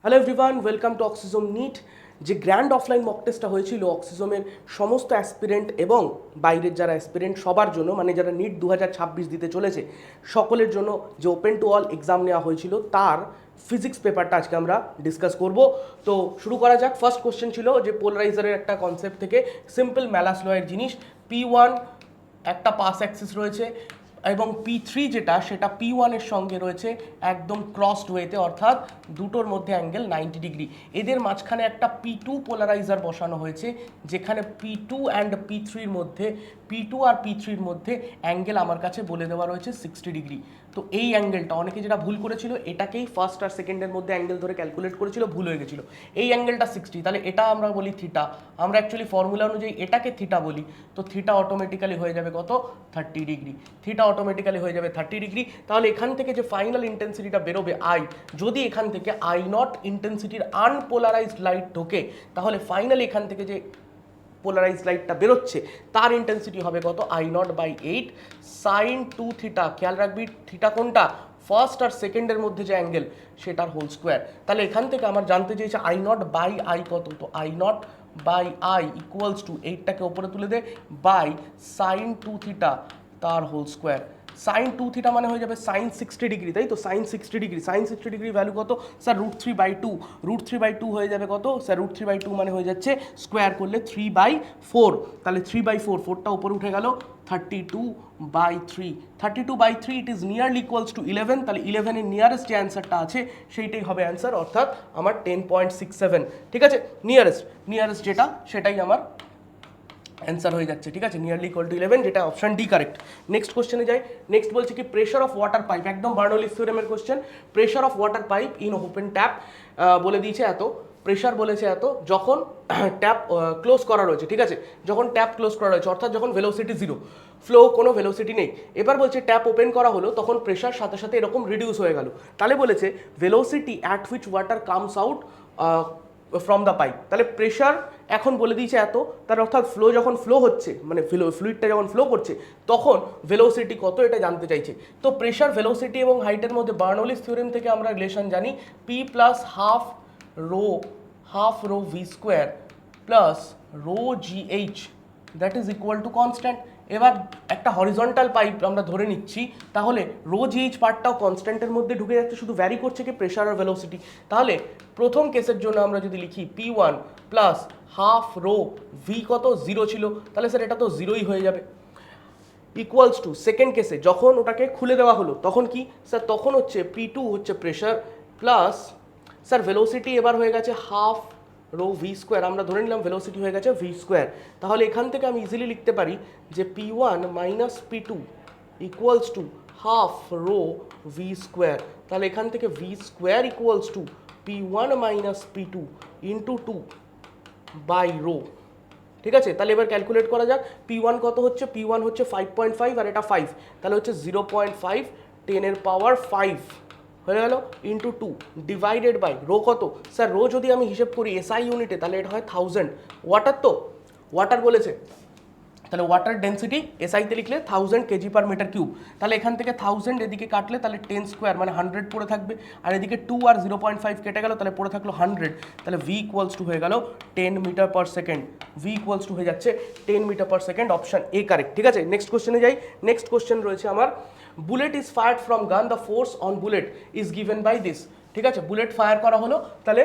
Hello everyone, welcome to অক্সিজোম NEET. যে grand offline mock টেস্টটা হয়েছিল অক্সিজোমের সমস্ত অ্যাসপিরেন্ট এবং বাইরের যারা অ্যাসপিরেন্ট সবার জন্য, মানে যারা নিট 2026 দিতে চলেছে সকলের জন্য যে ওপেন টু অল এক্সাম নেওয়া হয়েছিল তার ফিজিক্স পেপারটা আজকে আমরা ডিসকাস করব। তো শুরু করা যাক। ফার্স্ট কোশ্চেন ছিল যে পোলারাইজারের একটা কনসেপ্ট থেকে, সিম্পল ম্যালাস লয়ের জিনিস। P1 একটা পাস অ্যাক্সিস রয়েছে এবং P3 যেটা সেটা P1 এর সঙ্গে রয়েছে একদম ক্রসড ওয়েতে, অর্থাৎ দুটোর মধ্যে অ্যাঙ্গেল 90 ডিগ্রি। এদের মাঝখানে একটা P2 পোলারাইজার বসানো হয়েছে, যেখানে P2 অ্যান্ড P3 মধ্যে, P2 আর P3 মধ্যে অ্যাঙ্গেল আমার কাছে বলে দেওয়া রয়েছে 60 ডিগ্রি। তো এই অ্যাঙ্গেলটা অনেকে যেটা ভুল করেছিল, এটাকেই ফার্স্ট আর সেকেন্ডের মধ্যে অ্যাঙ্গেল ধরে ক্যালকুলেট করেছিল, ভুল হয়ে গেছিলো। এই অ্যাঙ্গেলটা 60, তাহলে এটা আমরা বলি থিটা। আমরা অ্যাকচুয়ালি ফর্মুলা অনুযায়ী এটাকে থিটা বলি। তো থিটা অটোমেটিক্যালি হয়ে যাবে কত? 30 ডিগ্রি। থিটা অটোমেটিক্যালি হয়ে যাবে 30 ডিগ্রি। তাহলে এখান থেকে যে ফাইনাল ইন্টেন্সিটিটা বেরোবে আই, যদি এখান থেকে আই নট ইন্টেন্সিটির আনপোলারাইজড লাইট ঢোকে, তাহলে ফাইনালি এখান থেকে যে পোলারাইজ লাইটটা বেরোচ্ছে তার ইন্টেন্সিটি হবে কত? I0/8 sign 2 theta. খেয়াল রাখবি থিটা কোনটা? ফার্স্ট আর সেকেন্ডের মধ্যে যে অ্যাঙ্গেল সেটার হোল স্কোয়ার। তাহলে এখান থেকে আমার জানতে চেয়েছে I0/I কত? তো I0/I ইকুয়ালস টু 8টাকে ওপরে তুলে দে বাই সাইন 2 থিটা তার হোল স্কোয়ার। সাইন 2 থিটা মানে হয়ে যাবে সাইন 60 ডিগ্রি, তাই তো? Sine 60 degree, sine 60 degree value কত স্যার? √3/2। √3/2 হয়ে যাবে কত স্যার? √3/2 মানে হয়ে যাচ্ছে স্কোয়ার করলে 3/4। তাহলে 3/4, 4টা উপরে উঠে গেল, 32/3। 32/3 it is nearly equals to 11। তাহলে 11 এর নিয়ারেস্ট যে অ্যান্সারটা আছে সেইটাই হবে অ্যান্সার, অর্থাৎ আমার 10.67। ঠিক আছে, নিয়ারেস্ট যেটা সেটাই আমার অ্যান্সার হয়ে যাচ্ছে। ঠিক আছে, নিয়ারলি ইকুয়াল টু 11, যেটা অপশন ডি কারেক্ট। নেক্সট কোশ্চেনে যাই। নেক্সট বলছে কি প্রেশার অফ ওয়াটার পাইপ, একদম বার্নৌলিস থিওরেমের question. Pressure of water pipe in open tap বলে দিয়েছে এত, প্রেশার বলেছে এত যখন ট্যাপ ক্লোজ করা রয়েছে। ঠিক আছে, যখন ট্যাপ ক্লোজ করা রয়েছে, অর্থাৎ যখন ভেলোসিটি জিরো, ফ্লো কোনো ভেলোসিটি নেই। এবার বলছে ট্যাপ ওপেন করা হলো, তখন প্রেশার সাথে সাথে এরকম রিডিউস হয়ে গেল। তাহলে বলেছে velocity at which water comes out from the pipe. তাহলে প্রেশার এখন বলে দিয়েছে এত, তার অর্থাৎ ফ্লো যখন ফ্লো হচ্ছে, মানে ফ্লুইডটা যখন ফ্লো করছে তখন ভেলোসিটি কত এটা জানতে চাইছে। তো প্রেশার, ভেলোসিটি এবং হাইটের মধ্যে বার্নৌলিস থিওরেম থেকে আমরা রিলেশন জানি, P plus half rho v square plus rho GH that is equal to constant. এবার একটা হরিজন্টাল পাইপ আমরা ধরে নিচ্ছি, তাহলে রো GH পার্টটাও কনস্ট্যান্টের মধ্যে ঢুকে যাচ্ছে, শুধু ভ্যারি করছে কি প্রেশার আর ভেলোসিটি। তাহলে প্রথম কেসের জন্য আমরা যদি লিখি P1 plus half rho V কত? 0 ছিল, তাহলে স্যার এটা তো 0ই হয়ে যাবে। ইকুয়ালস টু সেকেন্ড কেসে যখন ওটাকে খুলে দেওয়া হলো তখন কি স্যার? তখন হচ্ছে P2 হচ্ছে প্রেশার প্লাস স্যার ভেলোসিটি এবার হয়ে গেছে হাফ রো ভি স্কোয়ার। আমরা ধরে নিলাম ভেলোসিটি হয়ে গেছে ভি স্কোয়ার। তাহলে এখান থেকে আমি ইজিলি লিখতে পারি যে P1 minus P2 equals to half rho v square. তাহলে এখান থেকে v square equals to P1 minus P2 into 2 by rho. ঠিক আছে, তাহলে এবার ক্যালকুলেট করা যাক। P1 কত হচ্ছে? P1 হচ্ছে 5.5 আর এটা 5, তাহলে হচ্ছে 0.5 10⁵ হয়ে গেল ইন্টু 2 ডিভাইডেড বাই রো কত স্যার? রো যদি আমি হিসেব করি SI ইউনিটে তাহলে এটা হয় 1000। ওয়াটার তো ওয়াটার বলেছে, তাহলে ওয়াটার ডেন্সিটি SIতে লিখলে 1000 kg/m³। তাহলে এখান থেকে 1000 এদিকে কাটলে তাহলে 10 স্কোয়ার মানে 100 পড়ে থাকবে, আর এদিকে 2 আর 0.5 কেটে গেল, তাহলে পড়ে থাকলো 100। তাহলে V ইকুয়ালস টু হয়ে গেল 10 মিটার/সেকেন্ড। V ইকুয়ালস টু হয়ে যাচ্ছে 10 মিটার/সেকেন্ড, অপশন এ কারেক্ট। ঠিক আছে, নেক্সট কোশ্চেনে যাই। নেক্সট কোশ্চেন রয়েছে আমার, bullet is fired from gun, the force on bullet is given by this. ঠিক আছে, বুলেট ফায়ার করা হলো, তাহলে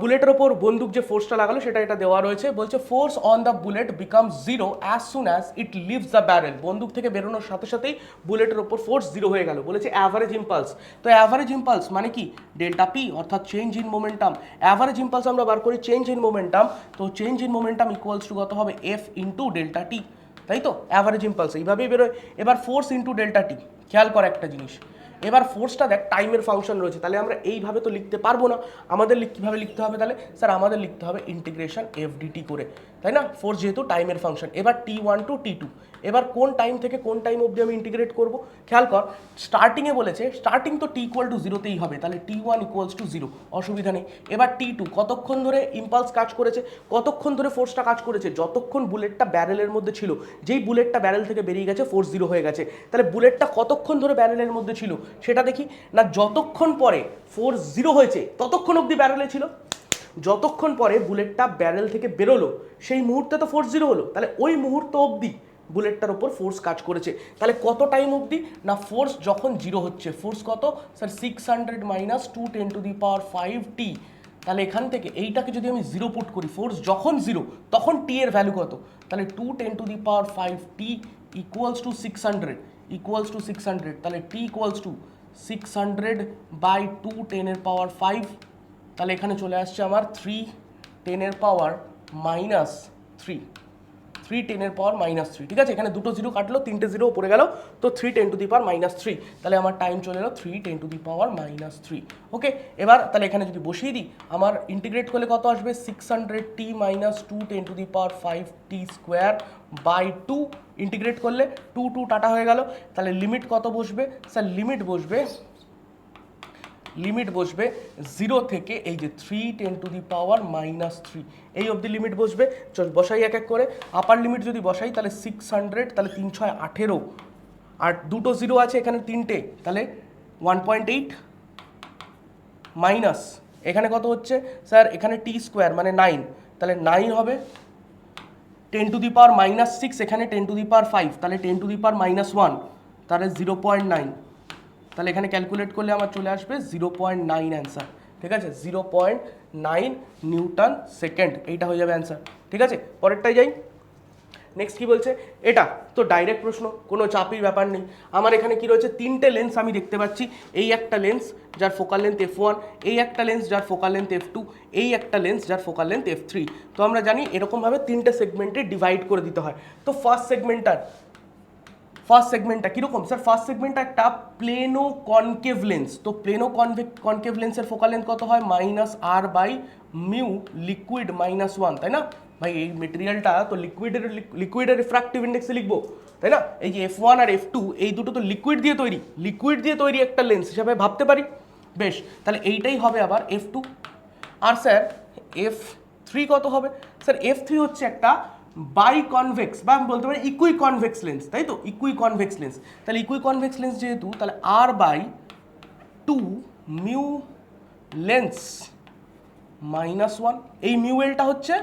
বুলেটের ওপর বন্দুক যে ফোর্সটা লাগালো সেটা এটা দেওয়া রয়েছে। বলছে force on the bullet become zero as soon as it leaves the barrel. বন্দুক থেকে বেরোনোর সাথে সাথেই বুলেটের ওপর ফোর্স 0 হয়ে গেল। বলেছে অ্যাভারেজ ইম্পালস। তো অ্যাভারেজ ইম্পালস মানে কি? ডেল্টা পি, অর্থাৎ change in momentum. Average impulse আমরা বার করি চেঞ্জ ইন মোমেন্টাম, তো change in momentum equals to কত হবে? F ইন্টু ডেল্টা টি, তাই তো? অ্যাভারেজ ইম্পালস এইভাবেই বেরোয়। এবার ফোর্স ইন্টু ডেল্টা টি, খেয়াল কর একটা জিনিস, এবার ফোর্সটা দেখ টাইমের ফাংশন রয়েছে, তাহলে আমরা এইভাবে তো লিখতে পারবো না। আমাদের কীভাবে লিখতে হবে তাহলে? স্যার আমাদের লিখতে হবে ইন্টিগ্রেশন FDT করে। তাই না, ফোর্স যেহেতু টাইমের ফাংশন। এবার T1 টু T2, এবার কোন টাইম থেকে কোন টাইম অবধি আমি ইন্টিগ্রেট করব, খেয়াল কর স্টার্টিংয়ে বলেছে স্টার্টিং তো T=0তেই হবে, তাহলে T1=0, অসুবিধা নেই। এবার T2 কতক্ষণ ধরে ইম্পালস কাজ করেছে, কতক্ষণ ধরে ফোর্সটা কাজ করেছে, যতক্ষণ বুলেটটা ব্যারেলের মধ্যে ছিল। যেই বুলেটটা ব্যারেল থেকে বেরিয়ে গেছে ফোর্স 0 হয়ে গেছে, তাহলে বুলেটটা কতক্ষণ ধরে ব্যারেলের মধ্যে ছিল সেটা দেখি না, যতক্ষণ পরে ফোর্স 0 হয়েছে ততক্ষণ অবধি ব্যারেলে ছিল। যতক্ষণ পরে বুলেটটা ব্যারেল থেকে বেরোলো সেই মুহূর্তে তো ফোর্স 0 হলো, তাহলে ওই মুহূর্ত অবধি বুলেটটার ওপর ফোর্স কাজ করেছে। তাহলে কত টাইম অবধি না, ফোর্স যখন 0 হচ্ছে, ফোর্স কত স্যার 600 - 2 × 10⁵ t। তাহলে এখান থেকে এইটাকে যদি আমি 0 পুট করি, ফোর্স যখন 0 তখন t এর ভ্যালু কত, তাহলে 2 × 10⁵t = 600 তাহলে t = 600/2 10⁵। তাহলে এখানে চলে আসছে আমার 3 10⁻³ 3 10⁻³ ঠিক আছে, এখানে দুটো জিরো কাটলো, তিনটে জিরো উপরে গেল, তো 3 10⁻³, তাহলে আমার টাইম চলে এলো 3 10⁻³ ওকে। এবার তাহলে এখানে যদি বসিয়ে দিই, আমার ইন্টিগ্রেট করলে কত আসবে, 600t - 2 10⁵t²/2 ইন্টিগ্রেট করলে 2 2 টাটা হয়ে গেল। তাহলে লিমিট কত বসবে স্যার, লিমিট বসবে 0 থেকে এই যে 3 10⁻³ এই অবধি লিমিট বসবে। চল বসাই এক এক করে। আপার লিমিট যদি বসাই তাহলে 600, তাহলে 3 6 18, আর দুটো জিরো আছে এখানে তিনটে, তাহলে 1.8 মাইনাস এখানে কত হচ্ছে স্যার, এখানে t² মানে 9, তাহলে 9 হবে 10⁻⁻6, এখানে 10⁵, তাহলে 10⁻⁻1, তাহলে 0.9, তাহলে এখানে ক্যালকুলেট করলে আমার চলে আসবে 0.9 অ্যান্সার। ঠিক আছে, 0.9 নিউটন সেকেন্ড, এইটা হয়ে যাবে অ্যান্সার। ঠিক আছে, পরেরটাই যাই। নেক্সট কি বলছে, এটা তো ডাইরেক্ট প্রশ্ন, কোনো চাপের ব্যাপার নেই। আমার এখানে কি রয়েছে, তিনটে লেন্স আমি দেখতে পাচ্ছি। এই একটা লেন্স যার ফোকাল লেন্থ f1, এই একটা লেন্স যার ফোকাল লেন্থ f2, এই একটা লেন্স যার ফোকাল লেন্থ f3। তো আমরা জানি এরকমভাবে তিনটে সেগমেন্টে ডিভাইড করে দিতে হয়। তো ফার্স্ট সেগমেন্টটা কীরকম স্যার, ফার্স্ট সেগমেন্টটা একটা প্লেনো কনকেভ লেন্স। তো প্লেনো কনকেভ লেন্সের ফোকাল লেন্থ কত হয়, -r/μ লিকুইড -1, তাই না ভাই? এই মেটেরিয়ালটা তো লিকুইডের রিফ্র্যাক্টিভ ইন্ডেক্সে লিখবো, তাই না? এই যে f1 আর f2 এই দুটো তো লিকুইড দিয়ে তৈরি একটা লেন্স হিসাবে ভাবতে পারি। বেশ, তাহলে এইটাই হবে আবার f2। আর স্যার f3 কত হবে স্যার, f3 হচ্ছে একটা বাইকনভেক্স বা আমি বলতে পারি ইকুইকনভেক্স লেন্স, তাই তো, ইকুইকনভেক্স লেন্স। তাহলে ইকুইকনভেক্স লেন্স যেহেতু, তাহলে r/2 মিউ লেন্স -1, এই মিউএলটা হচ্ছে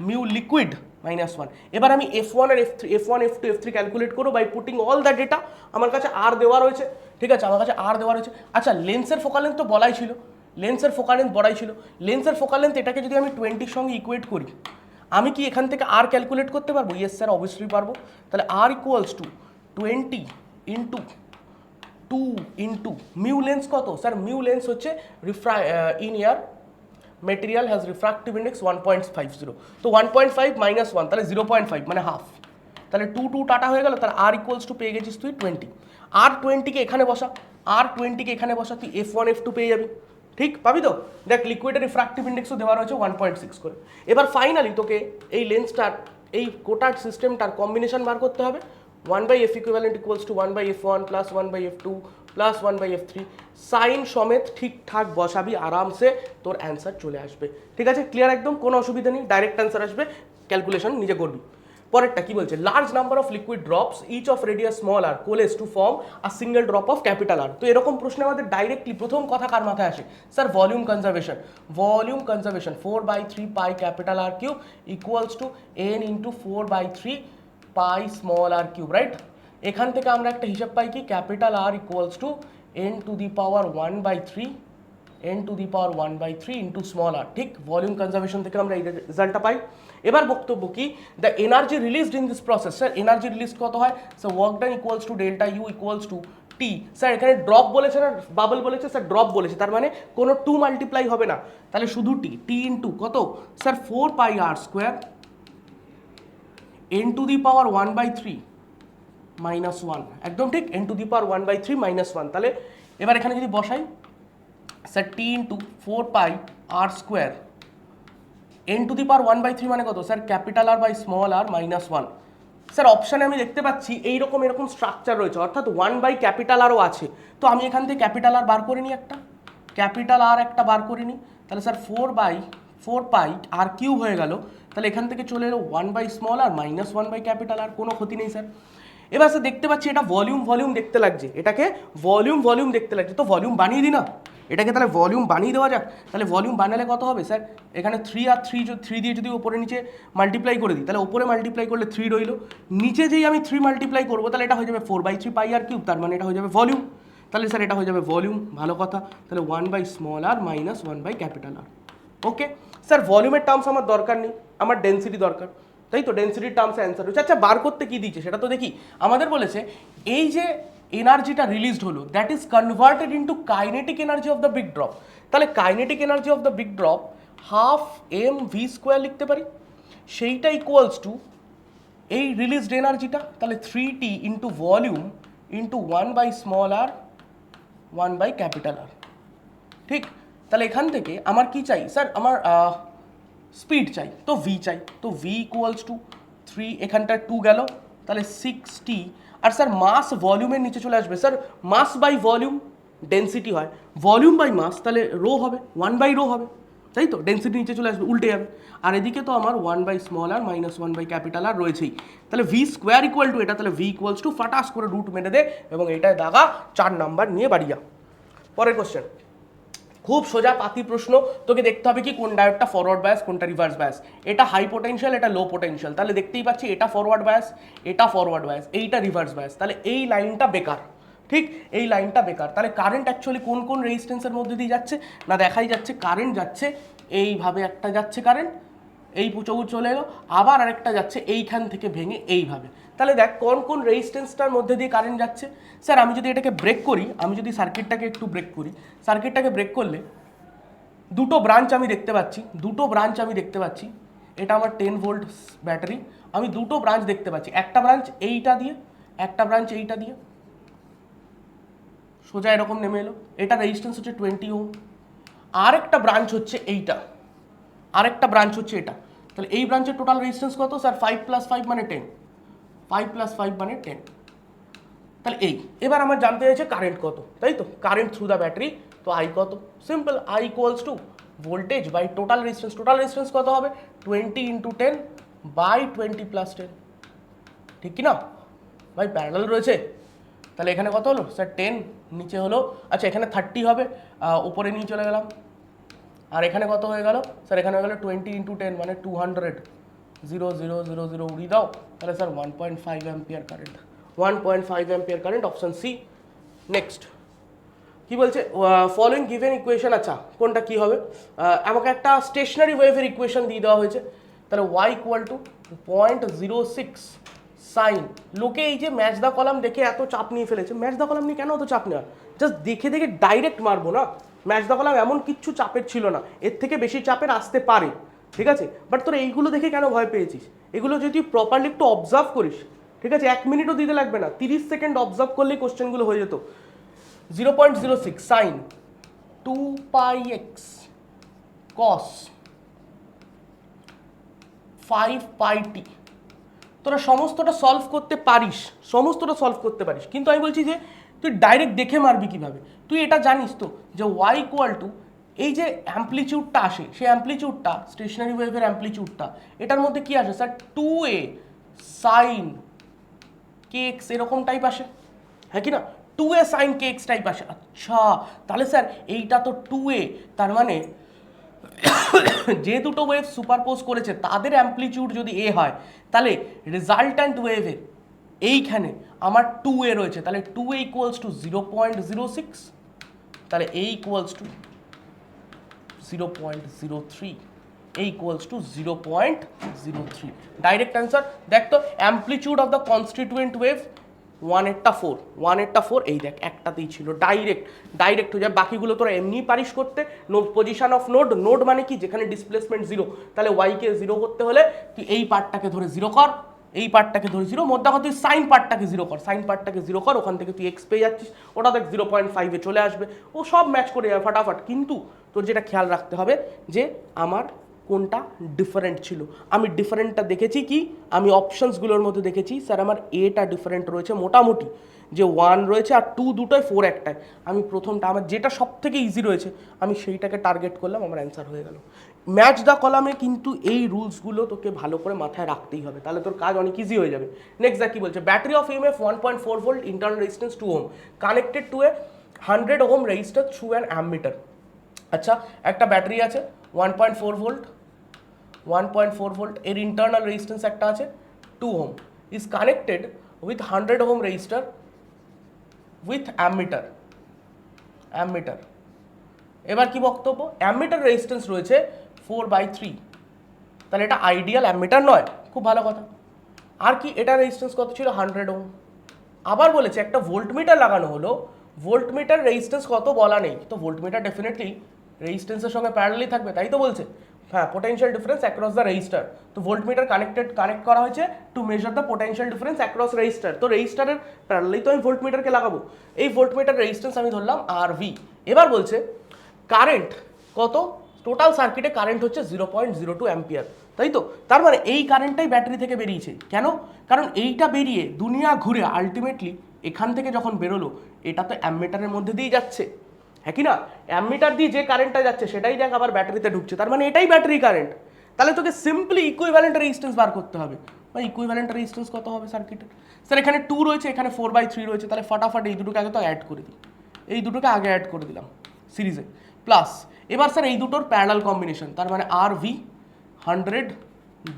মিউ লিকুইড -1। এবার আমি f1 আর f1 f2 f3 ক্যালকুলেট করবো by putting all the data. আমার কাছে আর দেওয়া রয়েছে, ঠিক আছে, আমার কাছে আর দেওয়া রয়েছে। আচ্ছা, লেন্সের ফোকাল লেন্থ তো বলাই ছিল, লেন্সের ফোকাল লেন্থ এটাকে যদি আমি 20 সঙ্গে ইকুয়েট করি, আমি কি এখান থেকে আর ক্যালকুলেট করতে পারবো? ইয়েস স্যার, অবশ্যই পারবো। তাহলে r = 20 × 2 × মিউ লেন্স কত স্যার, মিউ লেন্স হচ্ছে in year material has refractive index 1.50, তো 1.5 - 1 তাহলে 0.5 মানে হাফ, তাহলে 2 2 টাটা হয়ে গেল। তাহলে r = পেয়ে গেছিস তুই 20, আর 20কে এখানে বসা, তুই f1 f2 পেয়ে যাবি। ঠিক পাবি তো? দেখ, লিকুইডের রিফ্র্যাক্টিভ ইন্ডেক্সও দেওয়া রয়েছে 1.6 করে। এবার ফাইনালি তোকে এই লেন্সটার এই গোটা সিস্টেমটার কম্বিনেশন বার করতে হবে। 1/f equivalent = 1/f1 + 1/f2 + 1/f3, sign সমেত ঠিকঠাক বসাবি, আরামসে তোর অ্যান্সার চলে আসবে। ঠিক আছে, ক্লিয়ার একদম, কোনো অসুবিধা নেই, ডাইরেক্ট অ্যান্সার আসবে, ক্যালকুলেশন নিজে করবি। পরেরটা কি বলছে, large number of liquid drops each of radius small r coalesce to form a single drop of capital R. তো এরকম প্রশ্নে আমাদের ডাইরেক্টলি প্রথম কথা কার মাথায় আসে sir, volume conservation. 4/3π R³ = n × 4/3π r³, এখান থেকে আমরা একটা হিসাব পাই কি, ক্যাপিটাল R = n⁻⁻³ × স্মল আর। ঠিক, ভলিউম কনজারভেশন থেকে আমরা এই রেজাল্টটা পাই। এবার বক্তব্য কি, the energy released in this process. Sir energy release কত হয় স্যার, ওয়ার্ক ডান = ΔU = T। স্যার এখানে ড্রপ বলেছে না বাবল বলেছে, স্যার ড্রপ বলেছে, তার মানে কোনো 2 মাল্টিপ্লাই হবে না, তাহলে শুধু T × কত স্যার 4πr² n⁻⁻1/3 -1, একদম ঠিক, n⁻⁻1/3 -1। তাহলে এবার এখানে যদি বসাই sir, T × 4πr² n to the power 1/3 মানে কত sir? Capital R by small R minus 1। Sir অপশানে আমি দেখতে পাচ্ছি এইরকম এরকম স্ট্রাকচার রয়েছে, অর্থাৎ 1 বাই ক্যাপিটাল আরও আছে। তো আমি এখান থেকে ক্যাপিটাল আর বার করে নিই, একটা ক্যাপিটাল আর একটা বার করে নিই, তাহলে স্যার 4/4 আর কিউব হয়ে গেল। তাহলে এখান থেকে চলে এলো 1 by small R minus 1 by capital R, কোনো ক্ষতি নেই স্যার। এবার স্যার দেখতে পাচ্ছি এটা ভলিউম দেখতে লাগছে, এটাকে ভলিউম দেখতে লাগছে, তো ভলিউম বানিয়ে দিই না এটাকে, তাহলে ভলিউম বানিয়ে দেওয়া যাক। তাহলে ভলিউম বানালে কত হবে স্যার? এখানে 3 আর 3 দিয়ে যদি ওপরে নিচে মাল্টিপ্লাই করে দিই, তাহলে ওপরে মাল্টিপ্লাই করলে 3 রইল, নিচে যেই আমি 3 মাল্টিপ্লাই করবো তাহলে এটা হয়ে যাবে 4/3 পাই আর কিউব, তার মানে এটা হয়ে যাবে ভলিউম। তাহলে স্যার এটা হয়ে যাবে ভলিউম, ভালো কথা। তাহলে 1 by small R minus 1 by capital R. Okay sir, ভলিউমের টার্মস আমার দরকার নেই, আমার ডেন্সিটি দরকার, তাই তো? ডেন্সিটির টার্মসে অ্যান্সার হচ্ছে। আচ্ছা, বার করতে কি দিয়েছে সেটা তো দেখি। আমাদের বলেছে এই যে এনার্জিটা রিলিজড হলো, that is converted into kinetic energy of the big drop. তাহলে kinetic energy of the big drop half M V square লিখতে পারি, সেইটা ইকুয়ালস টু এই রিলিজড এনার্জিটা, তাহলে 3t into volume into 1 by small R 1 by capital R. ঠিক, তাহলে এখান থেকে আমার কি চাই স্যার? আমার স্পিড চাই, তো ভি চাই, তো ভি ইকুয়ালস টু 3, এখানটা 2 গেল, তাহলে 6t। আর স্যার মাস ভলিউমের নিচে চলে আসবে sir, mass by volume density হয়, ভলিউম বাই মাস, তাহলে রো হবে 1/ρ হবে, তাই তো? ডেন্সিটি নিচে চলে আসবে, উল্টে যাবে। আর এদিকে তো আমার 1 by small R minus 1 by capital R রয়েছেই, তাহলে ভি স্কোয়ার ইকুয়াল টু এটা, তাহলে ভি ইকুয়ালস টু ফাটাস করে রুট মেরে দে এবং এটায় দাগা 4 নাম্বার নিয়ে বাড়ি যা। পরের কোশ্চেন খুব সোজা পাতি প্রশ্ন, তোকে দেখতে হবে কি কোন ডায়োডটা ফরওয়ার্ড বায়াস কোনটা রিভার্স বায়াস। এটা হাই পোটেনশিয়াল, এটা লো পোটেনশিয়াল, তাহলে দেখতেই পাচ্ছি এটা ফরওয়ার্ড বায়াস, এটা ফরওয়ার্ড বায়াস, এইটা রিভার্স বায়াস, তাহলে এই লাইনটা বেকার। ঠিক, এই লাইনটা বেকার। তাহলে কারেন্ট অ্যাকচুয়ালি কোন কোন রেজিস্ট্যান্সের মধ্যে দিয়ে যাচ্ছে না, দেখাই যাচ্ছে কারেন্ট যাচ্ছে এইভাবে, একটা যাচ্ছে কারেন্ট এই পুচোগুর চলে এলো, আবার আরেকটা যাচ্ছে এইখান থেকে ভেঙে এইভাবে। তাহলে দেখ কোন কোন রেজিস্ট্যান্সটার মধ্যে দিয়ে কারেন্ট যাচ্ছে। স্যার আমি যদি এটাকে ব্রেক করি, আমি যদি সার্কিটটাকে একটু ব্রেক করি, সার্কিটটাকে ব্রেক করলে দুটো ব্রাঞ্চ আমি দেখতে পাচ্ছি, এটা আমার 10 ভোল্ট ব্যাটারি, আমি দুটো ব্রাঞ্চ দেখতে পাচ্ছি, একটা ব্রাঞ্চ এইটা দিয়ে, একটা ব্রাঞ্চ এইটা দিয়ে, সোজা এরকম নেমে এলো, এটা রেজিস্ট্যান্স হচ্ছে 20 ওহম, আরেকটা ব্রাঞ্চ হচ্ছে এইটা, আরেকটা ব্রাঞ্চ হচ্ছে এটা, তাহলে এই ব্রাঞ্চের টোটাল রেজিস্ট্যান্স কত স্যার? 5 + 5 মানে 10, 5 + 5 মানে 10। তাহলে এই এবার আমার জানতে চাইছে কারেন্ট কত, তাই তো? কারেন্ট থ্রু দ্য ব্যাটারি, তো আই কত? Simple, I equals to voltage by total resistance. Total resistance কত হবে? 20 × 10 বাই 20 + 10, ঠিক কি না ভাই? প্যারালাল রয়েছে, তাহলে এখানে কত হলো স্যার? 10, নিচে হলো, আচ্ছা এখানে 30 হবে, উপরে নিয়ে চলে গেলাম, আর এখানে কত হয়ে গেল স্যার? এখানে হয়ে গেল 20 × 10 মানে 200, 0 0 0 0 উড়িয়ে দাও, তাহলে sir 1.5 ampere current, 1.5 ampere current, option C. Next কি বলছে? ফলোইং গিভেন ইকুয়েশন, আচ্ছা কোনটা কি হবে? আমাকে একটা স্টেশনারি ওয়েভের ইকুয়েশন দিয়ে দেওয়া হয়েছে, তাহলে y = 0.06 সাইন। লোকে এই যে ম্যাচ দা কলাম দেখে এত চাপ নিয়ে ফেলেছে, ম্যাচ দা কলাম নিয়ে কেন অত চাপ নেওয়া? জাস্ট দেখে দেখে ডাইরেক্ট মারবো না, ম্যাচ দা কলাম এমন কিচ্ছু চাপের ছিল না, এর থেকে বেশি চাপের আসতে পারে, ঠিক আছে? বাট তোরা এইগুলো দেখে কেন ভয় পেয়েছিস? এগুলো যদি প্রপারলি একটু অবজার্ভ করিস, ঠিক আছে, 1 মিনিটও দিতে লাগবে না, 30 সেকেন্ড অবজার্ভ করলেই কোশ্চেনগুলো হয়ে যেত। 0.06 সাইন 2πx cos 5πt, তোরা সমস্তটা সলভ করতে পারিস, কিন্তু আমি বলছি যে তুই ডাইরেক্ট দেখে মারবি কিভাবে? তুই এটা জানিস তো যে y = এই যে অ্যাম্পলিটিউডটা আসে, সেই অ্যাম্পলিটিউডটা স্টেশনারি ওয়েভের অ্যাম্পলিটিউডটা, এটার মধ্যে কি আসে স্যার? 2a sin kx এরকম টাইপ আসে, হ্যাঁ কি না? 2a sin kx টাইপ আসে। আচ্ছা তাহলে স্যার এইটা তো 2a, তার মানে যে দুটো ওয়েভ সুপারপোজ করেছে তাদের অ্যাম্পলিটিউড যদি এ হয়, তাহলে রেজাল্ট্যান্ট ওয়েভের এইখানে আমার 2a রয়েছে, তাহলে 2a = 0.06, তাহলে a = 0.03, a = 0.03। Direct answer. দেখ তো amplitude of the constituent wave 1/4, এই দেখ একটাতেই ছিল, ডাইরেক্ট হয়ে যায়। বাকিগুলো তোরা এমনি পারিস করতে। পজিশন অফ নোড মানে কি? যেখানে ডিসপ্লেসমেন্ট 0, তাহলে ওয়াইকে 0 করতে হলে তুই এই পার্টটাকে ধরে 0 কর, এই পার্টটাকে ধরে 0, মোদ্দা কথা তুই সাইন পার্টটাকে 0 কর, ওখান থেকে তুই এক্স পেয়ে যাচ্ছিস, ওটা দেখ 0.5-এ চলে আসবে, ও সব ম্যাচ করে যাবে ফাটাফাট। কিন্তু তোর যেটা খেয়াল রাখতে হবে যে আমার কোনটা ডিফারেন্ট ছিল। আমি ডিফারেন্টটা দেখেছি কি, আমি অপশনসগুলোর মধ্যে দেখেছি স্যার আমার এটা ডিফারেন্ট রয়েছে মোটামুটি, যে 1 রয়েছে আর 2 দুটোয় 4 একটায়। আমি প্রথমটা আমার যেটা সব থেকে ইজি রয়েছে আমি সেইটাকে টার্গেট করলাম, আমার অ্যান্সার হয়ে গেল। ম্যাচ দ্য কলামে কিন্তু এই রুলসগুলো তোকে ভালো করে মাথায় রাখতেই হবে, তাহলে তোর কাজ অনেক ইজি হয়ে যাবে। নেক্সট কি বলছে, battery of EMF 1.4 volt, internal resistance 2 ohm, connected to A 100 ohm register through an ammeter. আচ্ছা, একটা ব্যাটারি আছে 1.4 ভোল্ট, 1.4 ভোল্ট, এর ইন্টারনাল রেজিস্ট্যান্স একটা আছে 2 ohm, is connected with 100 ohm register with ammeter. এবার কি বক্তব্য, অ্যামমিটার রেজিস্ট্যান্স রয়েছে 4/3, তাহলে এটা আইডিয়াল অ্যামমিটার নয়, খুব ভালো কথা। আর কি, এটা রেজিস্ট্যান্স কত ছিল, 100 ওহম। আবার বলেছে একটা ভোল্টমিটার লাগানো হলো, ভোল্টমিটার রেজিস্ট্যান্স কত বলা নেই, তো ভোল্টমিটার ডেফিনেটলি রেজিস্ট্যান্সের সঙ্গে প্যারালালি থাকবে, তাই তো বলছে। হ্যাঁ, potential difference across the register, তো ভোল্টমিটার কানেক্ট করা হয়েছে to measure the potential difference across register, তো রেজিস্টারের প্যারালালি তো আমি ভোল্টমিটারকে লাগাবো। এই ভোল্টমিটার রেজিস্ট্যান্স আমি ধরলাম আরভি। এবার বলছে কারেন্ট কত, টোটাল সার্কিটে কারেন্ট হচ্ছে 0.02 অ্যাম্পিয়ার, তাই তো। তার মানে এই কারেন্টটাই ব্যাটারি থেকে বেরিয়েছে, কেন, কারণ এইটা বেরিয়ে দুনিয়া ঘুরে আলটিমেটলি এখান থেকে যখন বেরোলো এটা তো অ্যামমিটারের মধ্যে দিয়ে যাচ্ছে, হ্যাঁ কি না, অ্যামমিটার দিয়ে যে কারেন্টটা যাচ্ছে সেটাই দেখ আবার ব্যাটারিতে ঢুকছে, তার মানে এটাই ব্যাটারি কারেন্ট। তাহলে তোকে সিম্পলি ইকুইভ্যালেন্ট রেজিস্ট্যান্স বার করতে হবে, বা ইকুইভ্যালেন্ট রেজিস্ট্যান্স কত হবে সার্কিটের। স্যার এখানে 2 রয়েছে, এখানে 4/3 রয়েছে, তাহলে ফটাফট এই দুটোকে আগে তো অ্যাড করে দিই, এই দুটোকে আগে অ্যাড করে দিলাম সিরিজে, প্লাস এবার স্যার এই দুটোর প্যারালাল কম্বিনেশন, তার মানে RV 100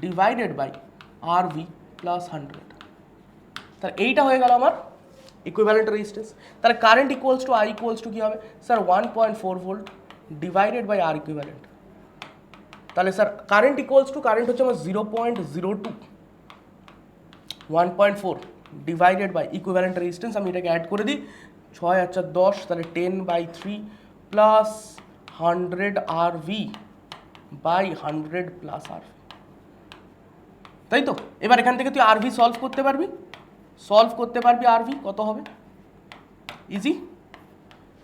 divided by RV plus 100, তাহলে এইটা হয়ে গেল আমার ইকুইভ্যালেন্ট রেজিস্ট্যান্স। তাহলে current equals to I equals to কী হবে sir, 1.4 volt divided by R equivalent. তাহলে sir current equals to, current হচ্ছে আমার 0.02, 1.4 ডিভাইডেড বাই ইকুইভ্যালেন্ট রেজিস্ট্যান্স, আমি এটাকে অ্যাড করে দিই, 6 আর 4 10, তাহলে 10/3 plus 100 RV by 100 plus RV, তাই তো। এবার এখান থেকে তুই আরভি সলভ করতে পারবি, আরভি কত হবে, ইজি,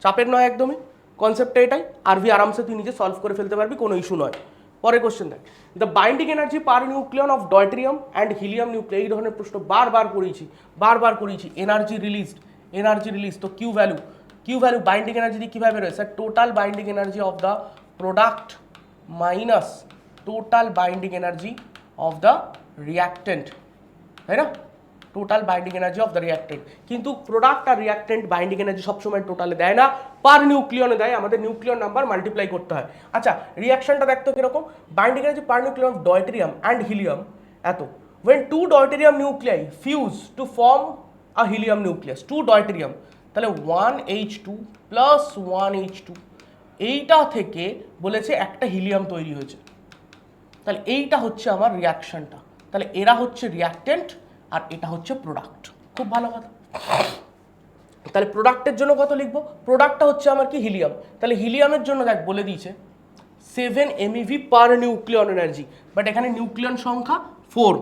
চাপের নয় একদমই, কনসেপ্টটা এটাই, আরভি আরামসে তুই নিজে সলভ করে ফেলতে পারবি, কোনো ইস্যু নয়। পরের কোশ্চেন দেখ, the binding energy per nucleon of deuterium and helium nuclei, এই ধরনের প্রশ্ন বারবার করেছি। এনার্জি রিলিজ, তো কিউ ভ্যালু বাইন্ডিং এনার্জি দিয়ে কীভাবে রয়েছে sir, total binding energy of the product minus total binding energy of the reactant, তাই না, total binding energy of the reactant. কিন্তু প্রোডাক্ট আর রিয়াক্টেন্ট বাইন্ডিং এনার্জি সবসময় টোটালে দেয় না, পার নিউক্লিয়নে দেয়, আমাদের নিউক্লিয়ন নাম্বার মাল্টিপ্লাই করতে হয়। আচ্ছা, রিয়াকশনটা দেখতো কিরকম, binding energy per nucleon of deuterium and helium এত, when 2 deuterium nuclei fuse to form a helium nucleus, 2 deuterium, তাহলে 1H2 প্লাস 1H2, এইটা থেকে বলেছে একটা হিলিয়াম তৈরি হয়েছে, তাহলে এইটা হচ্ছে আমার রিয়াকশনটা, তাহলে এরা হচ্ছে রিয়াক্টেন্ট আর এটা হচ্ছে প্রোডাক্ট, খুব ভালো কথা। তাহলে প্রোডাক্টের জন্য কত লিখবো, প্রোডাক্টটা হচ্ছে আমার কি হিলিয়াম, তাহলে হিলিয়ামের জন্য দেখ বলে দিয়েছে 7 MeV per nucleon energy, but এখানে নিউক্লিয়ন সংখ্যা 4,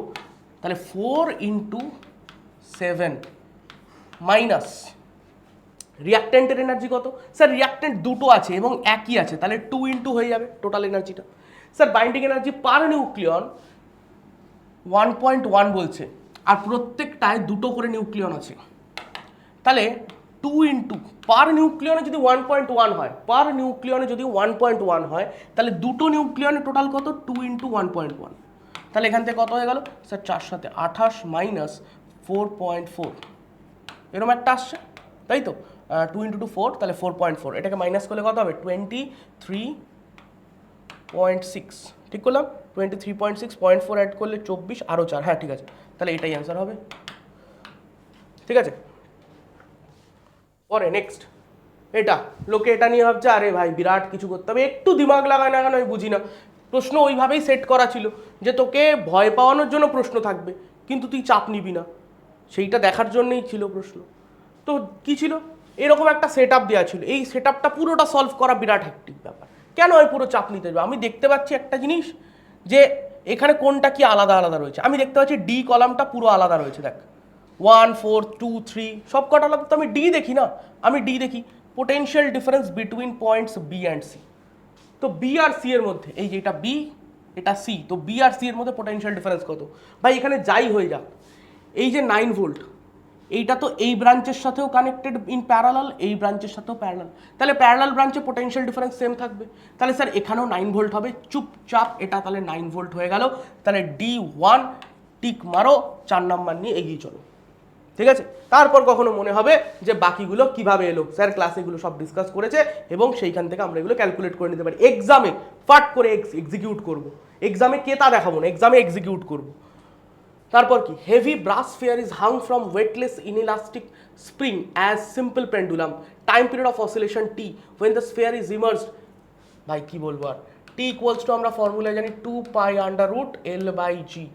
তাহলে 4 × 7 মাইনাস রিয়াক্টেন্টের এনার্জি কত স্যার, রিয়াক্টেন্ট দুটো আছে এবং একই আছে, তাহলে 2 × হয়ে যাবে টোটাল এনার্জিটা। স্যার বাইন্ডিং এনার্জি পার নিউক্লিয়ন 1.1 বলছে, আর প্রত্যেকটায় দুটো করে নিউক্লিয়ন আছে, তাহলে 2 × পার নিউক্লিয়নে যদি 1.1 হয়, তাহলে দুটো নিউক্লিয়নে টোটাল কত, 2 × 1.1, তাহলে এখান থেকে কত হয়ে গেল স্যার, 4 × 7 28 মাইনাস 4.4, এরকম একটা আসছে, তাই তো, 2 × 2 4, তাহলে 4.4, এটাকে মাইনাস করলে কত হবে 23.6, ঠিক করলাম, 23.6, 0.4 অ্যাড করলে 24, আরও 4, হ্যাঁ ঠিক আছে, তাহলে এটাই অ্যান্সার হবে, ঠিক আছে। পরে নেক্সট, এটা লোকে এটা নিয়ে ভাবছে আরে ভাই বিরাট কিছু করতে হবে, একটু দিমাগ লাগায় না কেন আমি বুঝি না। প্রশ্ন ওইভাবেই সেট করা ছিল যে তোকে ভয় পাওয়ানোর জন্য প্রশ্ন থাকবে, কিন্তু তুই চাপ নিবি না, সেইটা দেখার জন্যই ছিল প্রশ্ন। তো কি ছিল, এরকম একটা সেট আপ দেওয়া ছিল, এই সেট আপটা পুরোটা সলভ করা বিরাট হেক্টিক ব্যাপার, কেন আমি পুরো চাপ নিতে যাবো। আমি দেখতে পাচ্ছি একটা জিনিস যে এখানে কোনটা কি আলাদা আলাদা রয়েছে, আমি দেখতে পাচ্ছি ডি কলামটা পুরো আলাদা রয়েছে, দেখ 1 4 2 3 সব কটা আলাদা, তো আমি ডি দেখি না, আমি ডি দেখি potential difference between points B and C, তো বি আর সি এর মধ্যে এই যে এটা বি এটা সি, তো বি আর সি এর মধ্যে পোটেনশিয়াল ডিফারেন্স কত? ভাই এখানে যাই হয়ে যাক, এই যে 9 ভোল্ট এইটা তো এই ব্রাঞ্চের সাথেও কানেক্টেড ইন প্যারালাল, এই ব্রাঞ্চের সাথেও প্যারালাল, তাহলে প্যারালাল ব্রাঞ্চে পোটেনশিয়াল ডিফারেন্স সেম থাকবে। তাহলে স্যার এখানেও 9 ভোল্ট হবে, চুপচাপ এটা তাহলে 9 ভোল্ট হয়ে গেল। তাহলে D1 টিক মারো, 4 নাম্বার নিয়ে এগিয়ে চলো, ঠিক আছে? তারপর কখনো মনে হবে যে বাকিগুলো কিভাবে এলো, স্যার ক্লাসে এগুলো সব ডিসকাস করেছে এবং সেইখান থেকে আমরা এগুলো ক্যালকুলেট করে নিতে পারি, এক্সামে ফাট করে এক্সিকিউট করব। এক্সামে কে তা দেখাবো না, এক্সামে এক্সিকিউট করব। তারপর কি, heavy brass sphere is hung from weightless inelastic spring as simple pendulum, time period of oscillation T when the sphere is immersed. ভাই কি বলবো আর, টি ইকুয়ালস টু আমরা ফর্মুলা জানি 2 pi under root L by G.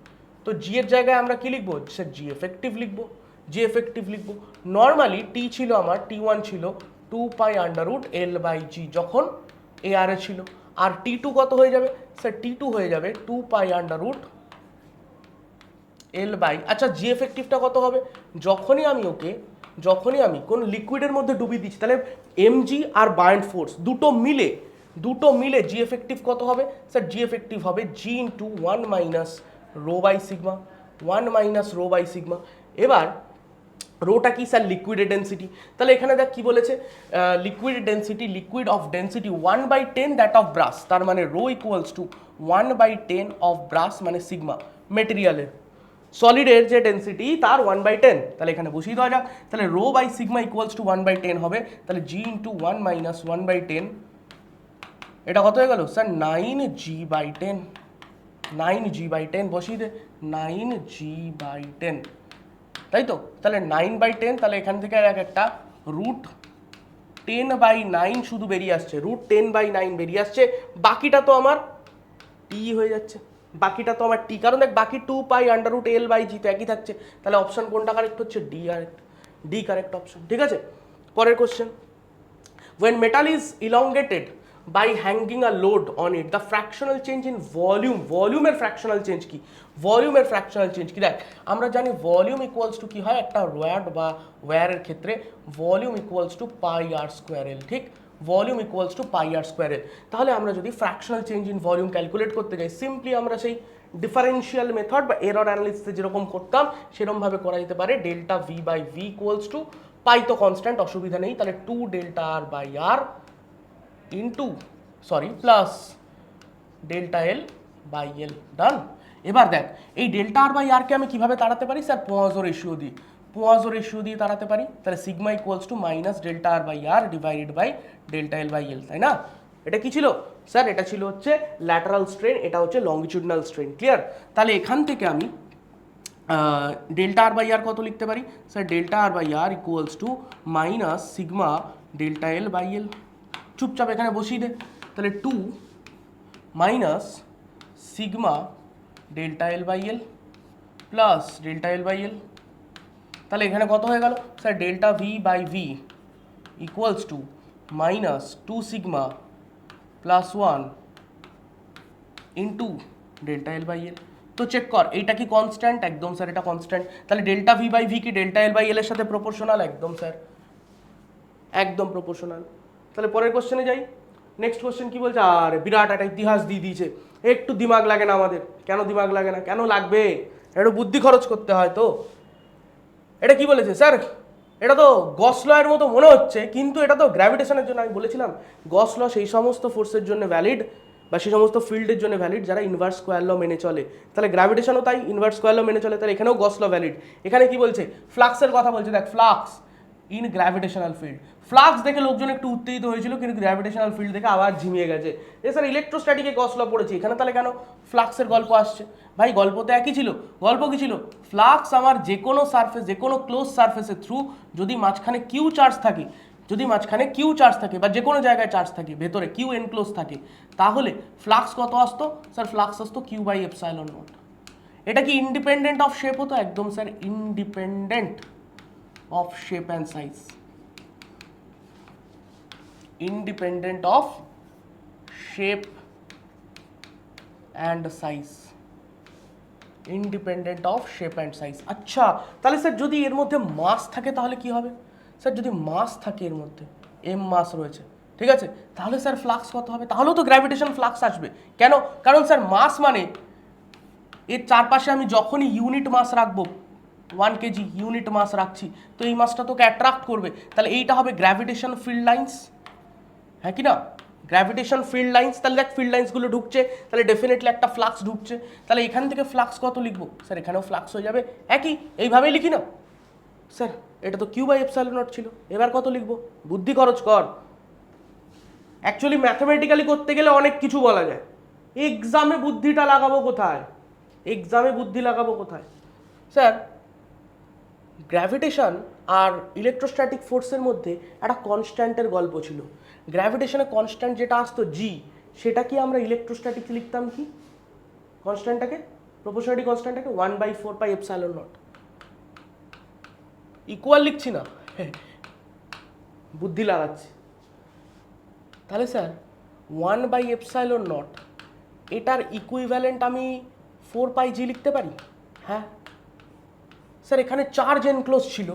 তো G এর জায়গায় আমরা কি লিখবো, স্যার জি এফেক্টিভ লিখবো, জি এফেক্টিভ লিখবো। নর্মালি টি ছিল আমার, T1 ছিল 2 pi under root L by জি যখন এ আর এ ছিল, আর T2 কত হয়ে যাবে, স্যার T2 হয়ে যাবে 2 pi under root L by, আচ্ছা জি এফেক্টিভটা কত হবে, যখনই আমি কোন লিকুইডের মধ্যে ডুবিয়ে দিচ্ছি, তাহলে এমজি আর বায়ান্ট ফোর্স দুটো মিলে জি এফেক্টিভ কত হবে, স্যার জি এফেক্টিভ হবে G into 1 minus rho by sigma, 1 minus rho by sigma. এবার রোটা কি, স্যার লিকুইডের ডেন্সিটি, তাহলে এখানে দেখ কি বলেছে, liquid density, liquid of density 1/10 that of brass, তার মানে rho equals to 1/10 of brass মানে সিগমা মেটেরিয়ালের, সলিডের যে ডেন্সিটি তার 1/10, তাহলে এখানে বসিয়ে দেওয়া যাক, তাহলে rho by sigma equals to 1/10 হবে, তাহলে জি ইন্টু 1 মাইনাস 1/10, এটা কত হয়ে গেল স্যার 9g/10, 9g/10 বসিয়ে দে, 9g/10, তাই তো? তাহলে 9/10, তাহলে এখান থেকে একটা রুট 10/9 শুধু বেরিয়ে আসছে, রুট 10/9 বেরিয়ে আসছে, বাকিটা তো আমার টি হয়ে যাচ্ছে, বাকিটা তো আমার টি, কারণ দেখ বাকি 2 pi under root L by G তো একই থাকছে, তাহলে অপশন কোনটা কারেক্ট হচ্ছে, ডি কারেক্ট অপশন, ঠিক আছে? পরের question, when metal is elongated by hanging a load on it the fractional change in volume এর fractional change কি, ভলিউমের fractional change কি, দেখ আমরা জানি ভলিউম ইকুয়ালস টু কি হয়, একটা রড বা ওয়্যারের ক্ষেত্রে volume equals to pi R square L, ঠিক, volume equals to pi R square L. তাহলে আমরা যদি fractional change in volume calculate করতে যাই, সিম্পলি আমরা সেই ডিফারেন্সিয়াল মেথড বা এরর অ্যানালিসিসে যেরকম করতাম সেরকমভাবে করা যেতে পারে, delta V by V equals to, pi তো কনস্ট্যান্ট অসুবিধা নেই, তাহলে 2 delta R by R into plus delta L by L, done. এবার দেখ এই ডেল্টা আর বাই আরকে আমি কিভাবে তাড়াতে পারি, স্যার পোয়াজো রেশিও দিয়ে তাড়াতে পারি, তাহলে sigma equals to minus delta R by R divided by delta L by L, তাই না? এটা কি ছিল স্যার, এটা ছিল হচ্ছে ল্যাটারাল স্ট্রেন, এটা হচ্ছে লংজিটিউডনাল স্ট্রেন, ক্লিয়ার? তাহলে এখান থেকে আমি ডেল্টা আর বাই আর কত লিখতে পারি, sir delta R by R equals to minus sigma delta L by L, চুপচাপ এখানে বসিয়ে দে, তাহলে 2 minus sigma delta L by L plus delta L by L, তাহলে এখানে কত হয়ে গেল, sir delta V by V equals to minus 2 sigma plus 1 into delta L by L. তো চেক কর এইটা কি কনস্ট্যান্ট, একদম স্যার এটা কনস্ট্যান্ট, তাহলে ডেল্টা ভি বাই ভি কি ডেল্টা এল বাই এল এর সাথে প্রপোর্শনাল, একদম স্যার একদম প্রপোর্শনাল। তাহলে পরের কোশ্চেনে যাই, নেক্সট কোশ্চেন কি বলছে, আর বিরাট একটা ইতিহাস দিয়ে দিয়েছে, একটু দিমাগ লাগে না আমাদের, কেন দিমাগ লাগে না, কেন লাগবে, একটু বুদ্ধি খরচ করতে হয় তো। এটা কি বলেছে স্যার, এটা তো গস ল এর মতো মনে হচ্ছে, কিন্তু এটা তো গ্র্যাভিটেশনের জন্য, আমি বলেছিলাম গস ল সেই সমস্ত ফোর্সের জন্য ভ্যালিড বা সেই সমস্ত ফিল্ডের জন্য ভ্যালিড যারা ইনভার্স স্কোয়ার ল মেনে চলে, তাহলে গ্র্যাভিটেশনও তাই ইনভার্স স্কোয়ার ল মেনে চলে, তাহলে এখানেও গস ল ভ্যালিড। এখানে কি বলছে, ফ্লাক্সের কথা বলছে, দেখ flux in gravitational field, flux দেখে লোকজন একটু উত্তেজিত হয়েছিল, কিন্তু গ্র্যাভিটেশনাল ফিল্ড দেখে আবার ঝিমিয়ে গেছে, এ স্যার ইলেকট্রোস্ট্যাটিকে গস ল পড়েছি, এখানে তাহলে কেন ফ্লাক্সের গল্প আসছে? ভাই গল্প তো একই ছিল, গল্প কি ছিল, ফ্লাক্স আমার যে কোনো সারফেস, যে কোনো ক্লোজ সারফেসের থ্রু যদি মাঝখানে কিউ চার্জ থাকে, বা যে কোনো জায়গায় চার্জ থাকে, ভেতরে কিউ এনক্লোজ থাকে, তাহলে ফ্লাক্স কত আসতো, স্যার ফ্লাক্স আসতো কিউ বাই এপসাইলন নট। এটা কি ইন্ডিপেন্ডেন্ট অফ শেপ হতো, একদম sir independent of shape and size, independent of shape and size, independent of shape and size. আচ্ছা তাহলে স্যার যদি এর মধ্যে মাস থাকে তাহলে কি হবে, স্যার যদি মাস থাকে এর মধ্যে, এম মাস রয়েছে, ঠিক আছে, তাহলে স্যার ফ্লাক্স কত হবে? তাহলেও তো গ্র্যাভিটেশন ফ্লাক্স আসবে। কেন? কারণ স্যার মাস মানে এর চারপাশে আমি যখনই ইউনিট মাস রাখবো, 1 কেজি ইউনিট মাস রাখছি, তো এই মাসটা তোকে অ্যাট্রাক্ট করবে, তাহলে এইটা হবে গ্র্যাভিটেশন ফিল্ড লাইন্স, হ্যাঁ কি না? গ্র্যাভিটেশন ফিল্ড লাইন্স, তাহলে দেখ ফিল্ড লাইন্সগুলো ঢুকছে, তাহলে ডেফিনেটলি একটা ফ্লাক্স ঢুকছে, তাহলে এখান থেকে ফ্লাক্স কত লিখবো স্যার? এখানেও ফ্লাক্স হয়ে যাবে একই, এইভাবেই লিখি না স্যার? এটা তো কিউ বাই এপসাইলন নট ছিল, এবার কত লিখবো? বুদ্ধি খরচ কর। অ্যাকচুয়ালি ম্যাথমেটিক্যালি করতে গেলে অনেক কিছু বলা যায়, এক্সামে বুদ্ধিটা লাগাবো কোথায়? এক্সামে বুদ্ধি লাগাবো কোথায় স্যার? গ্র্যাভিটেশন আর ইলেকট্রোস্ট্যাটিক ফোর্সের মধ্যে একটা কনস্ট্যান্টের গল্প ছিল। গ্র্যাভিটেশনে কনস্ট্যান্ট যেটা আসতো জি, সেটা কি আমরা ইলেকট্রোস্ট্যাটিক লিখতাম কি কনস্ট্যান্টটাকে? প্রপোর্শনালিটি কনস্ট্যান্টটাকে 1/4 এপসাইলন নট। ইকুয়াল লিখছি না, বুদ্ধি লাগাচ্ছি। তাহলে স্যার 1/এপসাইলন নট এটার ইকুইভ্যালেন্ট আমি 4πg লিখতে পারি? হ্যাঁ স্যার, এখানে চার্জ এনক্লোজ ছিল,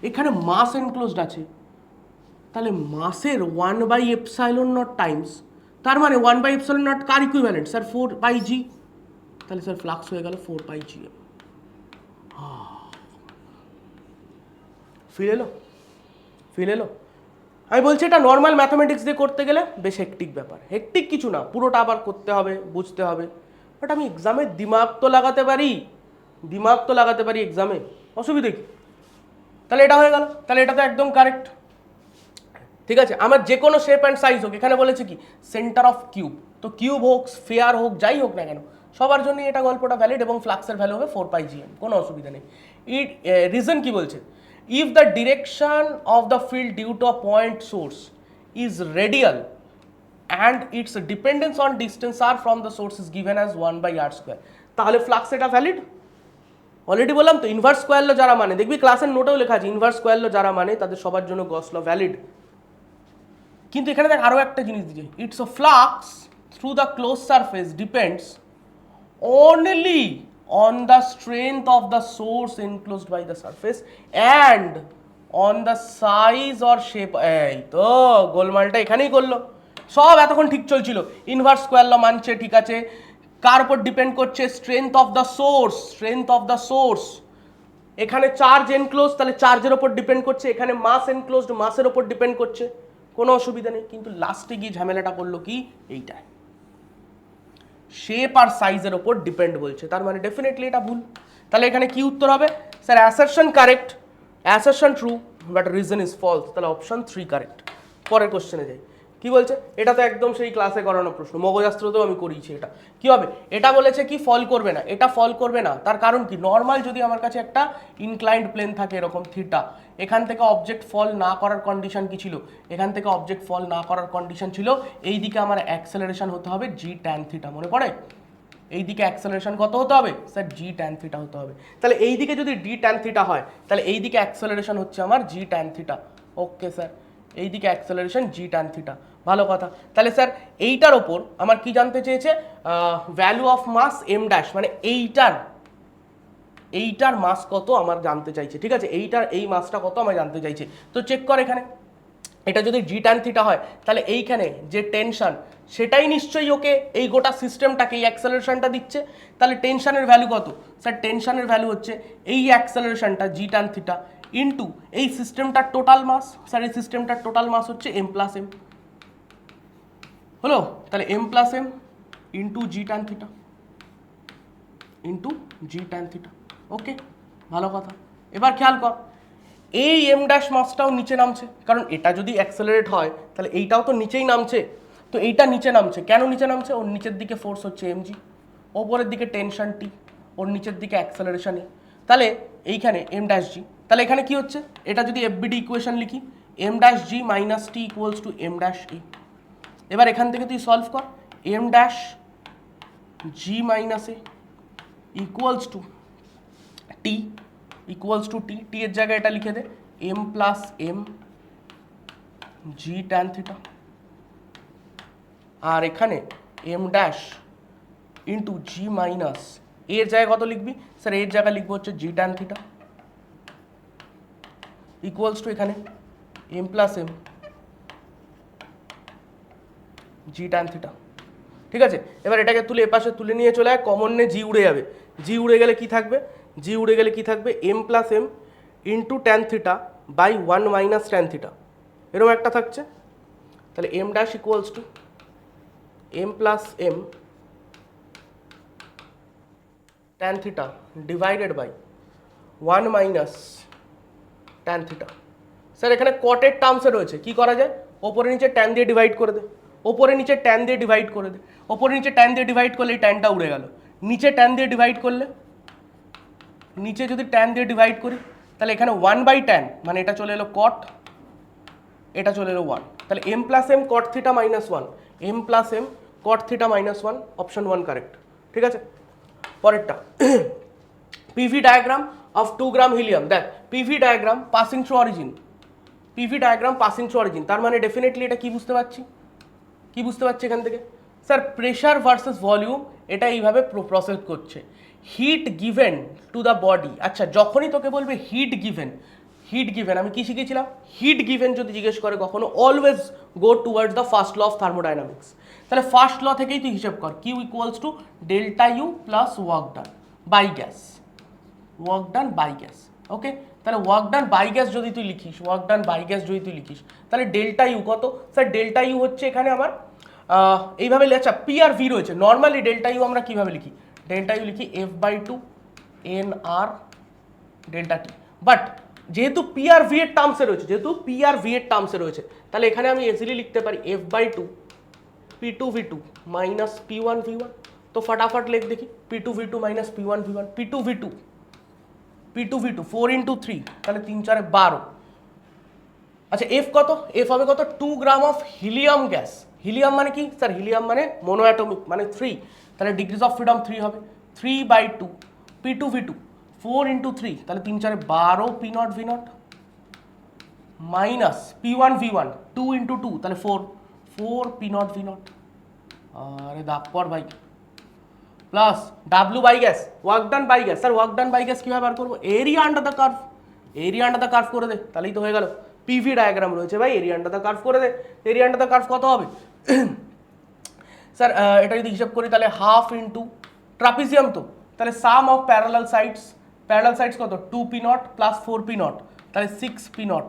এখানে মাস এনক্লোজড আছে, তাহলে মাসের 1/এপসাইলন নট টাইমস, তার মানে 1/এপসাইলন নট কার ইকুইভ্যালেন্ট স্যার? 4πg। তাহলে স্যার ফ্লাক্স হয়ে গেল 4πg। ফিল এলো? ফিল এলো? আমি বলছি এটা নর্মাল ম্যাথামেটিক্স দিয়ে করতে গেলে বেশ হেক্টিক ব্যাপার। হেক্টিক কিছু না, পুরোটা আবার করতে হবে, বুঝতে হবে, বাট আমি এক্সামে দিমাগ তো লাগাতে পারি, দিমাগ তো লাগাতে পারি এক্সামে, অসুবিধে কি? তাহলে এটা হয়ে গেল, তাহলে এটা তো একদম কারেক্ট। ঠিক আছে, আমার যে কোনো শেপ অ্যান্ড সাইজ হোক, এখানে বলেছে কি সেন্টার অফ কিউব, তো কিউব হোক স্ফিয়ার হোক যাই হোক না কেন, সবার জন্য এটা গল্পটা ভ্যালিড, এবং ফ্লাক্সের ভ্যালু হবে 4πgm, কোনো অসুবিধা নেই। রিজন কি বলছে? If the direction of the field due to a point source is radial and its dependence on distance R from the source is given as 1/r², তাহলে ফ্লাক্স এটা ভ্যালিড। অলরেডি বললাম তো, inverse square ল যারা মানে, দেখবি ক্লাসের নোটেও লেখা আছে ইনভার্স স্কোয়ার ল যারা মানে তাদের সবার জন্য গস ল ভ্যালিড। কিন্তু এখানে দেখ আরও একটা জিনিস দিচ্ছে, it's a flux through the close surface depends only on the strength of the source enclosed by the surface and on the size or shape। এই তো গোলমালটা এখানেই করলো, সব এতক্ষণ ঠিক চলছিল, ইনভার্স স্কোয়ার ল মানছে, ঠিক আছে, কার উপর ডিপেন্ড করছে? Strength of the source, strength of the source. এখানে চার্জ এনক্লোজ, তাহলে চার্জের ওপর ডিপেন্ড করছে, এখানে মাস এনক্লোজড, মাসের ওপর ডিপেন্ড করছে, কোনো অসুবিধা নেই। কিন্তু লাস্টে গিয়ে ঝামেলাটা করলো কি এইটা, শেপ আর সাইজের ওপর ডিপেন্ড বলছে, তার মানে ডেফিনেটলি এটা ভুল। তাহলে এখানে কি উত্তর হবে sir? Assertion correct, assertion true, but reason is false, তাহলে অপশন 3 কারেক্ট। পরের কোশ্চেনে যাই, কি বলছে? এটা তো একদম সেই ক্লাসে করানো প্রশ্ন, মগজাস্ত্রতেও আমি করিয়েছি। এটা কি হবে? এটা বলেছে কি ফল করবে না, এটা ফল করবে না, তার কারণ কি? নর্মাল যদি আমার কাছে একটা ইনক্লাইন্ড প্লেন থাকে এরকম থিটা, এখান থেকে অবজেক্ট ফল না করার কন্ডিশন কি ছিল? এখান থেকে অবজেক্ট ফল না করার কন্ডিশন ছিল এই দিকে আমার অ্যাক্সেলারেশন হতে হবে জি ট্যান থিটা, মনে পড়ে? এই দিকে অ্যাক্সেলারেশন কত হতে হবে স্যার? জি ট্যান থিটা হতে হবে। তাহলে এই দিকে যদি ডি ট্যান থিটা হয়, তাহলে এই দিকে অ্যাক্সেলারেশন হচ্ছে আমার জি ট্যান থিটা। ওকে স্যার, এই দিকে অ্যাক্সেলারেশন জি ট্যান থিটা, ভালো কথা। তাহলে স্যার এইটার ওপর আমার কি জানতে চেয়েছে? Value of mass M dash, মানে এইটার মাস কত আমার জানতে চাইছে, ঠিক আছে, এই মাসটা কত আমার জানতে চাইছে। তো চেক কর এখানে, এটা যদি জি ট্যান থিটা হয়, তাহলে এইখানে যে টেনশন সেটাই নিশ্চয়ই ওকে এই গোটা সিস্টেমটাকে এই অ্যাক্সেলারেশনটা দিচ্ছে। তাহলে টেনশনের ভ্যালু কত স্যার? টেনশনের ভ্যালু হচ্ছে এই অ্যাক্সেলারেশনটা জি ট্যান থিটা ইন্টু এই সিস্টেমটার টোটাল মাস। স্যার এই সিস্টেমটার টোটাল মাস হচ্ছে এম প্লাস এম, হলো? তাহলে এম প্লাস এম ইন্টু জি ট্যান থিটা ইন্টু জি ট্যান থিটা। ওকে, ভালো কথা। এবার খেয়াল কর, এই এম ড্যাশ মাসটাও নিচে নামছে, কারণ এটা যদি অ্যাক্সেলারেট হয় তাহলে এইটাও তো নিচেই নামছে। তো এইটা নিচে নামছে, কেন নিচে নামছে? ওর নিচের দিকে ফোর্স হচ্ছে এমজি, ওপরের দিকে টেনশন টি, ওর নিচের দিকে অ্যাক্সেলারেশন ই। তাহলে এইখানে এম ড্যাশ জি, তাহলে এখানে কি হচ্ছে? এটা যদি এফবিডি ইকুয়েশন লিখি, M dash G minus T equals to M dash A. এবার এখান থেকে তুই সলভ কর, M dash G minus A equals to T, equals to T, T এর জায়গায় এটা লিখে দে M plus M G tan theta, আর এখানে M dash into G minus এর জায়গায় কত লিখবি স্যার? এর জায়গায় লিখবো হচ্ছে G tan theta equals to এখানে M plus M G tan theta. ঠিক আছে, এবার এটাকে তুলে এপাশে তুলে নিয়ে চলে আয়, কমন নে, জি উড়ে যাবে। জি উড়ে গেলে কি থাকবে? জি উড়ে গেলে কি থাকবে? M plus M into tan theta by 1 minus tan theta, এরকম একটা থাকছে। তাহলে M dash equals to M plus M tan theta divided by 1 minus tan theta. Sir এখানে কটের টার্মসে রয়েছে, কি করা যায়? ওপরে নিচে ট্যান দিয়ে ডিভাইড করে দে, ওপরে নিচে ট্যান দিয়ে ডিভাইড করে দে, ওপরে নিচে ট্যান দিয়ে ডিভাইড করলে এই ট্যানটা উড়ে গেল, নিচে ট্যান দিয়ে ডিভাইড করলে, নিচে যদি ট্যান দিয়ে ডিভাইড করি তাহলে এখানে 1 বাই ট্যান, মানে এটা চলে এলো কট, এটা চলে এলো 1, তাহলে M plus M cot theta minus 1, M plus M cot theta minus 1, option 1 correct. ঠিক আছে, পরেরটা PV diagram of 2 gram helium. দেখ PV diagram passing through origin, PV diagram passing through origin, তার মানে ডেফিনেটলি এটা কি বুঝতে পারছি, কি বুঝতে পারছি এখান থেকে? স্যার প্রেশার ভার্সেস ভলিউম এটা এইভাবে প্রসেস করছে। Heat given to the body, আচ্ছা যখনই তোকে বলবে হিট গিভেন, হিট গিভেন আমি কি শিখেছিলাম? হিট গিভেন যদি জিজ্ঞেস করে কখনো, always go towards the first law of thermodynamics. তাহলে ফার্স্ট ল থেকেই তুই হিসেব কর, Q equals to delta U plus work done by gas, work done by gas. Okay, তাহলে ওয়ার্ক ডান বাই গ্যাস যদি তুই লিখিস, ওয়ার্ক ডান বাই গ্যাস যদি তুই লিখিস, তাহলে ডেল্টা ইউ কত? স্যার ডেল্টা ইউ হচ্ছে এখানে আমার এইভাবে, আচ্ছা পি আর ভি রয়েছে, নর্মালি ডেল্টা ইউ আমরা কিভাবে লিখি? ডেল্টা ইউ লিখি F by two N R delta T, but যেহেতু পি আর ভি এর টার্মসে রয়েছে, যেহেতু পি আর ভি এর টার্মসে রয়েছে, তাহলে এখানে আমি ইজিলি লিখতে পারি F by two P two V two minus P one V one. তো ফটাফট লেখ দেখি, P two V two minus P one V one, P two V two, P two V two 4 into 3, তাহলে 3 4 12। আচ্ছা F কত? F হবে কত? 2 gram of helium gas. Helium মানে কি স্যার? হিলিয়াম মানে মোনোঅ্যাটমিক, মানে 3, তাহলে ডিগ্রিজ অফ ফ্রিডম 3 হবে, 3 by 2 P two V two 4 into 3, তাহলে 3 4 12 P naught V naught minus P one V one 2 into 2, তাহলে 4 4 পি নট ভি নট, আরে দাপ পর ভাই, plus W by gas, work done by gas. Sir work done by gas কীভাবে বার করবো? Area under the curve, area under the curve করে দে, তাহলেই তো হয়ে গেল। পিভি ডায়াগ্রাম রয়েছে ভাই, এরিয়া আন্ডার দ্য কার্ভ করে দে, এরিয়া আন্ডার দ্য কার্ভ কত হবে? স্যার এটা যদি হিসাব করি তাহলে হাফ ইন্টু ট্রাপিজিয়াম, তো তাহলে sum of parallel sides, parallel sides কত? 2 P naught plus 4 P naught, তাহলে 6 পি নট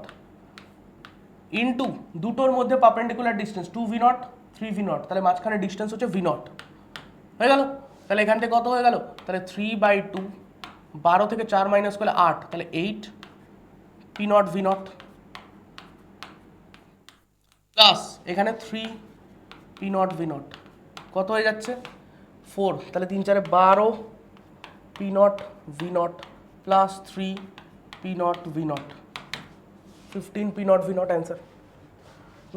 ইন্টু দুটোর মধ্যে perpendicular distance 2 V naught 3 V naught, তাহলে মাঝখানে ডিস্টেন্স হচ্ছে ভি নট, হয়ে গেল। তাহলে এখান থেকে কত হয়ে গেল? তাহলে 3 বাই 2, 12 থেকে 4 মাইনাস করলে 8, তাহলে 8 P naught V naught plus এখানে 3 পি নট ভি নট, কত হয়ে যাচ্ছে? 4, তাহলে 3 4 12 P naught V naught plus 3 P naught V naught, 15 P naught V naught answer.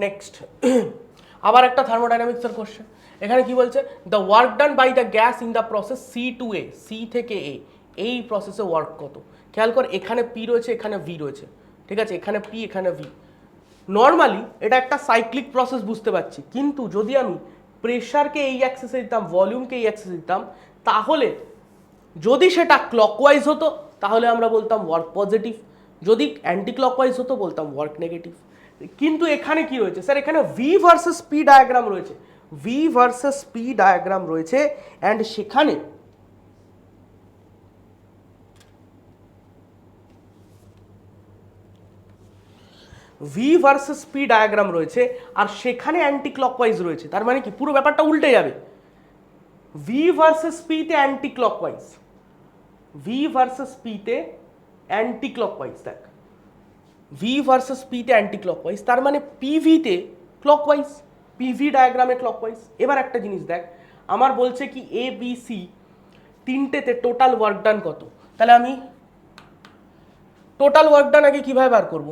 Next আবার একটা থার্মোডাইনামিক্সের কোশ্চেন, এখানে কি বলছে? The work done by the gas in the process C to A, C থেকে এ, এই প্রসেসে ওয়ার্ক কত? খেয়াল কর এখানে পি রয়েছে, এখানে ভি রয়েছে, ঠিক আছে, এখানে পি এখানে ভি। নর্মালি এটা একটা সাইক্লিক প্রসেস বুঝতে পারছি, কিন্তু যদি আমি প্রেশারকে এই অ্যাক্সেসে দিতাম, ভলিউমকে এই অ্যাক্সেসে দিতাম, তাহলে যদি সেটা ক্লকওয়াইজ হতো তাহলে আমরা বলতাম ওয়ার্ক পজিটিভ, যদি অ্যান্টি ক্লকওয়াইজ হতো বলতাম ওয়ার্ক নেগেটিভ। কিন্তু এখানে কি রয়েছে স্যার? এখানে ভি ভার্সেস পি ডায়াগ্রাম রয়েছে, ভি ভার্সেস পি ডায়াগ্রাম রয়েছে, অ্যান্ড সেখানে ভি ভার্সেস পি ডায়াগ্রাম রয়েছে, আর সেখানে অ্যান্টি ক্লকওয়াইজ রয়েছে, তার মানে কি পুরো ব্যাপারটা উল্টে যাবে। ভি ভার্সেস পিতে অ্যান্টি ক্লকওয়াইজ, ভি ভার্সেস পিতে অ্যান্টি ক্লকওয়াইজ, দেখ ভি ভার্সেস পিতে অ্যান্টি ক্লকওয়াইজ, তার মানে পিভিতে ক্লকওয়াইজ, পিভি ডায়াগ্রামে ক্লকওয়াইজ। এবার একটা জিনিস দেখ, আমার বলছে কি এ বি সি তিনটেতে টোটাল ওয়ার্ক ডান কত, তাহলে আমি টোটাল ওয়ার্ক ডান আগে কীভাবে বার করব?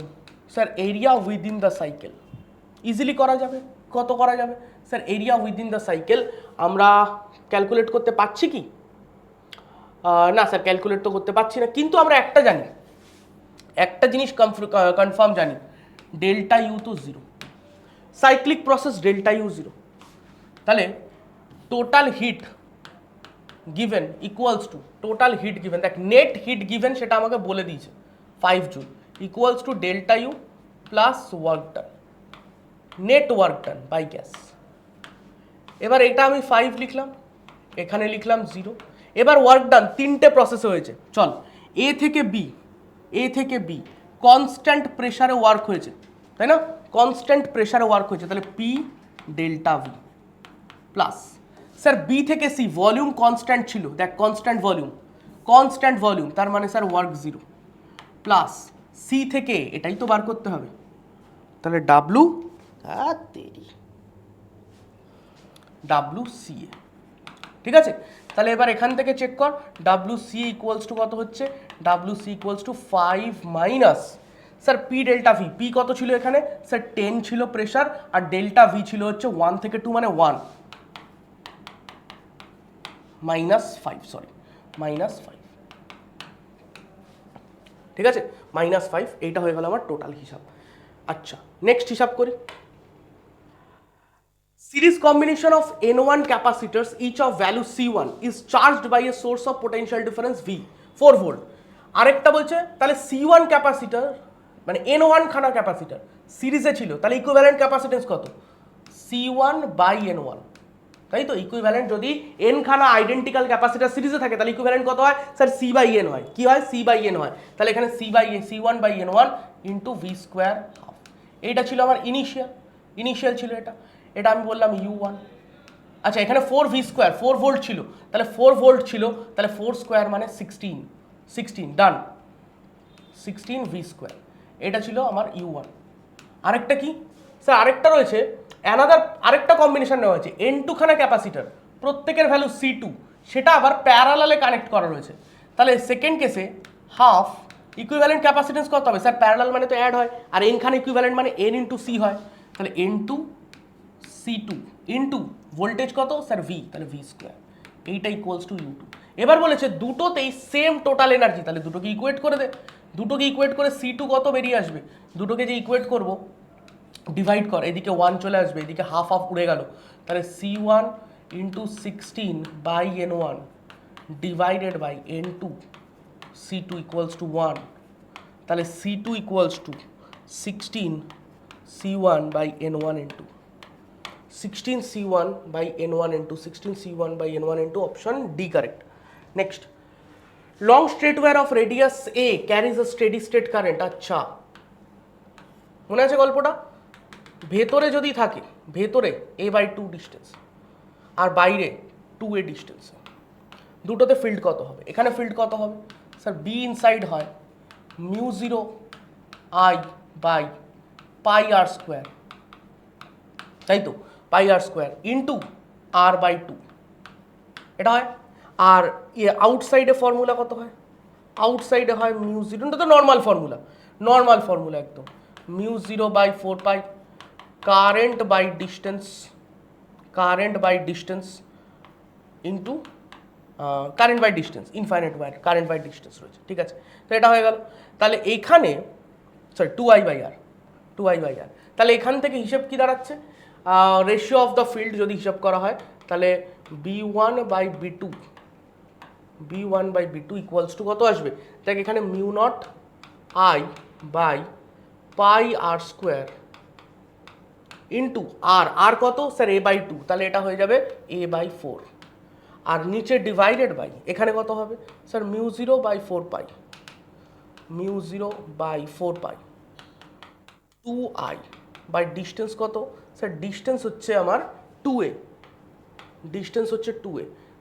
Sir area within the cycle, easily করা যাবে। কত করা যাবে? Sir area within the cycle আমরা ক্যালকুলেট করতে পারছি কি? না স্যার ক্যালকুলেট তো করতে পারছি না, কিন্তু আমরা একটা জানি, একটা জিনিস কনফার্ম জানি, ডেল্টা ইউ তো zero, cyclic process delta U zero, তাহলে total heat given equals to, total heat given, দেখ নেট হিট গিভেন সেটা আমাকে বলে দিয়েছে 5 joule, equals to delta U plus work done, net work done by gas. এবার এটা আমি 5 লিখলাম, এখানে লিখলাম 0। এবার ওয়ার্ক ডান, তিনটে প্রসেস হয়েছে। চল, এ থেকে বি কনস্ট্যান্ট প্রেসারে ওয়ার্ক হয়েছে, তাই না? কনস্ট্যান্ট প্রেসারে ওয়ার্ক হয়েছে, তাহলে P delta V plus sir B থেকে সি ভলিউম কনস্ট্যান্ট ছিল, দেখ কনস্ট্যান্ট ভলিউম, তার মানে স্যার ওয়ার্ক 0 প্লাস সি থেকে এটাই তো বার করতে হবে, তাহলে ডাব্লু সি এ। ঠিক আছে, তাহলে এবার এখান থেকে চেক কর ডাব্লু সি ইকুয়ালস টু কত হচ্ছে, W C equals to 5 minus sir P delta V. P কত ছিল এখানে স্যার 10 ছিল প্রেসার, আর ডেল্টা ভি ছিল হচ্ছে 1 থেকে 2 মানে 1 মাইনাস 5, সরি মাইনাস 5। ঠিক আছে, মাইনাস 5, এইটা হয়ে গেল আমার টোটাল হিসাব। আচ্ছা, নেক্সট হিসাব করি। Series combination of N1 capacitors each of value C1 is charged by a source of potential difference V 4 volt. আরেকটা বলছে তাহলে C1 ক্যাপাসিটর মানে N1 খানা ক্যাপাসিটর সিরিজে ছিল, তাহলে ইকুইভ্যালেন্ট ক্যাপাসিটেন্স কত C1 বাই N1, তাই তো? ইকুইভ্যালেন্ট যদি n খানা আইডেন্টিক্যাল ক্যাপাসিটর সিরিজে থাকে তাহলে ইকুইভ্যালেন্ট কত হয় স্যার C বাই N হয়। কি হয় C বাই N হয়, তাহলে এখানে C1 by N1 into V square half. এইটা ছিল আমার ইনিশিয়াল ছিল এটা আমি বললাম U1। আচ্ছা, এখানে 4V স্কোয়ার 4 ভোল্ট ছিল, তাহলে 4 ভোল্ট ছিল, তাহলে 4 স্কোয়ার মানে 16 ডান, 16V স্কোয়ার। এটা ছিল আমার U1। আরেকটা কি স্যার, আরেকটা রয়েছে আরেকটা কম্বিনেশন নেওয়া হয়েছে N2 খানা ক্যাপাসিটর, প্রত্যেকের ভ্যালু C2, সেটা আবার প্যারালালে কানেক্ট করা রয়েছে। তাহলে সেকেন্ড কেসে হাফ ইকুইভ্যালেন্ট ক্যাপাসিটেন্স কত হবে স্যার, প্যারালাল মানে তো অ্যাড হয়, আর n খানা ইকুইভ্যালেন্ট মানে n ইন্টু সি হয়, তাহলে N2 C2 ইন্টু ভোল্টেজ কত স্যার V, তাহলে V স্কোয়ার, এইটা ইকুয়ালস টু U2। এবার বলেছে দুটোতেই সেম টোটাল এনার্জি, তাহলে দুটোকে ইকুয়েট করে দে, দুটোকে ইকুয়েট করে C2 কত বেরিয়ে আসবে, দুটোকে যে ইকুয়েট করব ডিভাইড কর, এদিকে 1 চলে আসবে, এদিকে হাফ উড়ে গেল, তাহলে C1 ইন্টু 16 by N1 divided by N2 C2 equals to 1, তাহলে C2 equals to 16 C1 by N1 into 16 C1 by N1 into 16 C1 by N1 into option D correct. Next, long straight wire of radius A carries a steady state current. আচ্ছা, মনে আছে গল্পটা? ভেতরে যদি থাকে, ভেতরে A/2 distance আর বাইরে 2A distance, দুটোতে ফিল্ড কত হবে? এখানে ফিল্ড কত হবে স্যার, B ইনসাইড হয় μ0 I by pi R square, তাই তো? Pi R square into R by 2 এটা হয়। আর আউটসাইডে ফর্মুলা কত হয়? আউটসাইডে হয় μ0, এটা তো নর্মাল ফর্মুলা একদম, μ0 by 4 pi current by distance into current by distance, infinite wire current by distance রয়েছে। ঠিক আছে, তো এটা হয়ে গেল। তাহলে এইখানে সরি 2I বাই আর, তাহলে এখান থেকে হিসেব কি দাঁড়াচ্ছে, রেশিও অফ দ্য ফিল্ড যদি হিসাব করা হয় তাহলে B1 by B2 equals to কত আসবে, দেখ এখানে μ0 I by pi R square into R কত স্যার A/2, তাহলে এটা হয়ে যাবে A/4, আর নিচে ডিভাইডেড বাই এখানে কত হবে sir μ0 by 4 pi 2I by distance কত স্যার, ডিস্টেন্স হচ্ছে আমার 2A,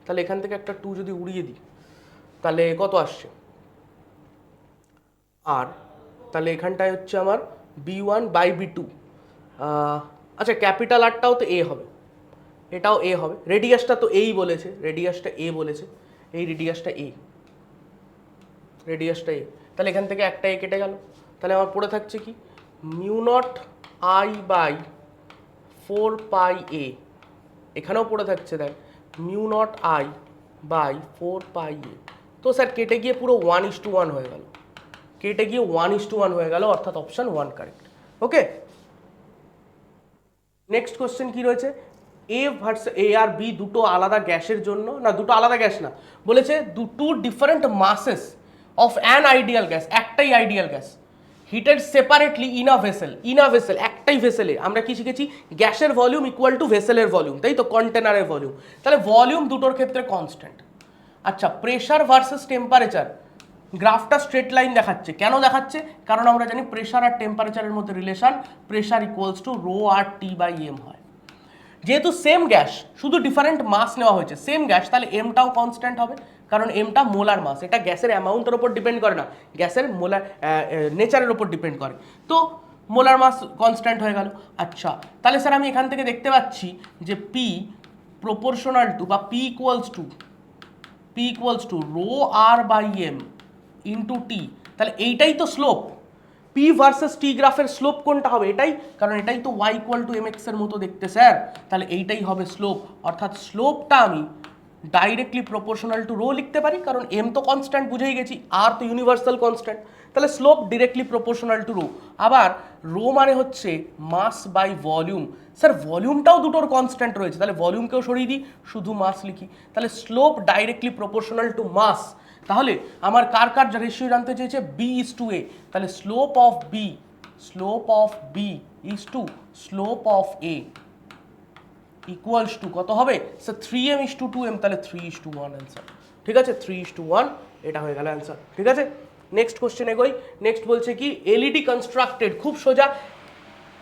তাহলে এখান থেকে একটা 2 যদি উড়িয়ে দিই তাহলে কত আসছে আর, তাহলে এখানটায় হচ্ছে আমার B1 বাই B2। আচ্ছা, ক্যাপিটাল আরটাও তো A হবে, এটাও A হবে, রেডিয়াসটা তো এই বলেছে, এই রেডিয়াসটা A, তাহলে এখান থেকে একটা A কেটে গেল, তাহলে আমার পড়ে থাকছে কি μ0 I বাই 4 পাই A, এখানেও পড়ে থাকছে দেখ μ0 I বাই 4 পাই A। তো স্যার কেটে গিয়ে পুরো 1:1 হয়ে গেল, অর্থাৎ option 1 correct. Okay, next question কি রয়েছে, A ভার্সেস A আর B দুটো আলাদা গ্যাসের জন্য, না দুটো আলাদা গ্যাস না, বলেছে দুটো different masses of an ideal gas, একটাই ideal gas heated separately in a vessel একটাই ভেসেলে আমরা কি শিখেছি গ্যাসের ভলিউম ইকুয়াল টু ভেসেলের ভলিউম, তাই তো কন্টেনারের ভলিউম, তাহলে ভলিউম দুটোর ক্ষেত্রে কনস্ট্যান্ট। আচ্ছা প্রেশার ভার্সেস টেম্পারেচার, গ্রাফটা স্ট্রেট লাইন দেখাচ্ছে, কেন দেখাচ্ছে? কারণ আমরা জানি প্রেশার আর টেম্পারেচারের মধ্যে relation pressure equals to rho R T by M হয়। যেহেতু সেম গ্যাস শুধু ডিফারেন্ট মাস নেওয়া হয়েছে, সেম গ্যাস, তাহলে এমটাও কনস্ট্যান্ট হবে, কারণ এমটা মোলার মাস, এটা গ্যাসের অ্যামাউন্টের উপর ডিপেন্ড করে না, গ্যাসের মোলার নেচারের উপর ডিপেন্ড করে, তো মোলার মাস কনস্ট্যান্ট হয়ে গেল। আচ্ছা তাহলে স্যার আমি এখান থেকে দেখতে পাচ্ছি যে পি প্রপোর্শনাল টু বা P equals to rho R by M into T, তাহলে এইটাই তো স্লোপ। পি ভার্সেস টি গ্রাফের স্লোপ কোনটা হবে? এটাই, কারণ এটাই তো Y equal to M X এর মতো দেখতে স্যার, তাহলে এইটাই হবে স্লোপ, অর্থাৎ স্লোপটা আমি ডাইরেক্টলি প্রপোর্শনাল টু রো লিখতে পারি, কারণ এম তো কনস্ট্যান্ট বুঝেই গেছি, আর তো ইউনিভার্সাল কনস্ট্যান্ট, তাহলে slope directly proportional to rho. আবার রো মানে হচ্ছে মাস বাই ভলিউম, স্যার ভলিউমটাও দুটোর কনস্ট্যান্ট রয়েছে, তাহলে ভলিউমকেও সরিয়ে দিই, শুধু মাস লিখি, তাহলে স্লোপ ডাইরেক্টলি প্রপোর্শনাল টু মাস। তাহলে আমার কার রেশিও জানতে চেয়েছে? বি ইজ টু এ, তাহলে slope of B is to slope of A equals to কত হবে sir? 3m is two 2m, তাহলে 3:1 অ্যান্সার। ঠিক আছে, 3:1 এটা হয়ে গেল অ্যান্সার। ঠিক আছে, নেক্সট কোশ্চেন এগোই। নেক্সট বলছে কি এলইডি কনস্ট্রাক্টেড, খুব সোজা,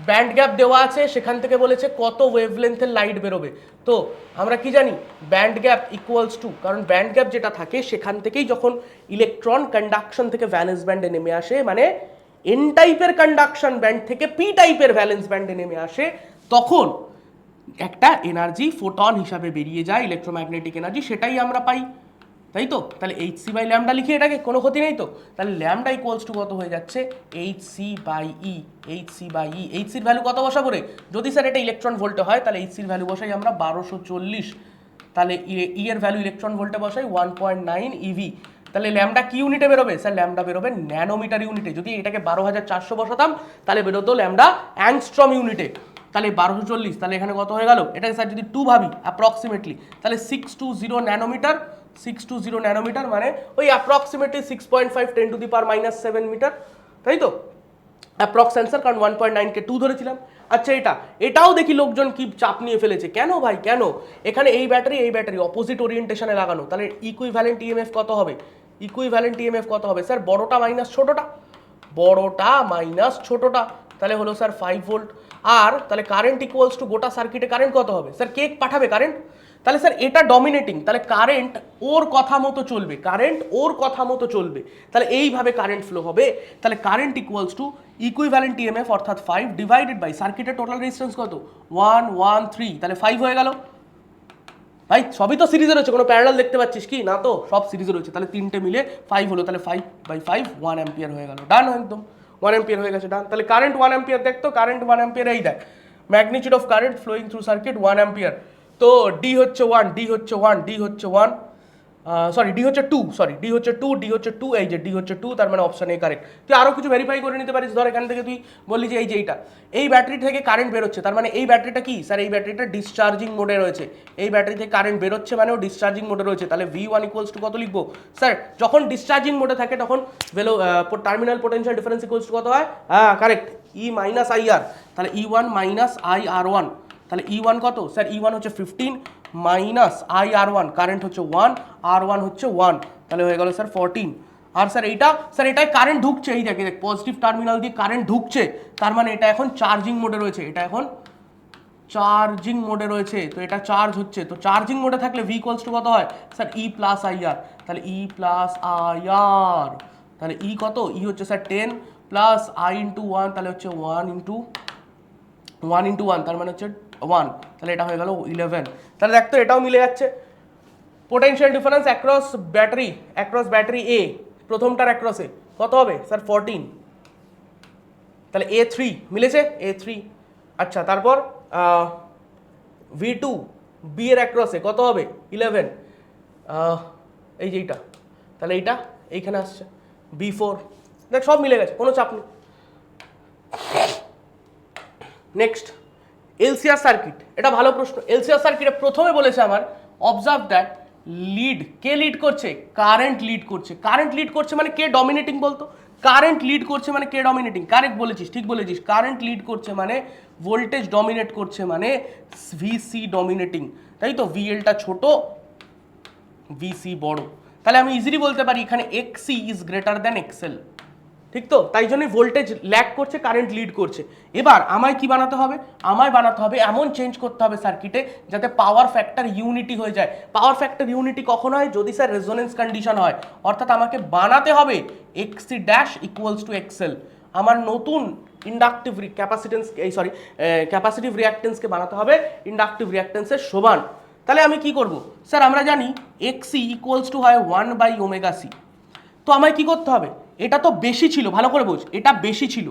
ব্যান্ড গ্যাপ দেওয়া আছে, সেখান থেকে বলেছে কত ওয়েভলেন্থের লাইট বেরোবে। তো আমরা কি জানি ব্যান্ড গ্যাপ ইকুয়ালস টু, কারণ ব্যান্ড গ্যাপ যেটা থাকে সেখান থেকেই যখন ইলেকট্রন কন্ডাকশন থেকে ভ্যালেন্স ব্যান্ডে নেমে আসে, মানে এন টাইপের কন্ডাকশন ব্যান্ড থেকে পি টাইপের ভ্যালেন্স ব্যান্ডে নেমে আসে, তখন একটা এনার্জি ফোটন হিসাবে বেরিয়ে যায়, ইলেকট্রোম্যাগনেটিক এনার্জি, সেটাই আমরা পাই, তাই তো? তাহলে এইচ সি বাই ল্যামডা লিখি, এটাকে কোনো ক্ষতি নেই তো। তাহলে ল্যামডা ইকুয়ালস টু কত হয়ে যাচ্ছে? H C by E. H সির ভ্যালু কত বসাবো রে? যদি স্যার এটা ইলেকট্রন ভোল্টে হয় তাহলে এইচ সির ভ্যালু বসাই আমরা 1240, তাহলে ই এর ভ্যালু ইলেকট্রন ভোল্টে বসাই 1.9 ইভি। তাহলে ল্যামডা কি ইউনিটে বেরোবে? স্যার ল্যামডা বেরোবে ন্যানোমিটার ইউনিটে। যদি এটাকে 12400 বসাতাম তাহলে বেরোতো ল্যামডা অ্যাংস্ট্রম ইউনিটে। তাহলে 1240, তাহলে এখানে কত হয়ে গেল? এটাকে স্যার যদি 2 ভাবি অ্যাপ্রক্সিমেটলি, তাহলে 620 ন্যানোমিটার, 620 ন্যানোমিটার মানে ওই অ্যাপ্রক্সিমেটলি 6.5 10⁻⁻7 মিটার, তাই তো? অ্যাপ্রক্স অ্যান্সার, কারণ 1.9কে 2 ধরেছিলাম। আচ্ছা এটাও দেখি লোকজন কি চাপ নিয়ে ফেলেছে, কেন ভাই কেন? এখানে এই ব্যাটারি অপোজিট ওরিয়েন্টেশনে লাগানো, তাহলে ইকুইভ্যালেন্ট ইএমএফ কত হবে? স্যার বড়টা মাইনাস ছোটটা, তাহলে হলো স্যার 5 ভোল্ট। আর তাহলে কারেন্ট ইকুয়ালস টু গোটা সার্কিটে কারেন্ট কত হবে? স্যার কে পাঠাবে কারেন্ট? তাহলে স্যার এটা ডমিনেটিং, তাহলে কারেন্ট ওর কথা মতো চলবে, তাহলে এইভাবে কারেন্ট ফ্লো হবে। তাহলে current equals two equivalent EMF অর্থাৎ 5 ডিভাইডেড বাই সার্কিটের টোটাল রেজিস্ট্যান্স কত? 113, তাহলে 5 হয়ে গেল। ভাই সবই তো সিরিজে রয়েছে, কোনো প্যারালাল দেখতে পাচ্ছিস কি? না তো, সব সিরিজে রয়েছে, তাহলে তিনটে মিলে 5 হলো, তাহলে 5/5 1 অ্যাম্পিয়ার হয়ে গেল। ডান, একদম 1 অ্যাম্পিয়ার হয়ে গেছে, ডান। তাহলে কারেন্ট 1 অ্যাম্পিয়ার, দেখতো কারেন্ট 1 অ্যাম্পিয়ার, এই দেখ magnitude of current flowing through circuit 1 ampere. তো ডি হচ্ছে 2, ডি হচ্ছে 2, এই যে ডি হচ্ছে 2, তার মানে অপশন এ কারেক্ট। তুই আরও কিছু ভেরিফাই করে নিতে পারিস, ধর এখান থেকে তুই বললি যে এই ব্যাটারি থেকে কারেন্ট বেরোচ্ছে, তার মানে এই ব্যাটারিটা কি স্যার? এই ব্যাটারিটা ডিসচার্জিং মোডে রয়েছে, এই ব্যাটারি থেকে কারেন্ট বেরোচ্ছে মানে ও ডিসচার্জিং মোডে রয়েছে, তাহলে V1 ইকুয়ালস টু কত লিখবো স্যার? যখন ডিসচার্জিং মোডে থাকে তখন terminal potential difference equals to কত হয়? হ্যাঁ কারেক্ট, ই মাইনাস IR, তাহলে E1 মাইনাস IR1, তাহলে E1 কত স্যার? E1 হচ্ছে 15 মাইনাস IR1, কারেন্ট হচ্ছে 1, R1 হচ্ছে 1, তাহলে হয়ে গেল স্যার 14। আর স্যার এটাই কারেন্ট ঢুকছে, এই দেখ পজিটিভ টার্মিনাল দিয়ে কারেন্ট ঢুকছে, তার মানে এটা এখন চার্জিং মোডে রয়েছে, তো এটা চার্জ হচ্ছে, তো চার্জিং মোডে থাকলে V ইকুয়ালস টু কত হয় স্যার? E প্লাস IR, তাহলে E প্লাস IR, তাহলে E কত? E হচ্ছে স্যার 10 প্লাস I ইন্টু 1, তাহলে হচ্ছে 1 ইন্টু 1, তার মানে হচ্ছে 1, তাহলে এটা হয়ে গেল 11। তাহলে দেখতো এটাও মিলে যাচ্ছে। পোটেনশিয়াল ডিফারেন্স অ্যাক্রস ব্যাটারি এ, প্রথমটার অ্যাক্রসে কত হবে স্যার? 14, তাহলে A3 মিলেছে, A3। আচ্ছা তারপর V2 বি এর অ্যাক্রসে কত হবে? 11, এই যে এইটা, তাহলে এইটা এইখানে আসছে B4, দেখ সব মিলে গেছে, কোনো চাপ নেই। নেক্সট এলসিআর সার্কিট, এটা ভালো প্রশ্ন। এলসিআর সার্কিটে প্রথমে বলেছে আমার অবজার্ভ দ্যাট কে লিড করছে? কারেন্ট লিড করছে মানে কে ডমিনেটিং বলতো? কারেন্ট লিড করছে মানে কে ডমিনেটিং, কারেক্ট বলেছিস, ঠিক বলেছিস, কারেন্ট লিড করছে মানে ভোল্টেজ ডমিনেট করছে মানে ভিসি ডমিনেটিং, তাই তো, ভিএলটা ছোট ভিসি বড়, তাহলে আমি ইজিলি বলতে পারি এখানে এক্সি ইজ গ্রেটার দ্যান এক্সএল, ঠিক তো, তাই জন্যই ভোল্টেজ ল্যাগ করছে, কারেন্ট লিড করছে। এবার আমায় কি বানাতে হবে, আমায় বানাতে হবে এমন চেঞ্জ করতে হবে সার্কিটে যাতে পাওয়ার ফ্যাক্টর ইউনিটি হয়ে যায়। পাওয়ার ফ্যাক্টর ইউনিটি কখন হয়, যদি স্যার রেজোনেন্স কন্ডিশন হয়, অর্থাৎ আমাকে বানাতে হবে এক্সি ড্যাশ ইকুয়ালস টু এক্সএল। আমার নতুন ইন্ডাকটিভ ক্যাপাসিটেন্স, এই সরি ক্যাপাসিটিভ রিঅ্যাক্টেন্সকে বানাতে হবে ইন্ডাকটিভ রিঅ্যাক্টেন্সের সমান। তাহলে আমি কি করব, স্যার আমরা জানি এক্সি ইকুয়ালস টু হয় 1/ωc, তো আমায় কি করতে হবে, এটা তো বেশি ছিল, ভালো করে বোঝ, এটা বেশি ছিল,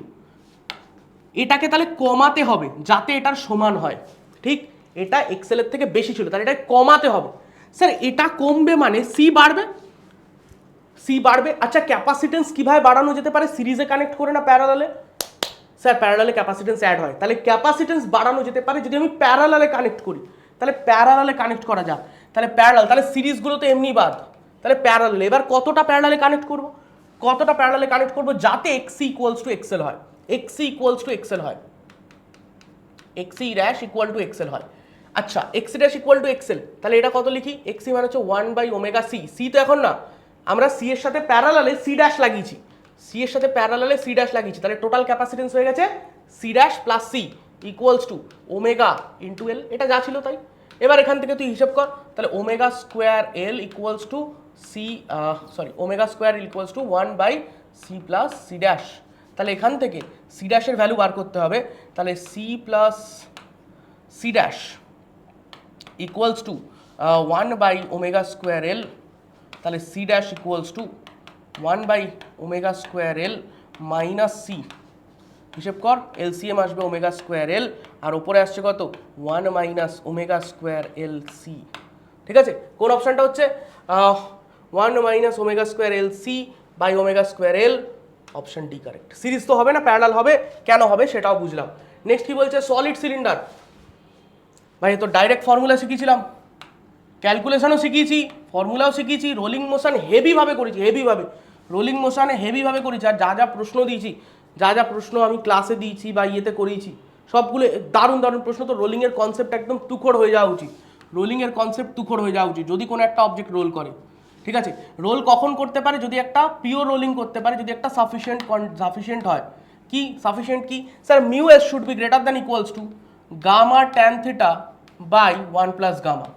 এটাকে তাহলে কমাতে হবে যাতে এটার সমান হয়, ঠিক, এটা এক্সেল এর থেকে বেশি ছিল, তাহলে এটা কমাতে হবে। স্যার এটা কমবে মানে সি বাড়বে, সি বাড়বে। আচ্ছা ক্যাপাসিটেন্স কিভাবে বাড়ানো যেতে পারে, সিরিজে কানেক্ট করে না প্যারালালে, স্যার প্যারালালে ক্যাপাসিটেন্স অ্যাড হয়, তাহলে ক্যাপাসিটেন্স বাড়ানো যেতে পারে যদি আমি প্যারালালে কানেক্ট করি, তাহলে প্যারালালে কানেক্ট করা যাক, তাহলে প্যারালাল, তাহলে সিরিজগুলো তো এমনি বাদ, তাহলে প্যারালালে, এবার কতটা প্যারালালে কানেক্ট করব, কতটা প্যারালালে কানেক্ট করব যাতে এক্সি ইকুয়ালস টু এক্সএল হয়, এক্সি ইকুয়ালস টু এক্সএল হয়, এক্সি ড্যাশ ইকুয়াল টু এক্সএল হয়। আচ্ছা এক্সি ড্যাশ ইকুয়াল টু এক্সএল, তাহলে এটা কত লিখি, এক্সি মানে হচ্ছে 1/ωc, সি তো এখন না, আমরা সি এর সাথে প্যারালালে সি ড্যাশ লাগিয়েছি, সি এর সাথে প্যারালালে সি ড্যাশ লাগিয়েছি, তাহলে টোটাল ক্যাপাসিটেন্স হয়ে গেছে C dash plus C equals to omega into L, এটা যা ছিল তাই। এবার এখান থেকে তুই হিসাব কর, তাহলে omega square L equals to C, sorry omega square equals to 1/c plus C dash, তাহলে এখান থেকে সি ড্যাশের ভ্যালু বার করতে হবে, তাহলে C plus C dash equals to 1/ω square L, তাহলে C dash equals to 1/ω square L minus C, হিসেব কর, এলসিএম আসবে ওমেগা স্কোয়ার এল, আর ওপরে আসছে কত 1 minus omega square L C, ঠিক আছে, কোন অপশনটা হচ্ছে 1 minus omega square L C by omega square L, option D correct. Series তো হবে না, প্যারালাল হবে, কেন হবে সেটাও বুঝলাম। নেক্সট কি বলছে, সলিড সিলিন্ডার, ভাই তো ডাইরেক্ট ফর্মুলা শিখিয়েছিলাম, ক্যালকুলেশনও শিখিয়েছি, ফর্মুলাও শিখিয়েছি, রোলিং মোশন হেভিভাবে করেছি, হেভিভাবে রোলিং মোশনে হেভিভাবে করেছি, আর যা যা প্রশ্ন দিয়েছি, যা যা প্রশ্ন আমি ক্লাসে দিয়েছি বা ইয়েতে করিয়েছি সবগুলো দারুণ দারুণ প্রশ্ন, তো রোলিংয়ের কনসেপ্ট একদম তুখোড় হয়ে যাওয়া উচিত, রোলিংয়ের কনসেপ্ট তুখোড় হয়ে যাওয়া উচিত যদি কোনো একটা অবজেক্ট রোল করে, ঠিক আছে। রোল কখন করতে পারে, যদি একটা পিওর রোলিং করতে পারে, যদি একটা সাফিসিয়েন্ট হয়, কি সাফিসিয়েন্ট কি, sir mu S should be greater than equals to gamma tan theta by 1 plus gamma.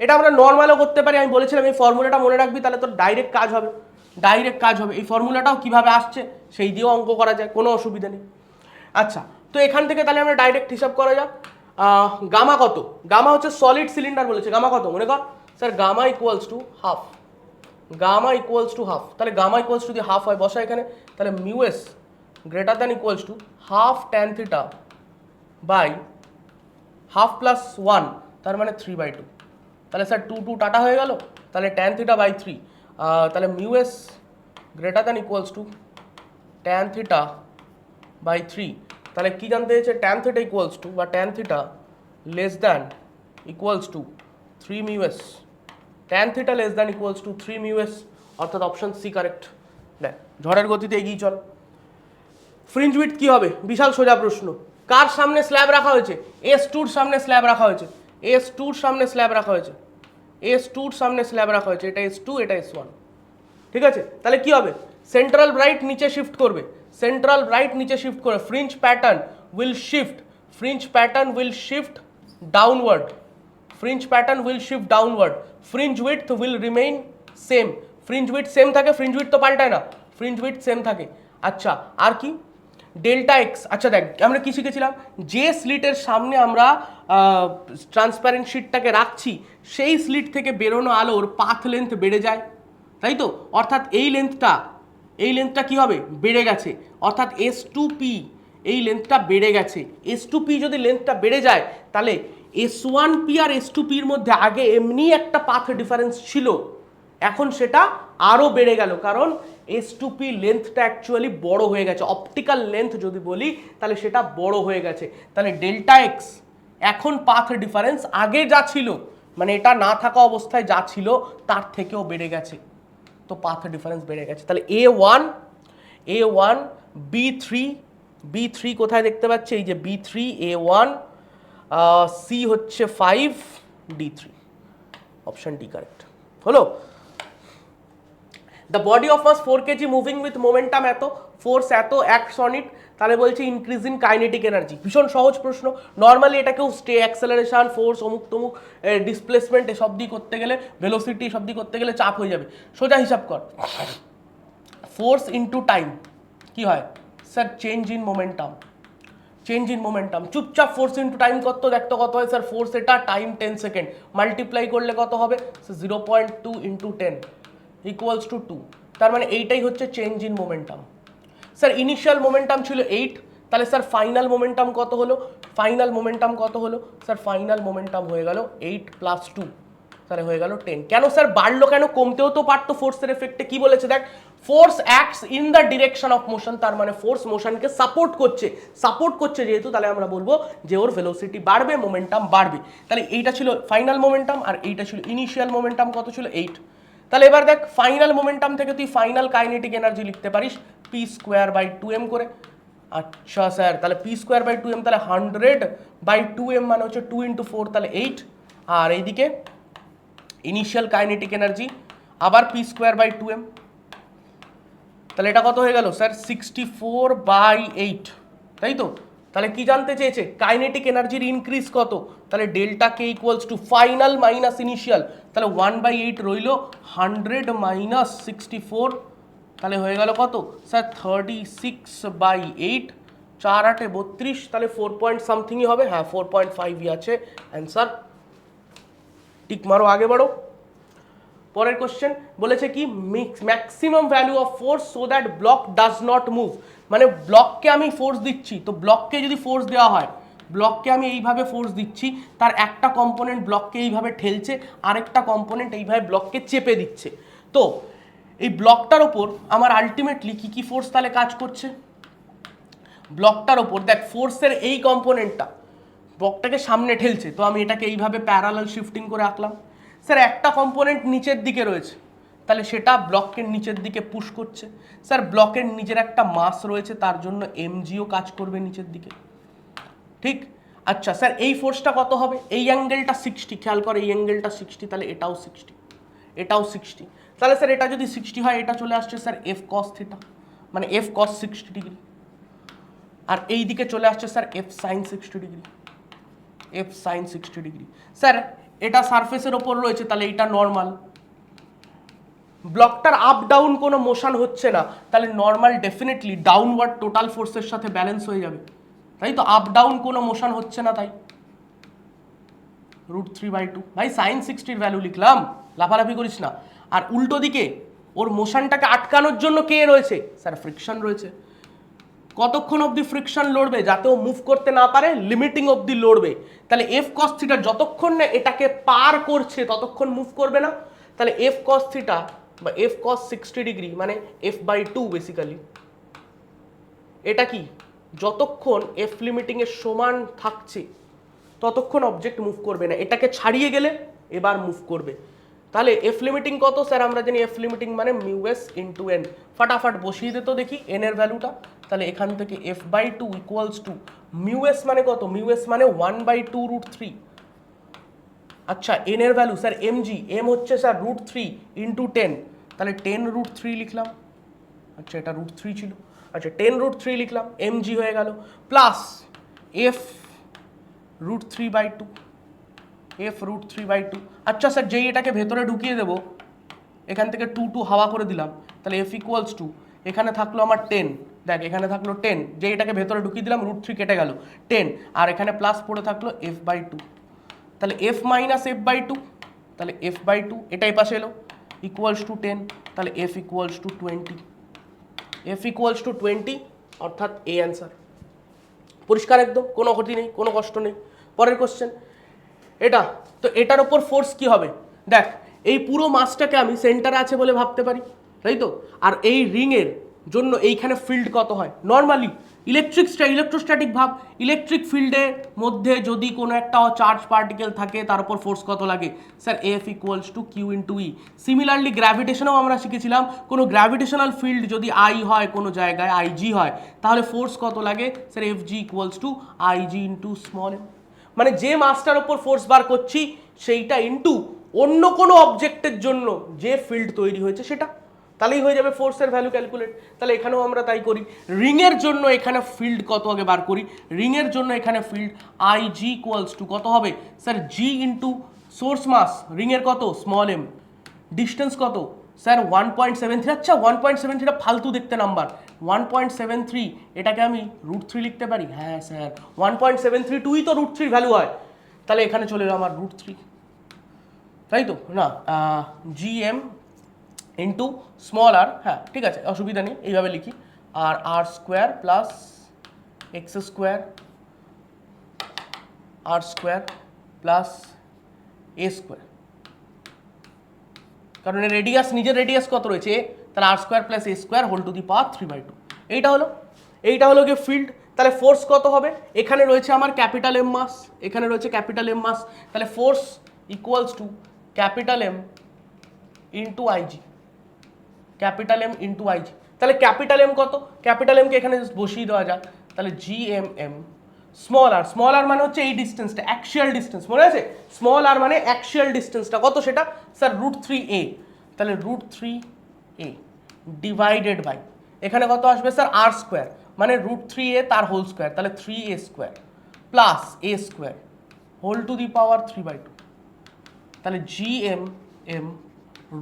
এটা আমরা নর্মালও করতে পারি, আমি বলেছিলাম এই ফর্মুলাটা মনে রাখবি, তাহলে তোর ডাইরেক্ট কাজ হবে, ডাইরেক্ট কাজ হবে। এই ফর্মুলাটাও কিভাবে আসছে সেই দিয়েও অঙ্ক করা যায়, কোনো অসুবিধা নেই। আচ্ছা তো এখান থেকে তাহলে আমরা ডাইরেক্ট হিসাব করা যাক, গামা কত, গামা হচ্ছে সলিড সিলিন্ডার বলেছে, গামা কত মনে কর, sir gamma equals to half, gamma equals to half, তাহলে গামা ইকুয়ালস টু যদি হাফ হয় বসা এখানে, তাহলে mu S greater than equals to half tan theta by half plus 1, তার মানে 3/2, তাহলে স্যার 2 টাটা হয়ে গেল, তাহলে ট্যান থিটা বাই 3, তাহলে mu S greater than equals to tan theta by 3, তাহলে কি জানতে হয়েছে, ট্যান থিটা ইকুয়ালস টু বা tan theta less than equals to 3 mu S, tan theta less than equals to 3 mu S, অর্থাৎ option C correct. দেখ ঝড়ের গতিতে এগিয়ে চল। ফ্রিঞ্জ উইডথ কি হবে, বিশাল সোজা প্রশ্ন, কার সামনে স্ল্যাব রাখা হয়েছে, S2 এর সামনে স্ল্যাব রাখা হয়েছে, S2 এর সামনে স্ল্যাব রাখা হয়েছে, S2 এর সামনে স্ল্যাব রাখা হয়েছে, এটা S2 এটা S1, ঠিক আছে। তাহলে কি হবে, সেন্ট্রাল ব্রাইট নিচে শিফট করবে, সেন্ট্রাল ব্রাইট নিচে শিফট করে, fringe pattern will shift, fringe pattern will shift downward, fringe pattern will shift downward, fringe width will remain same, fringe width same থাকে, ফ্রিঞ্জ উইডথ তো পাল্টায় না, ফ্রিঞ্জ উইডথ সেম থাকে। আচ্ছা আর কি, ডেল্টা এক্স, আচ্ছা দেখ আমরা কি শিখেছিলাম, যে স্লিটের সামনে আমরা ট্রান্সপারেন্ট শিটটাকে রাখছি সেই স্লিট থেকে বেরোনো আলোর পাথ লেন্থ বেড়ে যায়, তাই তো, অর্থাৎ এই লেন্থটা কি হবে, বেড়ে গেছে, অর্থাৎ S2P এই লেন্থটা বেড়ে গেছে, S2P যদি লেন্থটা বেড়ে যায় তাহলে S1P আর S2P এর মধ্যে আগে এমনি একটা পাথ ডিফারেন্স ছিল, এখন সেটা আরও বেড়ে গেল, কারণ S2P লেন্থটা অ্যাকচুয়ালি বড় হয়ে গেছে, অপটিক্যাল লেন্থ যদি বলি তাহলে সেটা বড় হয়ে গেছে, তাহলে ডেল্টা এক্স এখন পাথ ডিফারেন্স আগে যা ছিল, মানে এটা না থাকা অবস্থায় যা ছিল তার থেকেও বেড়ে গেছে, তো পাথ ডিফারেন্স বেড়ে গেছে। তাহলে A1 B3 কোথায় দেখতে পাচ্ছি, এই যে B3 A1 C হচ্ছে 5 D3, অপশন ডি কারেক্ট হলো। The body of mass 4 kg moving with momentum এত, ফোর্স এত, অ্যাক্টস অন ইট, তাহলে বলছে ইনক্রিজ ইন কাইনেটিক এনার্জি। ভীষণ সহজ প্রশ্ন, নর্মালি এটাকেও স্টে, অ্যাক্সেলারেশন, ফোর্স, অমুক তমুক, ডিসপ্লেসমেন্ট এসব দিয়ে করতে গেলে, ভেলোসিটি এসব দিয়ে করতে গেলে চাপ হয়ে যাবে। সোজা হিসাব কর, ফোর্স ইন্টু টাইম কি হয় sir, change in momentum, change in momentum. চুপচাপ ফোর্স ইন্টু টাইম কত দেখতো, কত হয় স্যার, ফোর্স এটা, টাইম 10 সেকেন্ড, মাল্টিপ্লাই করলে কত হবে, 0.2 ইন্টু 10 ইকুয়ালস টু 2। তার মানে এইটাই হচ্ছে change in momentum. Sir initial momentum ছিল 8, তাহলে স্যার ফাইনাল মোমেন্টাম কত হলো, ফাইনাল মোমেন্টাম কত হলো স্যার, ফাইনাল মোমেন্টাম হয়ে গেল 8 + 2, তাহলে হয়ে গেল 10। কেন স্যার বাড়লো, কেন কমতেও তো পারতো ফোর্সের এফেক্টে। কি বলেছে দেখ, force acts in the direction of motion, তার মানে ফোর্স মোশনকে সাপোর্ট করছে যেহেতু, তাহলে আমরা বলবো যে ওর ভেলোসিটি বাড়বে, মোমেন্টাম বাড়বে। তাহলে এইটা ছিল ফাইনাল মোমেন্টাম আর এইটা ছিল ইনিশিয়াল মোমেন্টাম, কত ছিল 8। তাহলে এবার দেখ ফাইনাল মোমেন্টাম থেকে তুই ফাইনাল কাইনেটিক এনার্জি লিখতে পারিস p²/2m করে। আচ্ছা স্যার, তাহলে p²/2m, তাহলে 100/2m মানে হচ্ছে 2 × 4, তাহলে 8। আর এইদিকে ইনিশিয়াল কাইনেটিক এনার্জি আবার p²/2m, তাহলে এটা কত হয়ে গেল স্যার 64/8, তাই তো। তাহলে কি জানতে চেয়েছে, কাইনেটিক এনার্জির ইনক্রিজ কত, তাহলে delta K equals to final minus initial, তাহলে 1/8 রইল, 100 - 64, তাহলে হয়ে গেল কত স্যার 36/8, 4 × 8 = 32, তাহলে 4 পয়েন্ট সামথিংই হবে, হ্যাঁ 4.5ই আছে অ্যান্সার। টিক মারো, আগে বাড়ো। পরের কোশ্চেন বলেছে কি, maximum value of force so that block does not move, মানে ব্লককে আমি ফোর্স দিচ্ছি, তো ব্লককে যদি ফোর্স দেওয়া হয়, ব্লককে আমি এইভাবে ফোর্স দিচ্ছি, তার একটা কম্পোনেন্ট ব্লককে এইভাবে ঠেলছে, আরেকটা কম্পোনেন্ট এইভাবে ব্লককে চেপে দিচ্ছে। তো এই ব্লকটার ওপর আমার আলটিমেটলি কি কি ফোর্স তাহলে কাজ করছে, ব্লকটার ওপর দেখ ফোর্সের এই কম্পোনেন্টটা ব্লকটাকে সামনে ঠেলছে, তো আমি এটাকে এইভাবে প্যারালাল শিফটিং করে আঁকলাম। স্যার একটা কম্পোনেন্ট নিচের দিকে রয়েছে, তাহলে সেটা ব্লকের নিচের দিকে পুশ করছে। স্যার ব্লকের নিজের একটা মাস রয়েছে, তার জন্য এমজিও কাজ করবে নিচের দিকে, ঠিক। আচ্ছা স্যার এই ফোর্সটা কত হবে, এই অ্যাঙ্গেলটা 60, খেয়াল করে এই অ্যাঙ্গেলটা 60, তাহলে এটাও 60, এটাও 60, তাহলে স্যার এটা যদি 60 হয়, এটা চলে আসছে স্যার f cos θ, মানে f cos 60 ডিগ্রি, আর এই দিকে চলে আসছে sir f sin 60 degree, f sin 60 degree. Sir এটা সারফেসের ওপর রয়েছে, তাহলে এটা নর্মাল, ব্লকটার আপ ডাউন কোনো মোশন হচ্ছে না, তাহলে নর্মাল ডেফিনেটলি ডাউনওয়ার্ড টোটাল ফোর্সের সাথে ব্যালেন্স হয়ে যাবে, তাই তো। আপ ডাউন কোনো মোশন হচ্ছে না, তাই √3/2। ভাই sin 60 ভ্যালু লিখলাম, লাফালাফি করিস না। আর উল্টো দিকে ওর মোশনটাকে আটকানোর জন্য কে রয়েছে স্যার, ফ্রিকশন রয়েছে। কতক্ষণ অবধি ফ্রিকশন লড়বে, যাতে ও মুভ করতে না পারে, লিমিটিং অবধি লড়বে। তাহলে f cos θ যতক্ষণ না এটাকে পার করছে ততক্ষণ মুভ করবে না, তাহলে f cos θ বা f cos 60 ডিগ্রি মানে f/2 বেসিক্যালি, এটা কি যতক্ষণ f লিমিটিং এর সমান থাকছে ততক্ষণ অবজেক্ট মুভ করবে না, এটাকে ছাড়িয়ে গেলে এবার মুভ করবে। তাহলে f লিমিটিং কত স্যার, আমরা জানি f লিমিটিং মানে μs × n, ফাটাফাট বসিয়ে দে তো দেখি n এর ভ্যালুটা। তাহলে এখান থেকে f/2 ইকুয়ালস টু μs মানে কত, μs মানে 1/2 √3। আচ্ছা n এর ভ্যালু স্যার mg, m হচ্ছে স্যার √3 × 10, তাহলে 10 √3 লিখলাম। আচ্ছা এটা √3 ছিল, আচ্ছা 10 √3 লিখলাম, mg হয়ে গেল, প্লাস f √3/2, f √3/2। আচ্ছা স্যার যেই এটাকে ভেতরে ঢুকিয়ে দেবো, এখান থেকে 2 হাওয়া করে দিলাম, তাহলে f ইকুয়ালস টু, এখানে থাকলো আমার 10, দেখ এখানে থাকলো 10, যে এটাকে ভেতরে ঢুকিয়ে দিলাম, √3 কেটে গেল, 10, আর এখানে প্লাস পড়ে থাকলো f/2, তাহলে f - f/2, তাহলে f/2 এটাই পাশে এলো ইকুয়ালস টু 10, তাহলে f equals to 20, f equals to 20, অর্থাৎ এ অ্যান্সার। পরিষ্কার একদম, কোনো ক্ষতি নেই, কোনো কষ্ট নেই। পরের কোশ্চেন এটা, তো এটার ওপর ফোর্স কি হবে, দেখ এই পুরো মাসটাকে আমি সেন্টারে আছে বলে ভাবতে পারি, তাই তো। আর এই রিংয়ের জন্য এইখানে ফিল্ড কত হয়, নর্মালি ইলেকট্রোস্ট্যাটিক ভাব, ইলেকট্রিক ফিল্ডের মধ্যে যদি কোনো একটা চার্জ পার্টিকেল থাকে তার উপর ফোর্স কত লাগে sir F equals to Q into E. Similarly গ্র্যাভিটেশনেও আমরা শিখেছিলাম কোনো গ্র্যাভিটেশনাল ফিল্ড যদি আই হয় কোনো জায়গায় আইজি হয় তাহলে ফোর্স কত লাগে sir F G equals to IG into small M. মানে যে মাসটার ওপর ফোর্স বার করছি সেইটা ইন্টু অন্য কোনো অবজেক্টের জন্য যে ফিল্ড তৈরি হয়েছে সেটা, তাহলেই হয়ে যাবে ফোর্সের ভ্যালু ক্যালকুলেট। তাহলে এখানেও আমরা তাই করি। রিংয়ের জন্য এখানে ফিল্ড কত আগে বার করি, রিংয়ের জন্য এখানে field I G equals to কত হবে স্যার জি ইন্টু সোর্স মাস রিংয়ের কত স্মল এম, ডিস্টেন্স কত স্যার 1.73। আচ্ছা 1.73টা ফালতু দেখতে নাম্বার, 1.73 এটাকে আমি √3 লিখতে পারি, হ্যাঁ স্যার 1.732ই তো √3 ভ্যালু হয়, তাহলে এখানে চলে এলো আমার √3, তাই তো না G M into small R, হ্যাঁ ঠিক আছে অসুবিধা নেই এইভাবে লিখি, আর R square plus X square R square plus A square, কারণ রেডিয়াস নিজের রেডিয়াস কত রয়েছে, তাহলে R square plus A square whole to the power 3/2। এইটা হলো গিয়ে ফিল্ড। তাহলে ফোর্স কত হবে, এখানে রয়েছে আমার ক্যাপিটাল এম মাস, এখানে রয়েছে ক্যাপিটাল এম মাস, তাহলে force equals to capital M into IG, capital M into IG. তাহলে ক্যাপিটাল এম কত, ক্যাপিটাল এমকে এখানে বসিয়ে দেওয়া যাক, তাহলে জি এম এম স্মল আর মানে হচ্ছে এই ডিস্টেন্সটা অ্যাকচুয়াল ডিস্টেন্স, মনে আছে স্মল আর মানে অ্যাকচুয়াল ডিস্টেন্সটা কত সেটা স্যার √3a, তাহলে √3a ডিভাইডেড বাই এখানে কত আসবে স্যার আর স্কোয়ার মানে √3a তার হোল স্কোয়ার, তাহলে 3a square plus A square whole to the power 3/2, তাহলে G M M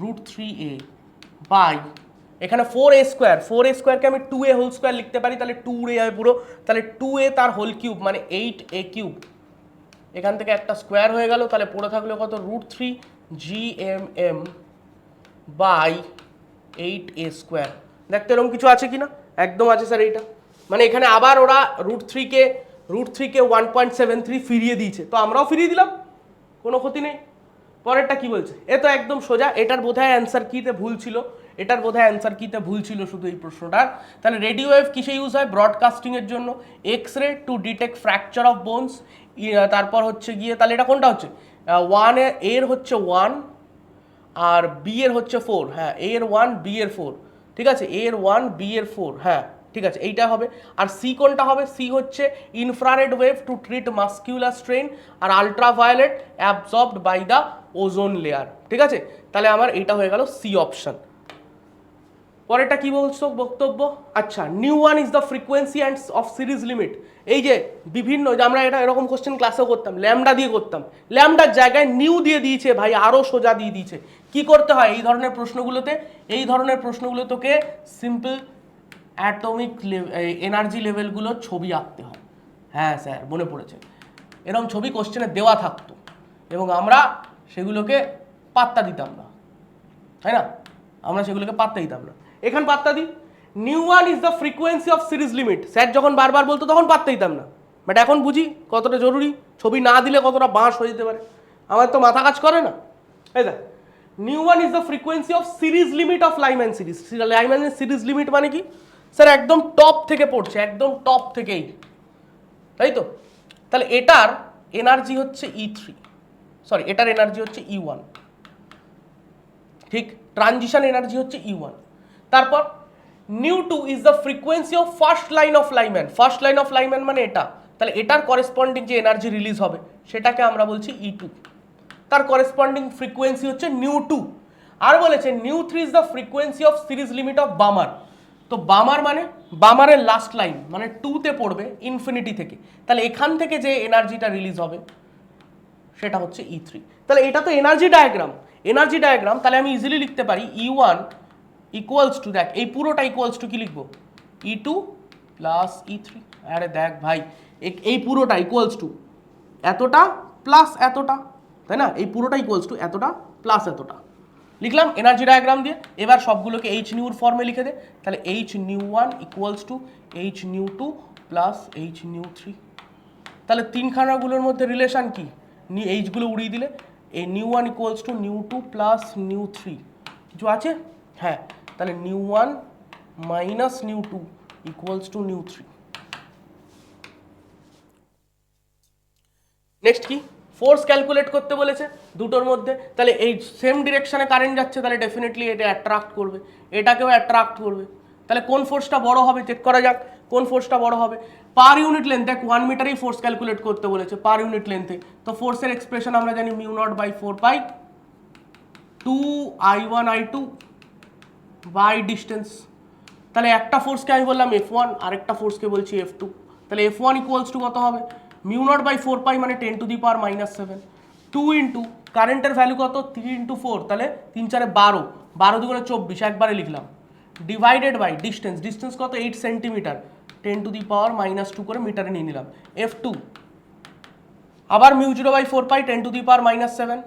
√3a by এখানে 4a স্কোয়ারকে আমি 2a হোল স্কোয়ার লিখতে পারি, তাহলে 2 উড়ে যাবে পুরো, তাহলে 2a তার হোল কিউব মানে 8a কিউব, এখান থেকে একটা স্কোয়ার হয়ে গেল, তাহলে পড়ে থাকলো কত √3 GMM বাই 8a স্কোয়ার। দেখতে এরকম কিছু আছে কি না, একদম আছে স্যার এইটা, মানে এখানে আবার ওরা √3কে 1.73 ফিরিয়ে দিয়েছে, তো আমরাও ফিরিয়ে দিলাম, কোনো ক্ষতি নেই। পরেরটা কি বলছে, এ তো একদম সোজা, এটার বোধহয় অ্যান্সার কিতে ভুল ছিল, শুধু এই প্রশ্নটার। তাহলে রেডিও ওয়েভ কিসে ইউজ হয়, ব্রডকাস্টিং এর জন্য, X ray to detect fracture of bones, তারপর হচ্ছে গিয়ে তাহলে এটা কোনটা হচ্ছে 1 এর হচ্ছে 1 আর বি এর হচ্ছে 4, হ্যাঁ এ এর 1 বি এর 4, ঠিক আছে এ এর 1 বি এর 4, হ্যাঁ ঠিক আছে এইটা হবে। আর সি কোনটা হবে, সি হচ্ছে infrared wave to treat muscular strain আর ultraviolet absorbed by the ozone layer, ঠিক আছে তাহলে আমার এইটা হয়ে গেল সি অপশন। পরেরটা কি বলছো বক্তব্য, আচ্ছা new one is the frequency and of series limit, এই যে বিভিন্ন যে আমরা এটা এরকম কোশ্চেন ক্লাসেও করতাম, ল্যামডা দিয়ে করতাম, ল্যামডার জায়গায় নিউ দিয়ে দিয়েছে ভাই, আরও সোজা দিয়ে দিয়েছে। কি করতে হয় এই ধরনের প্রশ্নগুলো তোকে সিম্পল অ্যাটমিক এনার্জি লেভেলগুলোর ছবি আঁকতে হয়, হ্যাঁ স্যার মনে পড়েছে, এরকম ছবি কোশ্চেনে দেওয়া থাকতো এবং আমরা সেগুলোকে পাত্তা দিতাম না, তাই না, আমরা সেগুলোকে পাত্তা দিতাম না, এখানে পাত্তা দিই। New one is the frequency of series limit, sir যখন বারবার বলতো তখন পাত্তা দিতাম না, বাট এখন বুঝি কতটা জরুরি, ছবি না দিলে কতটা বাঁশ হয়ে যেতে পারে, আমার তো মাথা কাজ করে না। এই দেখ new one is the frequency of series limit of Lyman series limit মানে কি স্যার, একদম টপ থেকে পড়ছে, একদম টপ থেকেই, তাই তো, তাহলে এটার এনার্জি হচ্ছে এটার এনার্জি হচ্ছে E1, ঠিক ট্রানজিশন এনার্জি হচ্ছে E1। তারপর ν2 is the frequency of first line of Lyman মানে এটা, তাহলে এটার করেসপন্ডিং যে এনার্জি রিলিজ হবে সেটাকে আমরা বলছি E2, তার করেসপন্ডিং ফ্রিকোয়েন্সি হচ্ছে ν2। আর বলেছে ν3 is the frequency of series limit of Balmer, তো বামার মানে বামারের লাস্ট লাইন মানে 2তে পড়বে ইনফিনিটি থেকে, তাহলে এখান থেকে যে এনার্জিটা রিলিজ হবে সেটা হচ্ছে E3। তাহলে এটা তো এনার্জি ডায়াগ্রাম, তাহলে আমি ইজিলি লিখতে পারি E1 ইকুয়ালস টু, দেখ এই পুরোটা ইকুয়ালস টু কি লিখবো E2 প্লাস E3, আরে দেখ ভাই এই পুরোটা ইকুয়ালস টু এতটা প্লাস এতটা, তাই না, এই পুরোটা ইকুয়ালস টু এতটা প্লাস এতটা লিখলাম এনার্জি ডায়াগ্রাম দিয়ে। এবার সবগুলোকে এইচ নিউর ফর্মে লিখে দে, তাহলে H1 equals to H2 plus H3, তাহলে তিনখানাগুলোর মধ্যে রিলেশন কি, এইচগুলো উড়িয়ে দিলে এই ν1 ইকুয়ালস টু ν2 প্লাস ν3, কিছু আছে, হ্যাঁ তাহলে ν1 মাইনাস ν2 ইকুয়ালস টু ν3, নেক্সট কি, ফোর্স ক্যালকুলেট করতে বলেছে দুটোর মধ্যে, তাহলে এই সেম ডিরেকশনে কারেন্ট যাচ্ছে, তাহলে ডেফিনেটলি এটা অ্যাট্রাক্ট করবে, এটাকেও অ্যাট্রাক্ট করবে। তাহলে কোন ফোর্সটা বড় হবে চেক করা যাক, কোন ফোর্সটা বড় হবে। পার ইউনিট লেন্থ, দেখ 1 মিটারেই ফোর্স ক্যালকুলেট করতে বলেছে পার ইউনিট লেন্থে, তো ফোর্সের এক্সপ্রেশন আমরা জানি mu naught by 4 pi 2I1I2 by distance. তাহলে একটা ফোর্সকে আমি বললাম F1, আরেকটা ফোর্সকে বলছি F2, তাহলে F1 ইকুয়ালস টু কত হবে, মিউ নট বাই 4 পাই মানে 10 টু দি পাওয়ার -7, 2 ইন্টু কারেন্টের ভ্যালু কত 3 ইন্টু 4, তাহলে 3 4 12, 12 দুগুণে 24, একবারে লিখলাম, ডিভাইডেড বাই ডিস্টেন্স, ডিস্টেন্স কত 8 সেন্টিমিটার, 10 টু দি পাওয়ার -2 করে মিটারে নিয়ে নিলাম। F2 আবার mu 0 by 4 pi 10 to the power -7,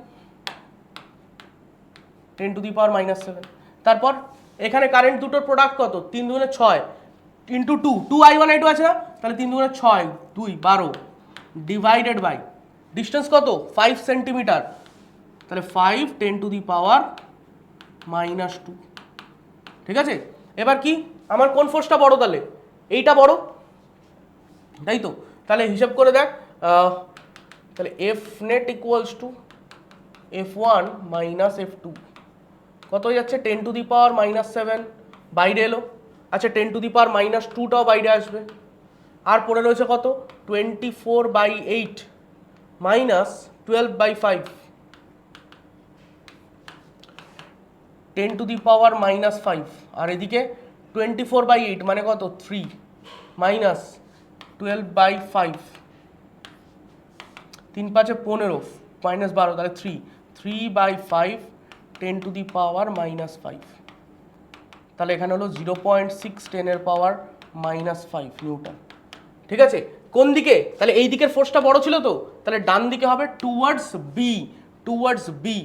10 to the power -7। তারপর এখানে কারেন্ট দুটোর প্রোডাক্ট কত, 3 দুগুণে 6 ইন্টু 2, 2I1I2 আছে না, তাহলে 3 দুগুণে 6, 2 12, ডিভাইডেড বাই ডিস্টেন্স কত 5 সেন্টিমিটার, তাহলে 5 10 টু দি পাওয়ার -2। ঠিক আছে, এবার কি আমার কোন ফোর্সটা বড়, তাহলে এইটা বড়, তাই তো, তাহলে হিসাব করে দেখ, তাহলে F net equals to F1 minus F2 কত হয়ে যাচ্ছে 10 টু দি পাওয়ার -7, বাইরে এলো, আচ্ছা 10 টু দি পাওয়ার -2টাও বাইরে আসবে, আর পড়ে রয়েছে কত 24/8 মাইনাস 12/5, 10 টু দি পাওয়ার -5, আর এদিকে 24/8 মানে কত 3 মাইনাস 12/5, 3 5 15 -12, তাহলে 3/5 10 টু দি পাওয়ার -5, তাহলে এখানে হলো 0.6 10 এর পাওয়ার -5 নিউটন। ঠিক আছে, কোন দিকে, তাহলে এই দিকের ফোর্সটা বড় ছিল তো, তাহলে ডান দিকে হবে towards B, towards B,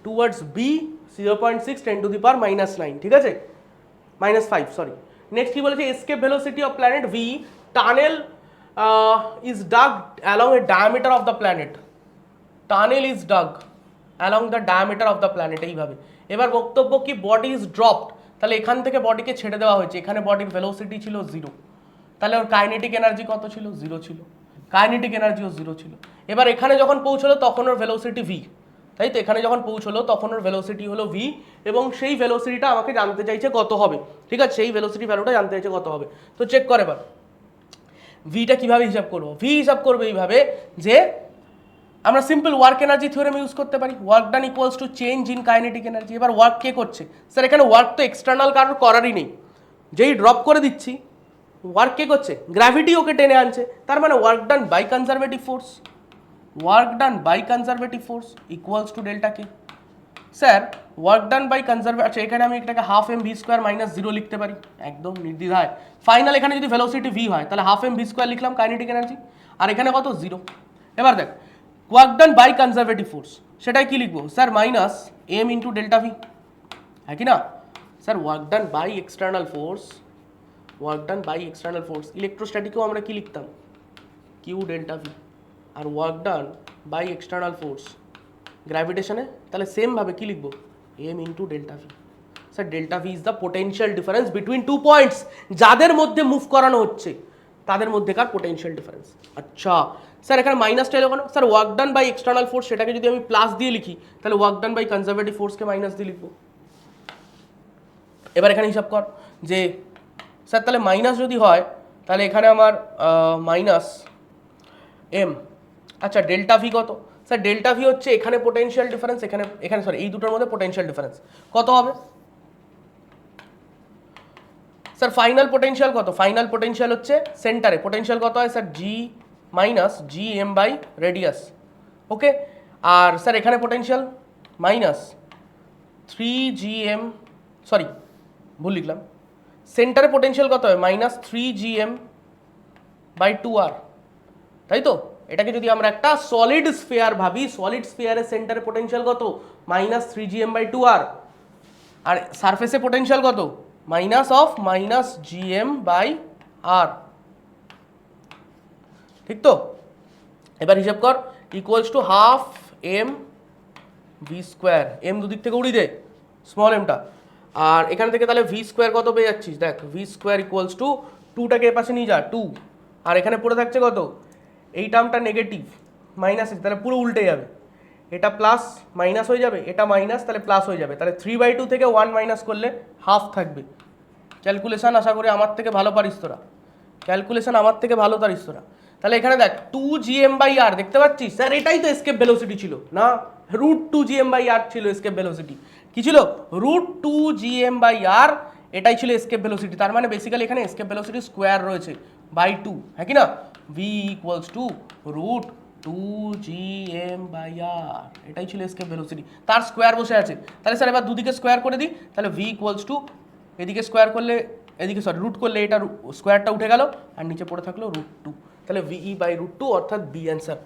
towards B 0.6 10 to the power -9, ঠিক আছে, -5 সরি। নেক্সট কি বলেছে, escape velocity of planet V, tunnel is dug along a diameter of the planet, tunnel is dug along the diameter of the planet, এইভাবে। এবার বক্তব্য কি, body is dropped, তাহলে এখান থেকে বডিকে ছেড়ে দেওয়া হয়েছে, এখানে বডির ভেলোসিটি ছিল 0, তাহলে ওর কাইনেটিক এনার্জি কত ছিল 0 ছিল, কাইনেটিক এনার্জিও 0 ছিল। এবার এখানে যখন পৌঁছলো তখন ওর ভেলোসিটি ভি, তাই তো, এখানে যখন পৌঁছলো তখন ওর ভেলোসিটি হলো ভি, এবং সেই ভেলোসিটিটা আমাকে জানতে চাইছে কত হবে, ঠিক আছে, সেই ভেলোসিটি ভ্যালুটা জানতে চাইছে কত হবে। তো চেক করে এবার ভিটা কিভাবে হিসাব করবো, ভি হিসাব করবে এইভাবে যে আমরা simple work energy theorem use করতে পারি, work done equals to change in kinetic energy. এবার ওয়ার্ক কে করছে, স্যার এখানে ওয়ার্ক তো এক্সটার্নাল কারোর করারই নেই, যেই ড্রপ করে দিচ্ছি ওয়ার্ক কে করছে, গ্র্যাভিটি ওকে টেনে আনছে, তার মানে work done by conservative force, work done by conservative force equals to delta K. Sir work done by conservative, আচ্ছা এখানে আমি এটাকে ½ mv² - 0 লিখতে পারি একদম নির্দ্বিধায়। ফাইনাল এখানে যদি ভেলোসিটি ভি হয় তাহলে ½ mv² লিখলাম কাইনেটিক এনার্জি, আর এখানে কত 0। এবার দেখ work done by conservative force, সেটাই কি লিখবো sir minus m into delta V, হ্যাঁ কি না sir, work done by external force, work done by external force, ইলেকট্রোস্ট্যাটিকেও আমরা কি লিখতাম কিউ ডেল্টা ভি, আর work done by external force গ্র্যাভিটেশনে তাহলে সেমভাবে কি লিখবো M into delta V. Sir delta V is the potential difference between 2 points, যাদের মধ্যে মুভ করানো হচ্ছে তাদের মধ্যেকার পোটেনশিয়াল ডিফারেন্স। আচ্ছা স্যার এখানে মাইনাসটা এলো কেন, sir work done by external force সেটাকে যদি আমি প্লাস দিয়ে লিখি তাহলে ওয়ার্ক ডান বাই কনজারভেটিভ ফোর্সকে মাইনাস দিয়ে লিখবো। এবার এখানে হিসাব কর যে স্যার তাহলে মাইনাস যদি হয় তাহলে এখানে আমার মাইনাস এম, আচ্ছা ডেল্টা ভি কত, স্যার ডেল্টা ভি হচ্ছে এখানে পোটেনশিয়াল ডিফারেন্স, এখানে এখানে সরি এই দুটোর মধ্যে পোটেনশিয়াল ডিফারেন্স কত হবে, স্যার ফাইনাল পোটেনশিয়াল কত, ফাইনাল পোটেনশিয়াল হচ্ছে সেন্টারে পোটেনশিয়াল কত হয় sir G minus G M by radius, okay. আর স্যার এখানে পোটেনশিয়াল মাইনাস 3gm, সরি ভুল লিখলাম, সেন্টারে পোটেনশিয়াল কত হয় মাইনাস 3gm বাই 2r, তাই তো। এটাকে যদি আমরা একটা সলিড স্ফিয়ার ভাবি, সলিড স্ফিয়ারের সেন্টারে পোটেনশিয়াল কত মাইনাস 3gm বাই 2r, আর সারফেসে পোটেনশিয়াল কত minus of minus gm by r, ঠিক তো। এবার হিসাব কর ইকুয়ালস টু ½ mv², এম দুদিক থেকে উড়িয়ে দে স্মল এমটা, আর এখান থেকে তাহলে v² কত পেয়ে যাচ্ছিস, দেখ v² ইকুয়ালস টু 2টাকে এপাশে নিয়ে যা 2, আর এখানে পড়ে থাকছে কত এই টার্মটা নেগেটিভ মাইনাস আছে, তাহলে পুরো উল্টে যাবে, এটা প্লাস মাইনাস হয়ে যাবে, এটা মাইনাস তাহলে প্লাস হয়ে যাবে, তাহলে 3/2 থেকে 1 মাইনাস করলে হাফ থাকবে। ক্যালকুলেশন আশা করি আমার থেকে ভালো পারিস তোরা, ক্যালকুলেশন আমার থেকে ভালো পারিস তোরা। তাহলে এখানে দেখ 2gm/r দেখতে পাচ্ছিস, স্যার এটাই তো এসকেপ ভেলোসিটি ছিল না, √2gm/r ছিল এসকেপ ভেলোসিটি। কি ছিল? √2gm/r, এটাই ছিল এসকেপ ভেলোসিটি। তার মানে বেসিক্যালি এখানে এসকেপ ভেলোসিটি স্কোয়ার রয়েছে বাই 2, হ্যাঁ কি না? v = √2gm/r, এটাই ছিল এসকেপ ভেলোসিটি, তার স্কোয়ার বসে আছে। তাহলে স্যার এবার দুদিকে স্কোয়ার করে দিই, তাহলে v = এদিকে স্কোয়ার করলে এদিকে রুট করলে এটা স্কোয়ারটা উঠে গেল আর নিচে পড়ে থাকলো √2, তাহলে VE/√2 অর্থাৎ B answer.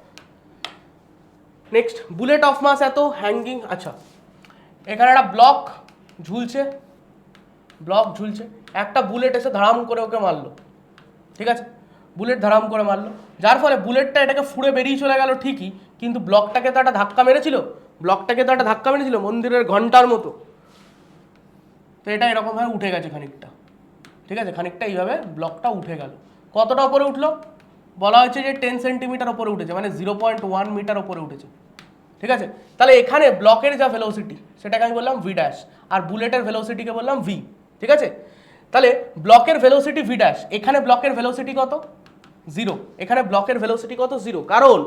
Next, bullet of mass এত হ্যাঙ্গিং। আচ্ছা, এখানে একটা ব্লক ঝুলছে, একটা বুলেট এসে ধারাম করে ওকে মারলো, ঠিক আছে? বুলেট ধারাম করে মারলো, যার ফলে বুলেটটা এটাকে ফুঁড়ে বেরিয়ে চলে গেল ঠিকই, কিন্তু ব্লকটাকে তো একটা ধাক্কা মেরেছিল, মন্দিরের ঘন্টার মতো। তো এটা এরকমভাবে উঠে গেছে খানিকটা, ঠিক আছে? খানিকটা এইভাবে ব্লকটা উঠে গেল। কতটা উপরে উঠলো? বলা হয়েছে যে 10 সেন্টিমিটার উপরে উঠেছে, মানে 0.1 মিটার উপরে উঠেছে, ঠিক আছে? তাহলে এখানে ব্লকের যা ভেলোসিটি সেটাকে আমি বললাম ভি ড্যাশ, আর বুলেটের ভেলোসিটিকে বললাম ভি, ঠিক আছে? তাহলে ব্লকের ভেলোসিটি ভি ড্যাশ, এখানে ব্লকের ভেলোসিটি কত? 0। এখানে ব্লকের ভেলোসিটি কত? 0, কারণ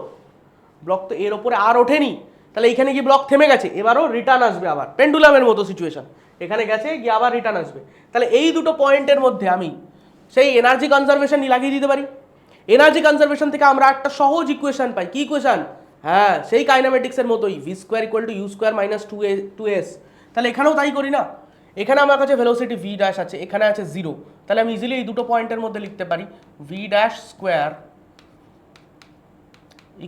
ব্লক তো এর ওপরে আর ওঠেনি, তাহলে এখানে গিয়ে ব্লক থেমে গেছে, এবারও রিটার্ন আসবে, আবার পেন্ডুলামের মতো সিচুয়েশন, এখানে গেছে গিয়ে আবার রিটার্ন আসবে। তাহলে এই দুটো পয়েন্টের মধ্যে আমি সেই এনার্জি কনজারভেশন লাগিয়ে দিতে পারি। এনার্জি কনজারভেশন থেকে আমরা একটা সহজ ইকুয়েশন পাই। কি ইকুয়েশন? হ্যাঁ, সেই কাইনেমেটিক্সের মতোই, v² = u² - 2s। তাহলে এখানেও তাই করি না, এখানে আমার কাছে ভেলোসিটি v ড্যাশ আছে, এখানে আছে 0, তাহলে আমি ইজিলি এই দুটো পয়েন্টের মধ্যে লিখতে পারি v ড্যাশ স্কোয়ার =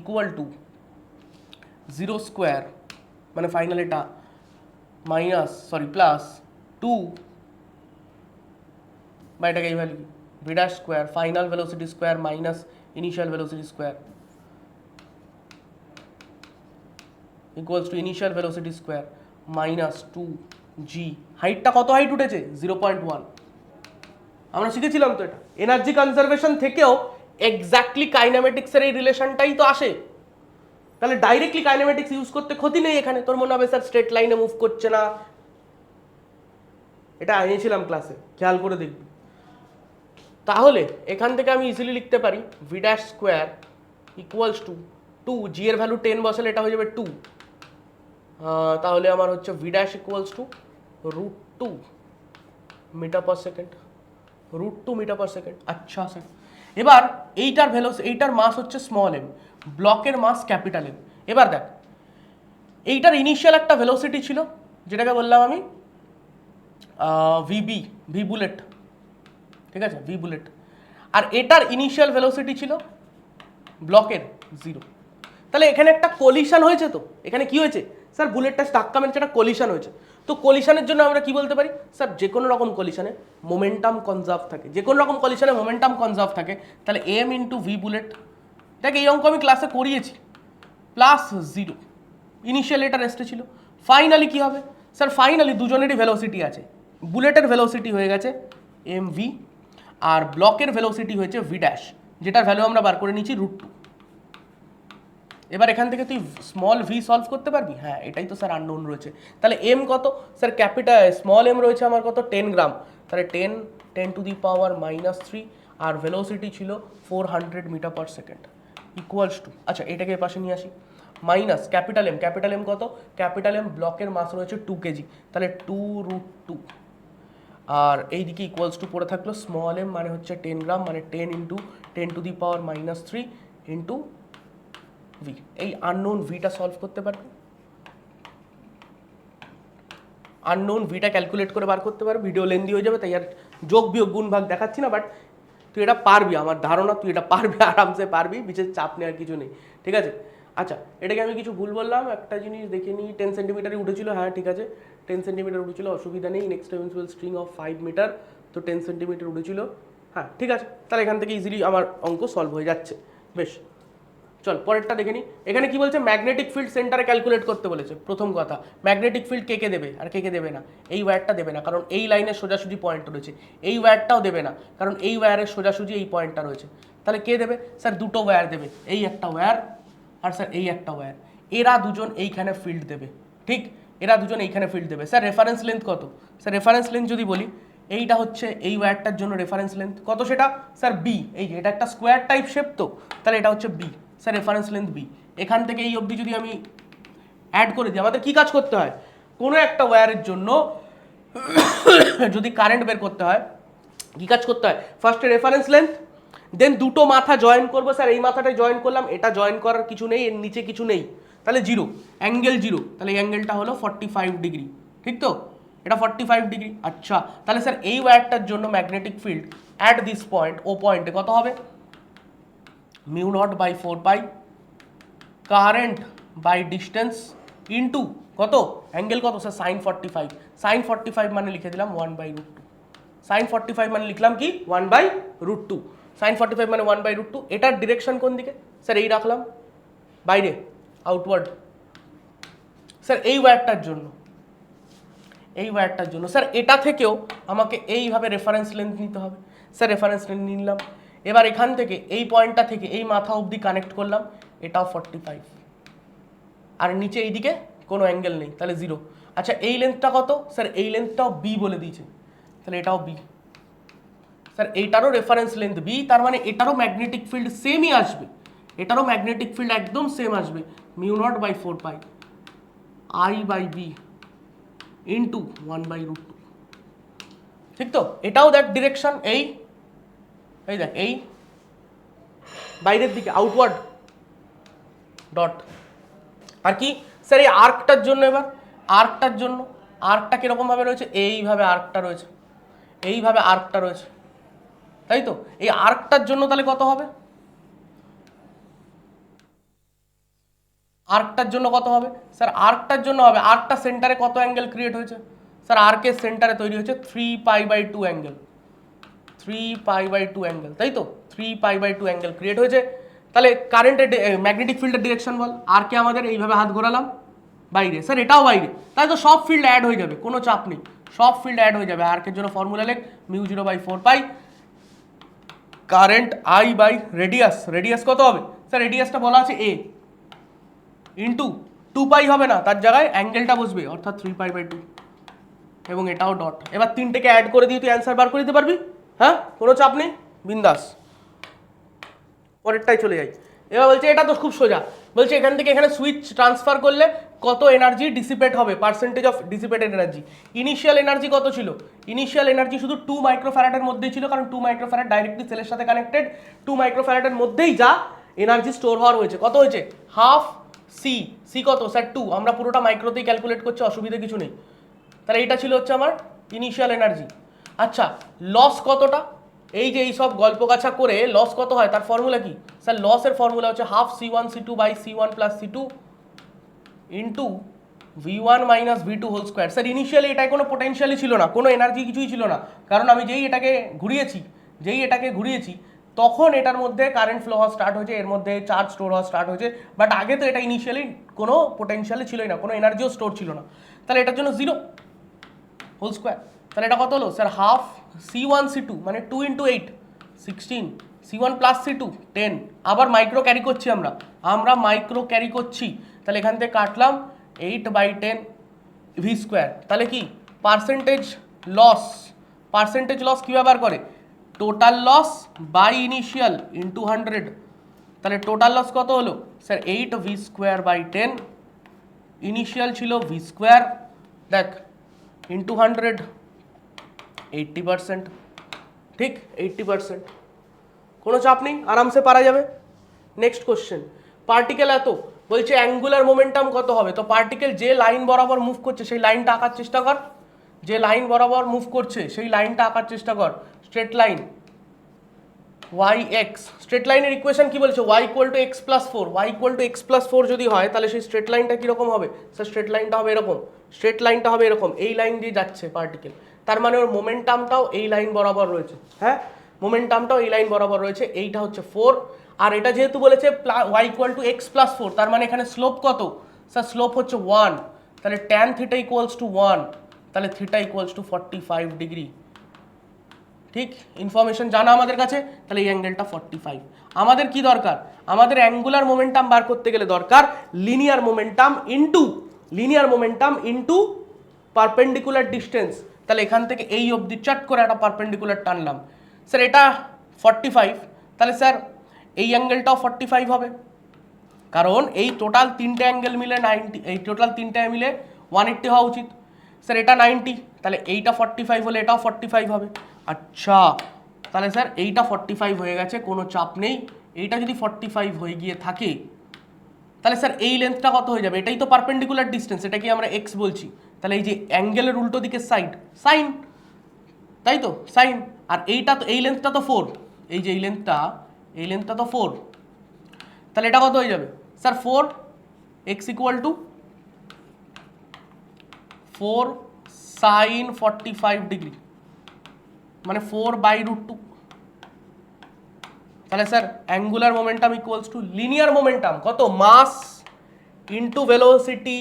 0² মানে ফাইনাল এটা প্লাস 2 বা এটাকে এইভাবে লিখি v dash square final velocity square minus initial velocity square = initial velocity square minus 2g। হাইটটা কত হাইট উঠেছে? 0.1। আমরা শিখেছিলাম তো এটা, এনার্জি কনজারভেশন থেকেও এক্স্যাক্টলি কাইনেমেটিক্সের এই রিলেশনটাই তো আসে। তাহলে ডাইরেক্টলি কাইনেমেটিক্স ইউজ করতে ক্ষতি নেই এখানে। তোর মনে হবে স্যার স্ট্রেট লাইনে মুভ করছে না, এটা আনিয়েছিলাম ক্লাসে, খেয়াল করে দেখবি। তাহলে এখান থেকে আমি ইজিলি লিখতে পারি v ড্যাশ স্কোয়ার = 2, g এর ভ্যালু 10 বসালে এটা হয়ে যাবে 2, তাহলে আমার হচ্ছে v ড্যাশ = √2 মিটার/সেকেন্ড, √2 মিটার/সেকেন্ড। আচ্ছা স্যার, এবার এইটার মাস হচ্ছে স্মল m, ব্লকের মাস ক্যাপিটাল M। এবার দেখ, এইটার ইনিশিয়াল একটা ভেলোসিটি ছিল যেটাকে বললাম আমি ভি বুলেট, ঠিক আছে? V bullet. আর এটার ইনিশিয়াল ভেলোসিটি ছিল ব্লকের 0। তাহলে এখানে একটা কলিশন হয়েছে। তো এখানে কি হয়েছে? স্যার বুলেটটা ধাক্কা মেরেছে, একটা কলিশন হয়েছে। তো কলিশনের জন্য আমরা কি বলতে পারি? স্যার যে কোনো রকম কলিশনে মোমেন্টাম কনজার্ভ থাকে, তাহলে m × v বুলেট, দেখ এই অঙ্ক আমি ক্লাসে করিয়েছি, প্লাস 0 ইনিশিয়াল এটা রেস্টে ছিল। ফাইনালি কি হবে? স্যার ফাইনালি দুজনেরই ভেলোসিটি আছে, বুলেটের ভেলোসিটি হয়ে গেছে mv আর ব্লকের ভেলোসিটি হয়েছে v ড্যাশ, যেটার ভ্যালু আমরা বার করে নিয়েছি √2। এবার এখান থেকে তুই স্মল ভি সলভ করতে পারবি? হ্যাঁ, এটাই তো স্যার আননোন রয়েছে। তাহলে এম কত? স্যার স্মল এম রয়েছে আমার কত? 10 গ্রাম, তাহলে 10⁻³ আর ভেলোসিটি ছিল 400 মিটার/সেকেন্ড = আচ্ছা এটাকে পাশে নিয়ে আসি, মাইনাস ক্যাপিটাল এম কত? ক্যাপিটাল এম ব্লকের মাস রয়েছে 2 কেজি, তাহলে 2√2 আর এইদিকে = পড়ে থাকলো স্মল এম মানে হচ্ছে 10 গ্রাম, মানে 10 × 10⁻³ v। এই আননোন ভিটা সলভ করতে পারবি, আননোন ভিটা ক্যালকুলেট করে বার করতে পারবি। ভিডিও লেন্দি হয়ে যাবে, তাই আর যোগ বিয়োগ গুণ ভাগ দেখাচ্ছি না, বাট তুই এটা পারবি, আমার ধারণা তুই এটা পারবি, আরামসে পারবি, বিশেষ চাপ নেওয়ার কিছু নেই, ঠিক আছে? আচ্ছা, এটাকে আমি কিছু ভুল বললাম, একটা জিনিস দেখে নিই। 10 সেন্টিমিটারই উঠেছিল, হ্যাঁ ঠিক আছে, 10 সেন্টিমিটার উঠেছিল, অসুবিধা নেই। Next extensible string of 5 metre, তো 10 সেন্টিমিটার উঠেছিল, হ্যাঁ ঠিক আছে। তাহলে এখান থেকে ইজিলি আমার অঙ্ক সলভ হয়ে যাচ্ছে। বেশ, চল পরেরটা দেখে নিই। এখানে কি বলছে? ম্যাগনেটিক ফিল্ড সেন্টারে ক্যালকুলেট করতে বলেছে। প্রথম কথা, ম্যাগনেটিক ফিল্ড কে কে দেবে আর কে কে দেবে না। এই ওয়্যারটা দেবে না, কারণ এই লাইনের সোজাসুজি পয়েন্ট রয়েছে। এই ওয়্যারটাও দেবে না, কারণ এই ওয়্যারের সোজাসুজি এই পয়েন্টটা রয়েছে। তাহলে কে দেবে? স্যার দুটো ওয়্যার দেবে, এই একটা ওয়্যার আর স্যার এই একটা ওয়্যার, এরা দুজন এইখানে ফিল্ড দেবে, ঠিক, এরা দুজন এইখানে ফিল্ড দেবে। স্যার রেফারেন্স লেন্থ কত? স্যার রেফারেন্স লেন্থ যদি বলি, এইটা হচ্ছে এই ওয়্যারটার জন্য রেফারেন্স লেন্থ কত, সেটা স্যার বি, এই যে এটা একটা স্কোয়ার টাইপ শেপ, তো তাহলে এটা হচ্ছে B, sir reference length B. এখান থেকে এই অবধি যদি আমি অ্যাড করে দিই, আমাদের কি কাজ করতে হয়, কোনো একটা ওয়্যারের জন্য যদি কারেন্ট বের করতে হয় কি কাজ করতে হয়, ফার্স্টে রেফারেন্স লেন্থ, দেন দুটো মাথা জয়েন করবো, স্যার এই মাথাটাই জয়েন করলাম, এটা জয়েন করার কিছু নেই, এর নিচে কিছু নেই, তাহলে জিরো, অ্যাঙ্গেল জিরো, তাহলে এই অ্যাঙ্গেলটা হলো 45 ডিগ্রি, ঠিক তো, এটা 45 ডিগ্রি। আচ্ছা তাহলে স্যার এই ওয়্যারটার জন্য magnetic field at this point, O পয়েন্টে কত হবে, mu naught by 4 pi current by distance into কত, অ্যাঙ্গেল কত স্যার সাইন 45, সাইন 45 মানে লিখে দিলাম 1/√2, সাইন 45 মানে লিখলাম কি 1/√2, সাইন 45 মানে 1/√2। এটার ডিরেকশন কোন দিকে, স্যার এই রাখলাম বাইরে, আউটওয়ার্ড। স্যার এই ওয়্যারটার জন্য, এই ওয়্যারটার জন্য স্যার এটা থেকেও আমাকে এইভাবে রেফারেন্স লেন্থ নিতে হবে, স্যার রেফারেন্স লেন্থ নিলাম, এবার এখান থেকে এই পয়েন্টটা থেকে এই মাথা অবধি কানেক্ট করলাম, এটাও 45, আর নিচে এইদিকে কোনো অ্যাঙ্গেল নেই, তাহলে জিরো। আচ্ছা এই লেন্থটা কত, স্যার এই লেন্থটাও বি বলে দিয়েছে, তাহলে এটাও বি, স্যার এইটারও রেফারেন্স লেন্থ বি, তার মানে এটারও ম্যাগনেটিক ফিল্ড সেমই আসবে, এটারও ম্যাগনেটিক ফিল্ড একদম সেম আসবে, mu naught by 4 pi I by B into 1/√2, ঠিক তো, এটাও দেখ ডিরেকশন এই দেখ এই বাইরের দিকে আউটওয়ার্ড ডট। আর কি স্যার এই আর্কটার জন্য, এবার আর্কটার জন্য, আর্কটা কিরকম ভাবে রয়েছে, এইভাবে আর্কটা রয়েছে, এইভাবে আর্কটা রয়েছে, তাই তো, এই আর্কটার জন্য তাহলে কত হবে, আর্কটার জন্য কত হবে, স্যার আর্কটার জন্য হবে, আর্কটা সেন্টারে কত অ্যাঙ্গেল ক্রিয়েট হয়েছে, স্যার আর্কের সেন্টারে তৈরি হয়েছে 3π/2 অ্যাঙ্গেল, 3π/2 অ্যাঙ্গেল, তাই তো, 3π/2 অ্যাঙ্গেল ক্রিয়েট হয়েছে। তাহলে কারেন্টের ম্যাগনেটিক ফিল্ডের ডিরেকশন বল, আর্কে আমাদের এইভাবে হাত ঘোরালাম বাইরে, স্যার এটাও বাইরে, তাহলে তো সব ফিল্ড অ্যাড হয়ে যাবে, কোনো চাপ নেই, সব ফিল্ড অ্যাড হয়ে যাবে। আর্কের জন্য ফর্মুলা লেখ, mu 0/4 pi current I by radius, radius কত হবে, স্যার রেডিয়াসটা বলা আছে এ ইন্টু 2 পাই হবে না, তার জায়গায় অ্যাঙ্গেলটা বসবে, অর্থাৎ 3π/2, এবং এটাও ডট। এবার তিনটেকে অ্যাড করে দিয়ে তুই অ্যান্সার বার করে দিতে পারবি, হ্যাঁ কোনো চাপ নেই, বিন্দাস। পরেরটাই চলে যাই। এবার বলছে এটা তো খুব সোজা, বলছে এখান থেকে এখানে সুইচ ট্রান্সফার করলে কত এনার্জি ডিসিপেট হবে, percentage of dissipated energy. Initial energy কত ছিল, ইনিশিয়াল এনার্জি শুধু 2 মাইক্রোফ্যারাডের মধ্যেই ছিল, কারণ 2 মাইক্রোফ্যারাড ডাইরেক্টলি সেলের সাথে কানেক্টেড, 2 মাইক্রোফ্যারাডের মধ্যেই যা এনার্জি স্টোর হওয়ার হয়েছে, কত হয়েছে হাফ সি, সি কত স্যার 2, আমরা পুরোটা মাইক্রোতেই ক্যালকুলেট করছি, অসুবিধা কিছু নেই। তাহলে এইটা ছিল হচ্ছে আমার ইনিশিয়াল এনার্জি। আচ্ছা লস কতটা, এই যে এই সব গল্প গাছা করে লস কত হয় তার ফর্মুলা কি, স্যার লসের ফর্মুলা হচ্ছে half C1C2 by C1 plus C2 into V1 minus V2 whole square. Sir initially এটায় কোনো পোটেনশিয়ালই ছিল না, কোনো এনার্জি কিছুই ছিল না, কারণ আমি যেই এটাকে ঘুরিয়েছি তখন এটার মধ্যে কারেন্ট ফ্লো হওয়া স্টার্ট হয়েছে, এর মধ্যে চার্জ স্টোর হওয়া স্টার্ট হয়েছে, বাট আগে তো এটা ইনিশিয়ালি কোনো পোটেনশিয়ালই ছিলই না, কোনো এনার্জিও স্টোর ছিল না, তাহলে এটার জন্য 0 হোল স্কোয়ার। তাহলে এটা কত হলো স্যার হাফ C1C2 মানে 2 × 8 16, C1 প্লাস C2 10, আবার মাইক্রো ক্যারি করছি আমরা মাইক্রো ক্যারি করছি, তাহলে এখান থেকে কাটলাম 8/10 ভি স্কোয়ার। তাহলে কি পার্সেন্টেজ লস কী ব্যবহার করে, total loss by initial into 100, তাহলে টোটাল লস কত হলো স্যার 8V²/10, ইনিশিয়াল ছিল ভি স্কোয়ার, দেখ ইন্টু 100, 80%, ঠিক 80%, কোনো চাপ নেই, আরামসে পারা যাবে। নেক্সট কোশ্চেন, পার্টিকেল এত, বলছে অ্যাঙ্গুলার মোমেন্টাম কত হবে, তো পার্টিকেল যে লাইন বরাবর মুভ করছে সেই লাইনটা আঁকার চেষ্টা কর, যে লাইন বরাবর মুভ করছে সেই লাইনটা আঁকার চেষ্টা কর, স্ট্রেট লাইন yx, স্ট্রেট লাইনের ইকুয়েশন কি বলছে, y = x + 4, y = x + 4 যদি হয় তাহলে সেই স্ট্রেট লাইনটা কীরকম হবে, স্যার স্ট্রেট লাইনটা হবে এরকম, স্ট্রেট লাইনটা হবে এরকম, এই লাইন দিয়ে যাচ্ছে পার্টিকেল, তার মানে ওর মোমেন্টামটাও এই লাইন বরাবর রয়েছে, হ্যাঁ মোমেন্টামটাও এই লাইন বরাবর রয়েছে, এইটা হচ্ছে 4, আর এটা যেহেতু বলেছে y = x + 4, তার মানে এখানে স্লোপ কত, স্যার স্লোপ হচ্ছে 1, তাহলে tan θ = 1, তাহলে θ = 45 ডিগ্রি, ঠিক, ইনফরমেশন জানা আমাদের কাছে, তাহলে এই অ্যাঙ্গেলটা 45। আমাদের কি দরকার, আমাদের অ্যাঙ্গুলার মোমেন্টাম বার করতে গেলে দরকার linear momentum into perpendicular distance. তাহলে এখান থেকে এই অবধি চট করে একটা পারপেন্ডিকুলার টানলাম, স্যার এটা 45, তাহলে স্যার এই অ্যাঙ্গেলটাও 45 হবে, কারণ এই টোটাল তিনটে অ্যাঙ্গেল মিলে 90, এই টোটাল তিনটে মিলে 180 হওয়া উচিত। স্যার এটা 90, তাহলে এইটা 45 হলে এটাও 45 হবে। আচ্ছা, তাহলে স্যার এইটা 45 হয়ে গেছে, কোনো চাপ নেই। এইটা যদি 45 হয়ে গিয়ে থাকে, তাহলে স্যার এই লেন্থটা কত হয়ে যাবে? এটাই তো পারপেন্ডিকুলার ডিস্টেন্স, এটাকে আমরা এক্স বলছি। তাহলে এই যে অ্যাঙ্গেলের উল্টো দিকের সাইড সাইন, তাই তো সাইন। আর এইটা তো, এই লেন্থটা তো 4, এই যে এই লেন্থটা তো 4, তাহলে এটা কত হয়ে যাবে sir? 4 X equal to 4 sine 45 degree, মানে 4/√2। তাহলে sir angular momentum equals to linear momentum কত? Mass into velocity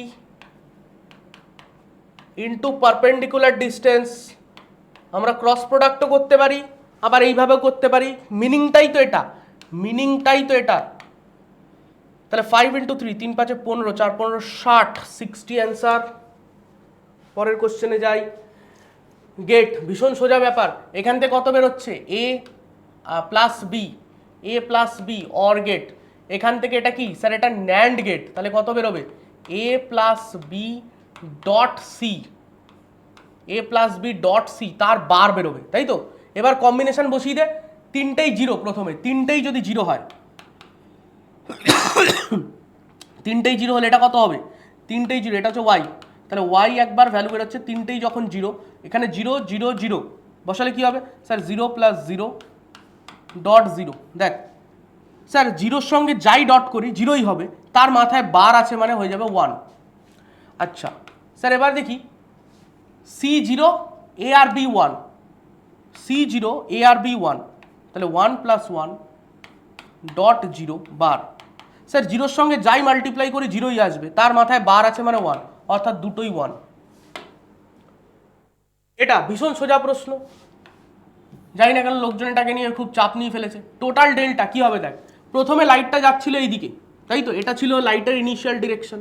into perpendicular distance. আমরা ক্রস প্রোডাক্টও করতে পারি, আবার এইভাবেও করতে পারি, মিনিংটাই তো এটা। তাহলে 5 × 3, 3 × 5 = 15, 4 × 15 = 60, 60 অ্যান্সার। পরের কোশ্চেনে যাই। গেট, ভীষণ সোজা ব্যাপার। এখান থেকে কত বেরোচ্ছে? এ প্লাস বি অর গেট। এখান থেকে এটা কি স্যার? এটা ন্যান্ড গেট, তাহলে কত বেরোবে? এ প্লাস বি ডট সি তার বার বেরোবে, তাই তো? এবার কম্বিনেশন বসিয়ে দে, তিনটেই জিরো, প্রথমে তিনটেই যদি জিরো হয়, তিনটেই জিরো হলে এটা কত হবে? তিনটেই জিরো, এটা হচ্ছে ওয়াই, তাহলে ওয়াই একবার ভ্যালু বেরোচ্ছে, তিনটেই যখন জিরো, এখানে 0 0 0 বসালে কি হবে স্যার? 0 + 0 ডট 0। দেখ স্যার, জিরোর সঙ্গে যাই ডট করি জিরোই হবে, তার মাথায় বার আছে মানে হয়ে যাবে 1। আচ্ছা স্যার, এবার দেখি C0 A আর B 1, C0 A আর B 1, তাহলে 1 + 1 ডট 0 বার। স্যার জিরোর সঙ্গে যাই মাল্টিপ্লাই করি জিরোই আসবে, তার মাথায় বার আছে মানে 1, অর্থাৎ দুটোই 1। এটা ভীষণ সোজা প্রশ্ন, জানি না কেন লোকজন এটাকে নিয়ে খুব চাপ নিয়ে ফেলেছে। টোটাল ডেল্টা কি হবে? দেখ, প্রথমে লাইটটা যাচ্ছিল এইদিকে, তাই তো? এটা ছিল লাইটের ইনিশিয়াল ডিরেকশন,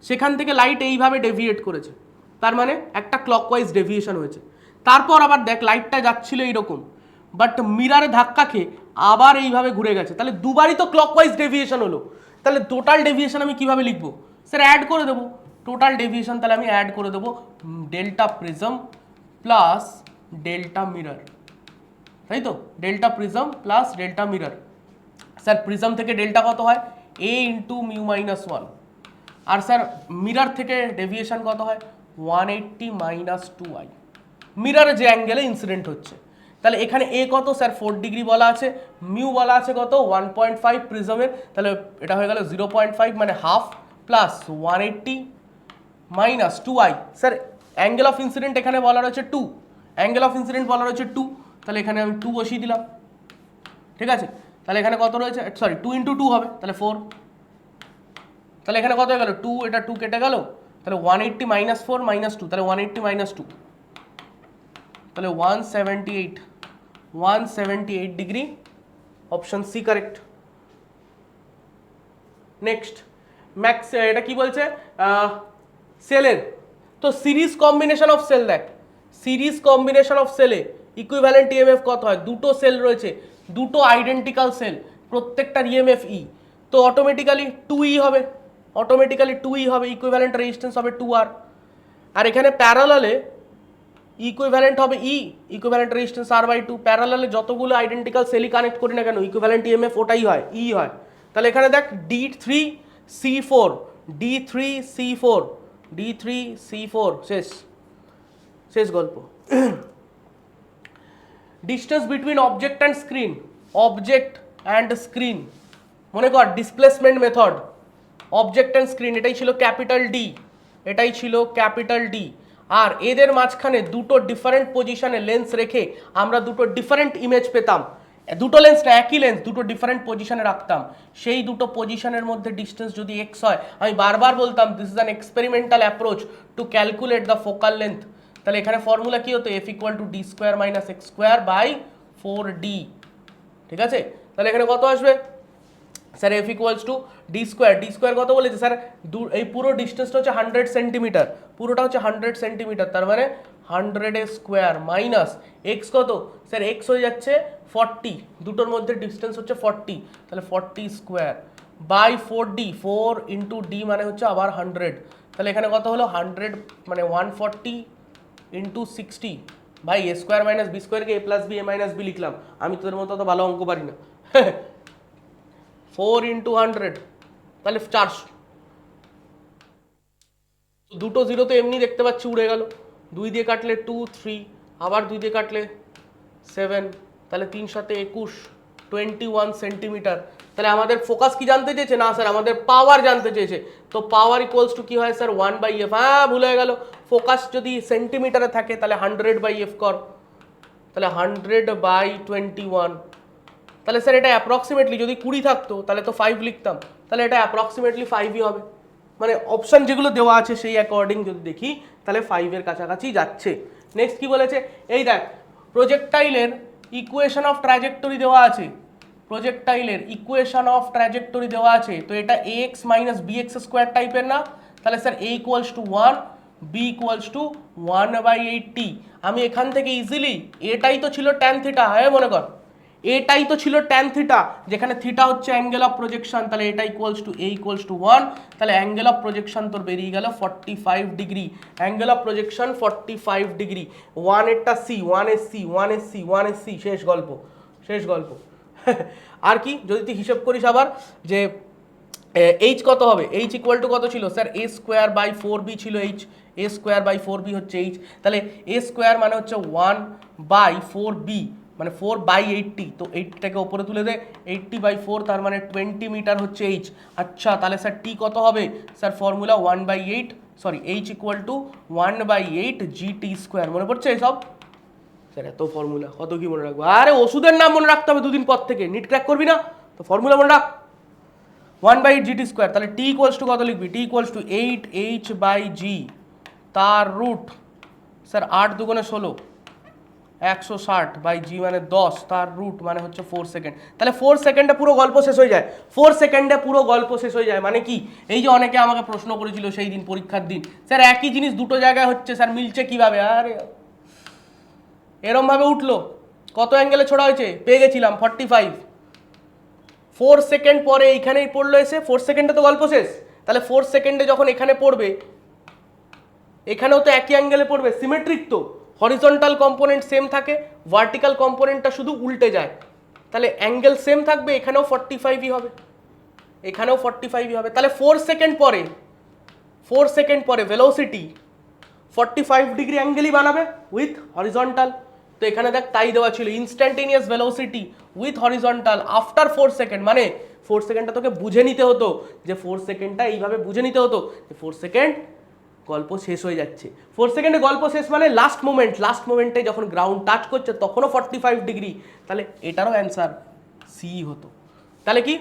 সেখান থেকে লাইট এইভাবে ডেভিয়েট করেছে, তার মানে একটা ক্লকওয়াইজ ডেভিয়েশন হয়েছে। তারপর আবার দেখ, লাইটটা যাচ্ছিল এইরকম, বাট মিরারে ধাক্কা খেয়ে আবার এইভাবে ঘুরে গেছে, তাহলে দুবারই তো ক্লকওয়াইজ ডেভিয়েশন হলো। তাহলে টোটাল ডেভিয়েশন আমি কিভাবে লিখবো স্যার? অ্যাড করে দেবো টোটাল ডেভিয়েশন, তাহলে আমি অ্যাড করে দেবো delta prism plus delta mirror, তাই তো? Delta prism plus delta mirror. Sir prism থেকে ডেল্টা কত হয়? a × μ-1, আর স্যার মিরর থেকে ডেভিয়েশন কত হয়? 180 - 2i, মিররে যে অ্যাঙ্গেলে ইনসিডেন্ট হচ্ছে। তাহলে এখানে a কত স্যার? 4 ডিগ্রি বলা আছে, মিউ বলা আছে কত? 1.5 প্রিজমের, তাহলে এটা হয়ে গেল 0.5 মানে half, plus 180 - 2i। Sir angle of incident এখানে বলা রয়েছে 2, তাহলে এখানে আমি 2 বসিয়ে দিলাম, ঠিক আছে? তাহলে এখানে কত রয়েছে? সরি, 2 × 2 হবে, তাহলে 4। তাহলে এখানে কত হয়ে গেল? 2, এটা 2 কেটে গেল, তাহলে 180 - 4 - 2, তাহলে 180 - 2, তাহলে 178 degree. Option C correct. Next, max, এটা কি বলছে? সেলের তো সিরিজ কম্বিনেশন অফ সেল। দেখ, সিরিজ কম্বিনেশন অফ সেলে ইকুইভ্যালেন্ট ইএমএফ কত হয়? দুটো সেল রয়েছে, দুটো আইডেন্টিক্যাল সেল, প্রত্যেকটার ইএমএফ ই, তো অটোমেটিক্যালি 2e হবে, ইকুইভ্যালেন্ট রেজিস্ট্যান্স হবে 2r। আর এখানে প্যারালালে ইকুইভ্যালেন্ট হবে ইকুইভ্যালেন্ট রেজিস্ট্যান্স r/2। প্যারালালে যতগুলো আইডেন্টিক্যাল সেলই কানেক্ট করি না কেন, ইকুইভ্যালেন্ট ইএমএফ ওটাই হয়, ই হয়। তাহলে এখানে দেখ D3C4 শেষ গল্প। Distance between object and screen, মনে কর displacement method, object and screen, এটাই ছিল ক্যাপিটাল ডি। আর এদের মাঝখানে দুটো ডিফারেন্ট পজিশনে লেন্স রেখে আমরা দুটো ডিফারেন্ট ইমেজ পেতাম। দুটো লেন্স না, একই লেন্স দুটো ডিফারেন্ট পজিশনে রাখতাম, সেই দুটো পজিশনের মধ্যে ডিস্টেন্স যদি এক্স হয়, আমি বারবার বলতাম this is an experimental approach to calculate the focal length. তাহলে এখানে ফর্মুলা কি হতো F equal to D square minus X square by 4d, ঠিক আছে। তাহলে এখানে কত আসবে sir F equals to D square কত বলেছে স্যার, এই পুরো ডিস্টেন্সটা হচ্ছে 100 সেন্টিমিটার, পুরোটা হচ্ছে 100 সেন্টিমিটার, তার মানে 100 এর স্কোয়ার মাইনাস এক্স কত স্যার, এক্স হয়ে যাচ্ছে 40, দুটোর মধ্যে ডিস্টেন্স হচ্ছে 40, তাহলে 40 square by 4d, 4 into D মানে হচ্ছে আবার 100, তাহলে এখানে কত হলো 100 মানে 140 ইন্টু 60, ভাই এ স্কোয়ার মাইনাস বি স্কোয়ারকে এ plus B A minus B লিখলাম, আমি তোদের মতো তো ভালো অঙ্ক পারি না। 4 ইন্টু 100 তাহলে 400, দুটো জিরো তো এমনি দেখতে পাচ্ছি উড়ে গেল, 2 দিয়ে কাটলে 2 3, আবার 2 দিয়ে কাটলে 7, তাহলে 3 সাথে 21, 21 সেন্টিমিটার। তাহলে আমাদের ফোকাস কি জানতে চেয়েছে, না স্যার আমাদের পাওয়ার জানতে চেয়েছে, তো পাওয়ার ইকুয়ালস টু কি হয় স্যার 1/f, হ্যাঁ ভুলে গেল, ফোকাস যদি সেন্টিমিটারে থাকে তাহলে 100/f কর, তাহলে 100/21, তাহলে স্যার এটা অ্যাপ্রক্সিমেটলি যদি 20 থাকতো তাহলে তো 5 লিখতাম, তাহলে এটা অ্যাপ্রক্সিমেটলি 5ই হবে, মানে অপশন যেগুলো দেওয়া আছে সেই অ্যাকর্ডিং যদি দেখি তাহলে 5 এর কাছাকাছি যাচ্ছে। নেক্সট কি বলেছে, এই দেখ প্রজেক্টাইলের ইকুয়েশন অফ ট্র্যাজেক্টরি দেওয়া আছে, প্রজেক্টাইলের ইকুয়েশন অফ ট্র্যাজেক্টরি দেওয়া আছে, তো এটা ax মাইনাস bx স্কোয়ার টাইপের না, তাহলে sir a equals to 1, b equals to 1/8t, আমি এখান থেকে ইজিলি এটাই তো ছিল ট্যান থিটা, হ্যাঁ মনে কর এটাই তো ছিল ট্যান থিটা, যেখানে থিটা হচ্ছে অ্যাঙ্গেল অফ প্রজেকশন, তাহলে এটা equals to a equals to 1, তাহলে অ্যাঙ্গেল অফ প্রজেকশন তোর বেরিয়ে গেল 45 degree, angle of projection 45 degree, 1 এরটা c, 1 এর c, 1 এর c, 1 এর c, শেষ গল্প, শেষ গল্প। আর কি যদি তুই হিসেব করিস আবার যে এইচ কত হবে, এইচ ইকুয়াল টু কত ছিল sir A square by 4b ছিল H, A square by 4b হচ্ছে এইচ, তাহলে এ স্কোয়ার মানে হচ্ছে 1/4b মানে 4/80, তো 80টাকে ওপরে তুলে দে, 80/4 তার মানে 20 মিটার হচ্ছে এইচ। আচ্ছা তাহলে স্যার টি কত হবে sir, formula 1/8 sorry H equal to 1/8 gt square, মনে পড়ছে এসব স্যার, এত ফর্মুলা কত কি মনে রাখবো, আরে ওষুধের নাম মনে রাখতে হবে দুদিন পর থেকে, নিট ক্র্যাক করবি না তো ফর্মুলা মনে রাখ 1/8 gt স্কোয়ার, তাহলে টি ইকুয়ালস টু কত লিখবি, টি ইকুয়ালস টু 8h/g তার রুট স্যার 8 দুগুণে 16 160/g মানে 10 তার রুট মানে হচ্ছে 4 সেকেন্ড, তাহলে 4 সেকেন্ডে পুরো গল্প শেষ হয়ে যায়, 4 সেকেন্ডে পুরো গল্প শেষ হয়ে যায়, মানে কি এই যে অনেকে আমাকে প্রশ্ন করেছিল সেই দিন পরীক্ষার দিন, স্যার একই জিনিস দুটো জায়গায় হচ্ছে স্যার মিলছে কিভাবে, আরে এরম ভাবে উঠলো, কত অ্যাঙ্গেলে ছোড়া হয়েছে পেয়ে গেছিলাম 45, 4 সেকেন্ড পরে এইখানেই পড়লো এসে, 4 সেকেন্ডে তো গল্প শেষ, তাহলে 4 সেকেন্ডে যখন এখানে পড়বে এখানেও তো একই অ্যাঙ্গেলে পড়বে, সিমেট্রিক তো, হরিজন্টাল কম্পোনেন্ট সেম থাকে, ভার্টিক্যাল কম্পোনেন্টটা শুধু উল্টে যায়, তাহলে অ্যাঙ্গেল সেম থাকবে, এখানেও 45ই হবে, এখানেও 45ই হবে, তাহলে 4 সেকেন্ড পরে 4 সেকেন্ড পরে ভেলোসিটি 45 ডিগ্রি অ্যাঙ্গেলই বানাবে উইথ হরিজন্টাল, তো এখানে দেখ তাই দেওয়া ছিল instantaneous velocity with horizontal after 4 second, মানে 4 সেকেন্ডটা তোকে বুঝে নিতে হতো যে 4 সেকেন্ডটা এইভাবে বুঝে নিতে হতো যে 4 সেকেন্ড গল্প শেষ হয়ে যাচ্ছে, 4 সেকেন্ডে গল্প শেষ মানে লাস্ট মোমেন্টে যখন গ্রাউন্ড টাচ করছে তখনও 45 ডিগ্রি, তাহলে এটারও অ্যান্সার সি হতো। তাহলে কি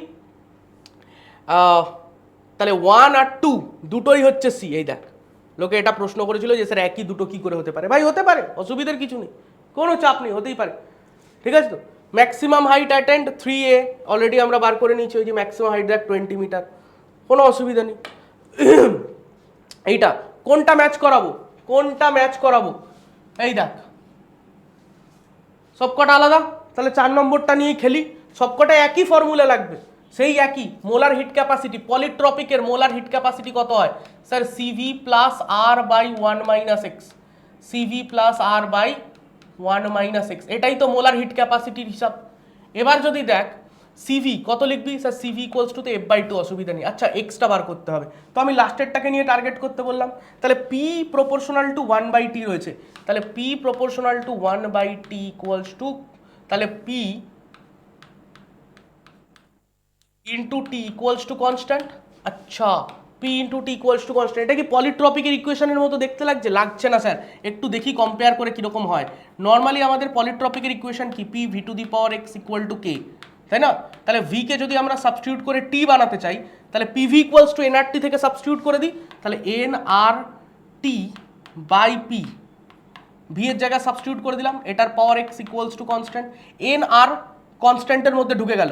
তাহলে 1 আর 2 দুটোই হচ্ছে সি, এই দেখ লোকে এটা প্রশ্ন করেছিল যে স্যার একই দুটো কি করে হতে পারে, ভাই হতে পারে, অসুবিধার কিছু নেই, কোনো চাপ নেই, হতেই পারে, ঠিক আছে তো। Maximum height attend 3a already আমরা বার করে নিয়েছি, ওই যে ম্যাক্সিমাম হাইট দেখ 20 মিটার, কোনো অসুবিধা নেই। এইটা কোনটা ম্যাচ করাবো, এই দেখ সবকটা আলাদা, তাহলে 4 নম্বরটা নিয়েই খেলি, সবকটা একই ফর্মুলা লাগবে, সেই একই মোলার হিট ক্যাপাসিটি, পলিট্রপিকের মোলার হিট ক্যাপাসিটি কত হয় sir CV plus R by 1 minus X, CV plus R by 1 minus X, এটাই তো মোলার হিট ক্যাপাসিটির হিসাব। এবার যদি দেখ সিভি কত লিখবি স্যার, সিভি ইকুয়ালস টু তো f/2, অসুবিধা নেই, আচ্ছা এক্সটা বার করতে হবে, তো আমি লাস্টেরটাকে নিয়ে টার্গেট করতে বললাম, তাহলে পি প্রপোর্শনাল টু 1/t রয়েছে, তাহলে P proportional to 1/t equals to, তাহলে P into T equals to constant, আচ্ছা P into T equals to constant, এটা কি পলিট্রপিকের ইকুয়েশনের মতো দেখতে লাগছে, লাগছে না স্যার, একটু দেখি কম্পেয়ার করে কীরকম হয়। নর্মালি আমাদের পলিট্রপিকের ইকুয়েশন কি P V to the power X equal to K, তাই না, তাহলে ভি কে যদি আমরা সাবস্টিটিউট করে টি বানাতে চাই তাহলে পিভি ইকুয়ালস টু এনআরটি থেকে সাবস্টিটিউট করে দিই, তাহলে N R T by P V এর জায়গায় সাবস্টিটিউট করে দিলাম, এটার power X equals to constant, N R কনস্ট্যান্টের মধ্যে ঢুকে গেল,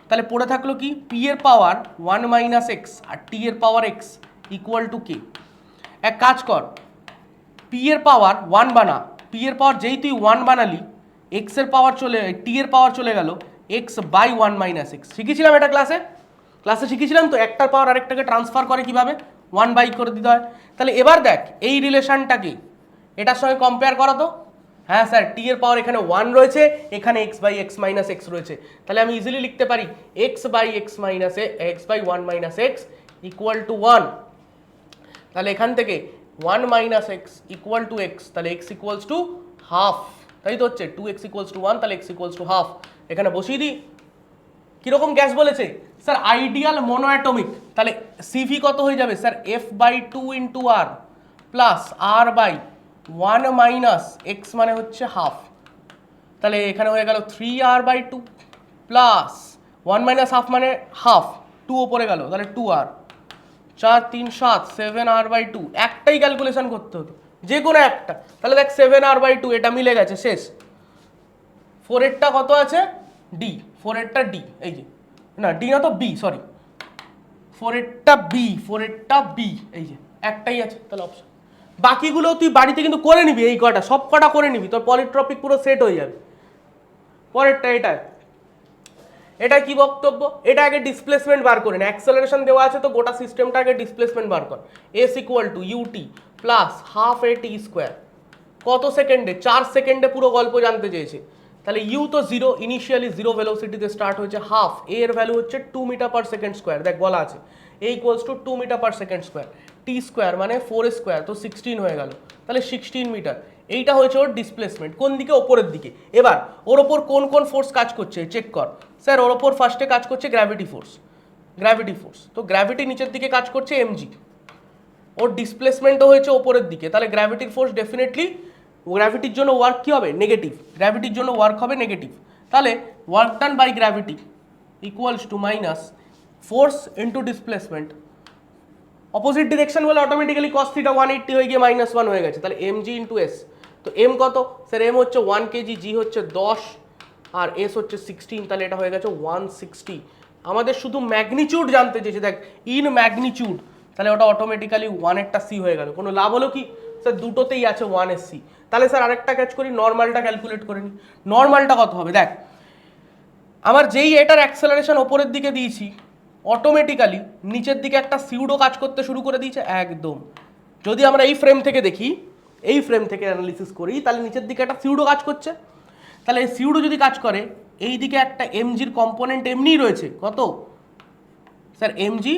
তাহলে পড়ে থাকলো কি পি এর পাওয়ার 1 মাইনাস এক্স আর টি এর পাওয়ার এক্স ইকুয়াল টু কে। এক কাজ কর, পি এর পাওয়ার 1 বানা, পি এর পাওয়ার যেই তুই 1 বানালি এক্স এর পাওয়ার টি এর পাওয়ার চলে গেল এক্স বাই 1 মাইনাস এক্স। শিখেছিলাম এটা ক্লাসে শিখেছিলাম তো, একটার পাওয়ার আরেকটাকে ট্রান্সফার করে কিভাবে, 1 বাই করে দিতে হয়। তাহলে এবার দেখ এই রিলেশনটাকে এটার সঙ্গে কম্পেয়ার করা তো। হ্যাঁ স্যার, টি এর পাওয়ার এখানে 1 রয়েছে, এখানে X by X minus X রয়েছে, তাহলে আমি ইজিলি লিখতে পারি X by X minus X by 1 minus X equal to 1। তাহলে এখান থেকে 1 minus X equal to X, তাহলে এক্স ইকুয়ালস টু হাফ, তাই তো হচ্ছে 2x ইকুয়ালস টু 1, তাহলে এক্স ইকুয়ালস টু হাফ। এখানে বসিয়ে দিই, কিরকম গ্যাস বলেছে স্যার আইডিয়াল মোনোঅ্যাটমিক, তাহলে সিভি কত হয়ে যাবে sir F by 2 into R plus R by 1 minus X মানে হচ্ছে হাফ, তাহলে এখানে হয়ে গেল 3r by 2 plus 1 minus half মানে হাফ, 2 ওপরে গেল তাহলে 2r, 4 3 7 7r বাই 2, একটাই ক্যালকুলেশন করতে হতো যে কোনো একটা, তাহলে দেখ 7r বাই 2 এটা মিলে গেছে শেষ। 4 এরটা কত আছে ডি, 4 এরটা ডি, এই যে না ডি না তো বি, সরি 4 এরটা বি, 4 এরটা বি, এই যে একটাই আছে তাহলে অপশন। বাকিগুলো তুই বাড়িতে কিন্তু করে নিবি, এই কটা সব কটা করে নিবি, তোর পলিট্রপিক পুরো সেট হয়ে যাবে। পরেরটা এটা কি বক্তব্য, এটা আগে ডিসপ্লেসমেন্ট বার করে না, অ্যাক্সেলারেশন দেওয়া আছে তো গোটা সিস্টেমটা আগে ডিসপ্লেসমেন্ট বার কর। S equal to UT plus half A T square, কত সেকেন্ডে, 4 সেকেন্ডে পুরো গল্প জানতে চেয়েছে। তাহলে ইউ তো জিরো, ইনিশিয়ালি জিরো ভেলোসিটিতে স্টার্ট হয়েছে, হাফ এ এর ভ্যালু হচ্ছে 2 মিটার পার সেকেন্ড স্কোয়ার, দেখ বলা আছে A equals to 2 metre per second square, T square মানে 4 স্কোয়ার তো 16 হয়ে গেল, তাহলে 16 মিটার। এইটা হয়েছে ওর ডিসপ্লেসমেন্ট, কোন দিকে, ওপরের দিকে। এবার ওর ওপর কোন কোন ফোর্স কাজ করছে চেক কর। স্যার ওর ওপর ফার্স্টে কাজ করছে গ্র্যাভিটি ফোর্স, তো গ্র্যাভিটি নিচের দিকে কাজ করছে এমজি, ওর ডিসপ্লেসমেন্টও হয়েছে ওপরের দিকে, তাহলে গ্র্যাভিটির ফোর্স ডেফিনেটলি, গ্র্যাভিটির জন্য ওয়ার্ক কী হবে নেগেটিভ, গ্র্যাভিটির জন্য ওয়ার্ক হবে নেগেটিভ, তাহলে work done by gravity equals to minus force into displacement, opposite direction বলে অটোমেটিক্যালি cos থিটা 180 হয়ে গিয়ে -1 হয়ে গেছে, তাহলে mg ইন্টু এস। তো এম কত স্যার, এম হচ্ছে 1 কেজি, জি হচ্ছে 10 আর এস হচ্ছে 16, তাহলে এটা হয়ে গেছে 160। আমাদের শুধু ম্যাগনিচিউড জানতে চেয়েছে, দেখ ইন ম্যাগনিচিউড, তাহলে ওটা অটোমেটিক্যালি 1 একটা সি হয়ে গেল। কোনো লাভ হলো কি স্যার, দুটোতেই আছে 1 এর সি। তাহলে স্যার আরেকটা কাজ করি, নর্মালটা ক্যালকুলেট করে নিই। নর্মালটা কত হবে, দেখ আমার যেই এটার অ্যাক্সেলারেশন ওপরের দিকে দিয়েছি অটোমেটিক্যালি নিচের দিকে একটা সিউডো কাজ করতে শুরু করে দিয়েছে একদম। যদি আমরা এই ফ্রেম থেকে দেখি, এই ফ্রেম থেকে অ্যানালিসিস করি, তাহলে নিচের দিকে একটা সিউডো কাজ করছে, তাহলে এই সিউডো যদি কাজ করে এই দিকে একটা এমজির কম্পোনেন্ট এমনিই রয়েছে, কত স্যার এমজি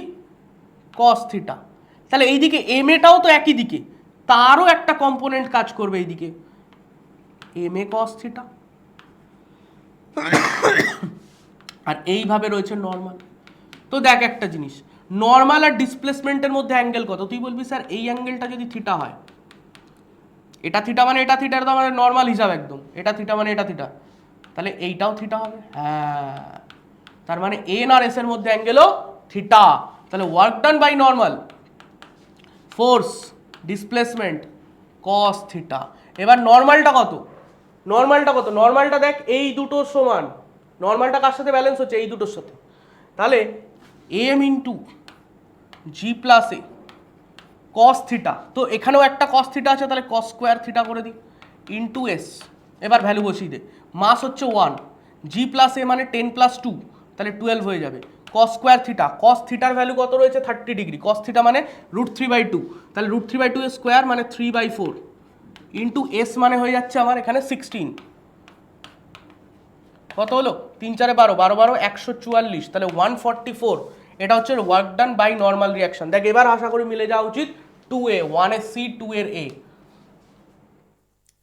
কস থিটা, তাহলে এইদিকে এম এটাও তো একই দিকে, তারও একটা কম্পোনেন্ট কাজ করবে এইদিকে এম এ কস থিটা, আর এইভাবে রয়েছে নর্মাল। তো দেখ একটা জিনিস, নর্মাল আর ডিসপ্লেসমেন্টের মধ্যে অ্যাঙ্গেল কত, তুই বলবি স্যার এই অ্যাঙ্গেলটা যদি থিটা হয়, এটা থিটা মানে এটা থিটা, তো আমাদের নর্মাল হিসাব একদম, এটা থিটা মানে এটা থিটা, তাহলে এইটাও থিটা হবে। হ্যাঁ, তার মানে এন আর এস এর মধ্যে অ্যাঙ্গেলও থিটা, তাহলে work done by normal force displacement cos theta. এবার নর্মালটা কত, নর্মালটা দেখ এই দুটো সমান, নর্মালটা কার সাথে ব্যালেন্স হচ্ছে, এই দুটোর সাথে, তাহলে এম ইন্টু জি প্লাস এ কস থিটা, তো এখানেও একটা কস থিটা আছে, তাহলে কস স্কোয়ার থিটা করে দিই ইন্টু এস। এবার ভ্যালু বসিয়ে দে, মাস হচ্ছে 1, জি প্লাস এ মানে 10 প্লাস 2, তাহলে 12 হয়ে যাবে, কস স্কোয়ার থিটা, কস থিটার ভ্যালু কত রয়েছে 30 ডিগ্রি, কস থিটা মানে √3/2, তাহলে √3/2 এর স্কোয়ার মানে 3/4 ইন্টু এস মানে হয়ে যাচ্ছে আমার এখানে 16, কত হলো 3 4 12 12 12 144, তাহলে 144, এটা হচ্ছে work done by normal reaction. দেখ এবার আশা করি মিলে যাওয়া উচিত 2a, 1 এর সি 2 এর এ,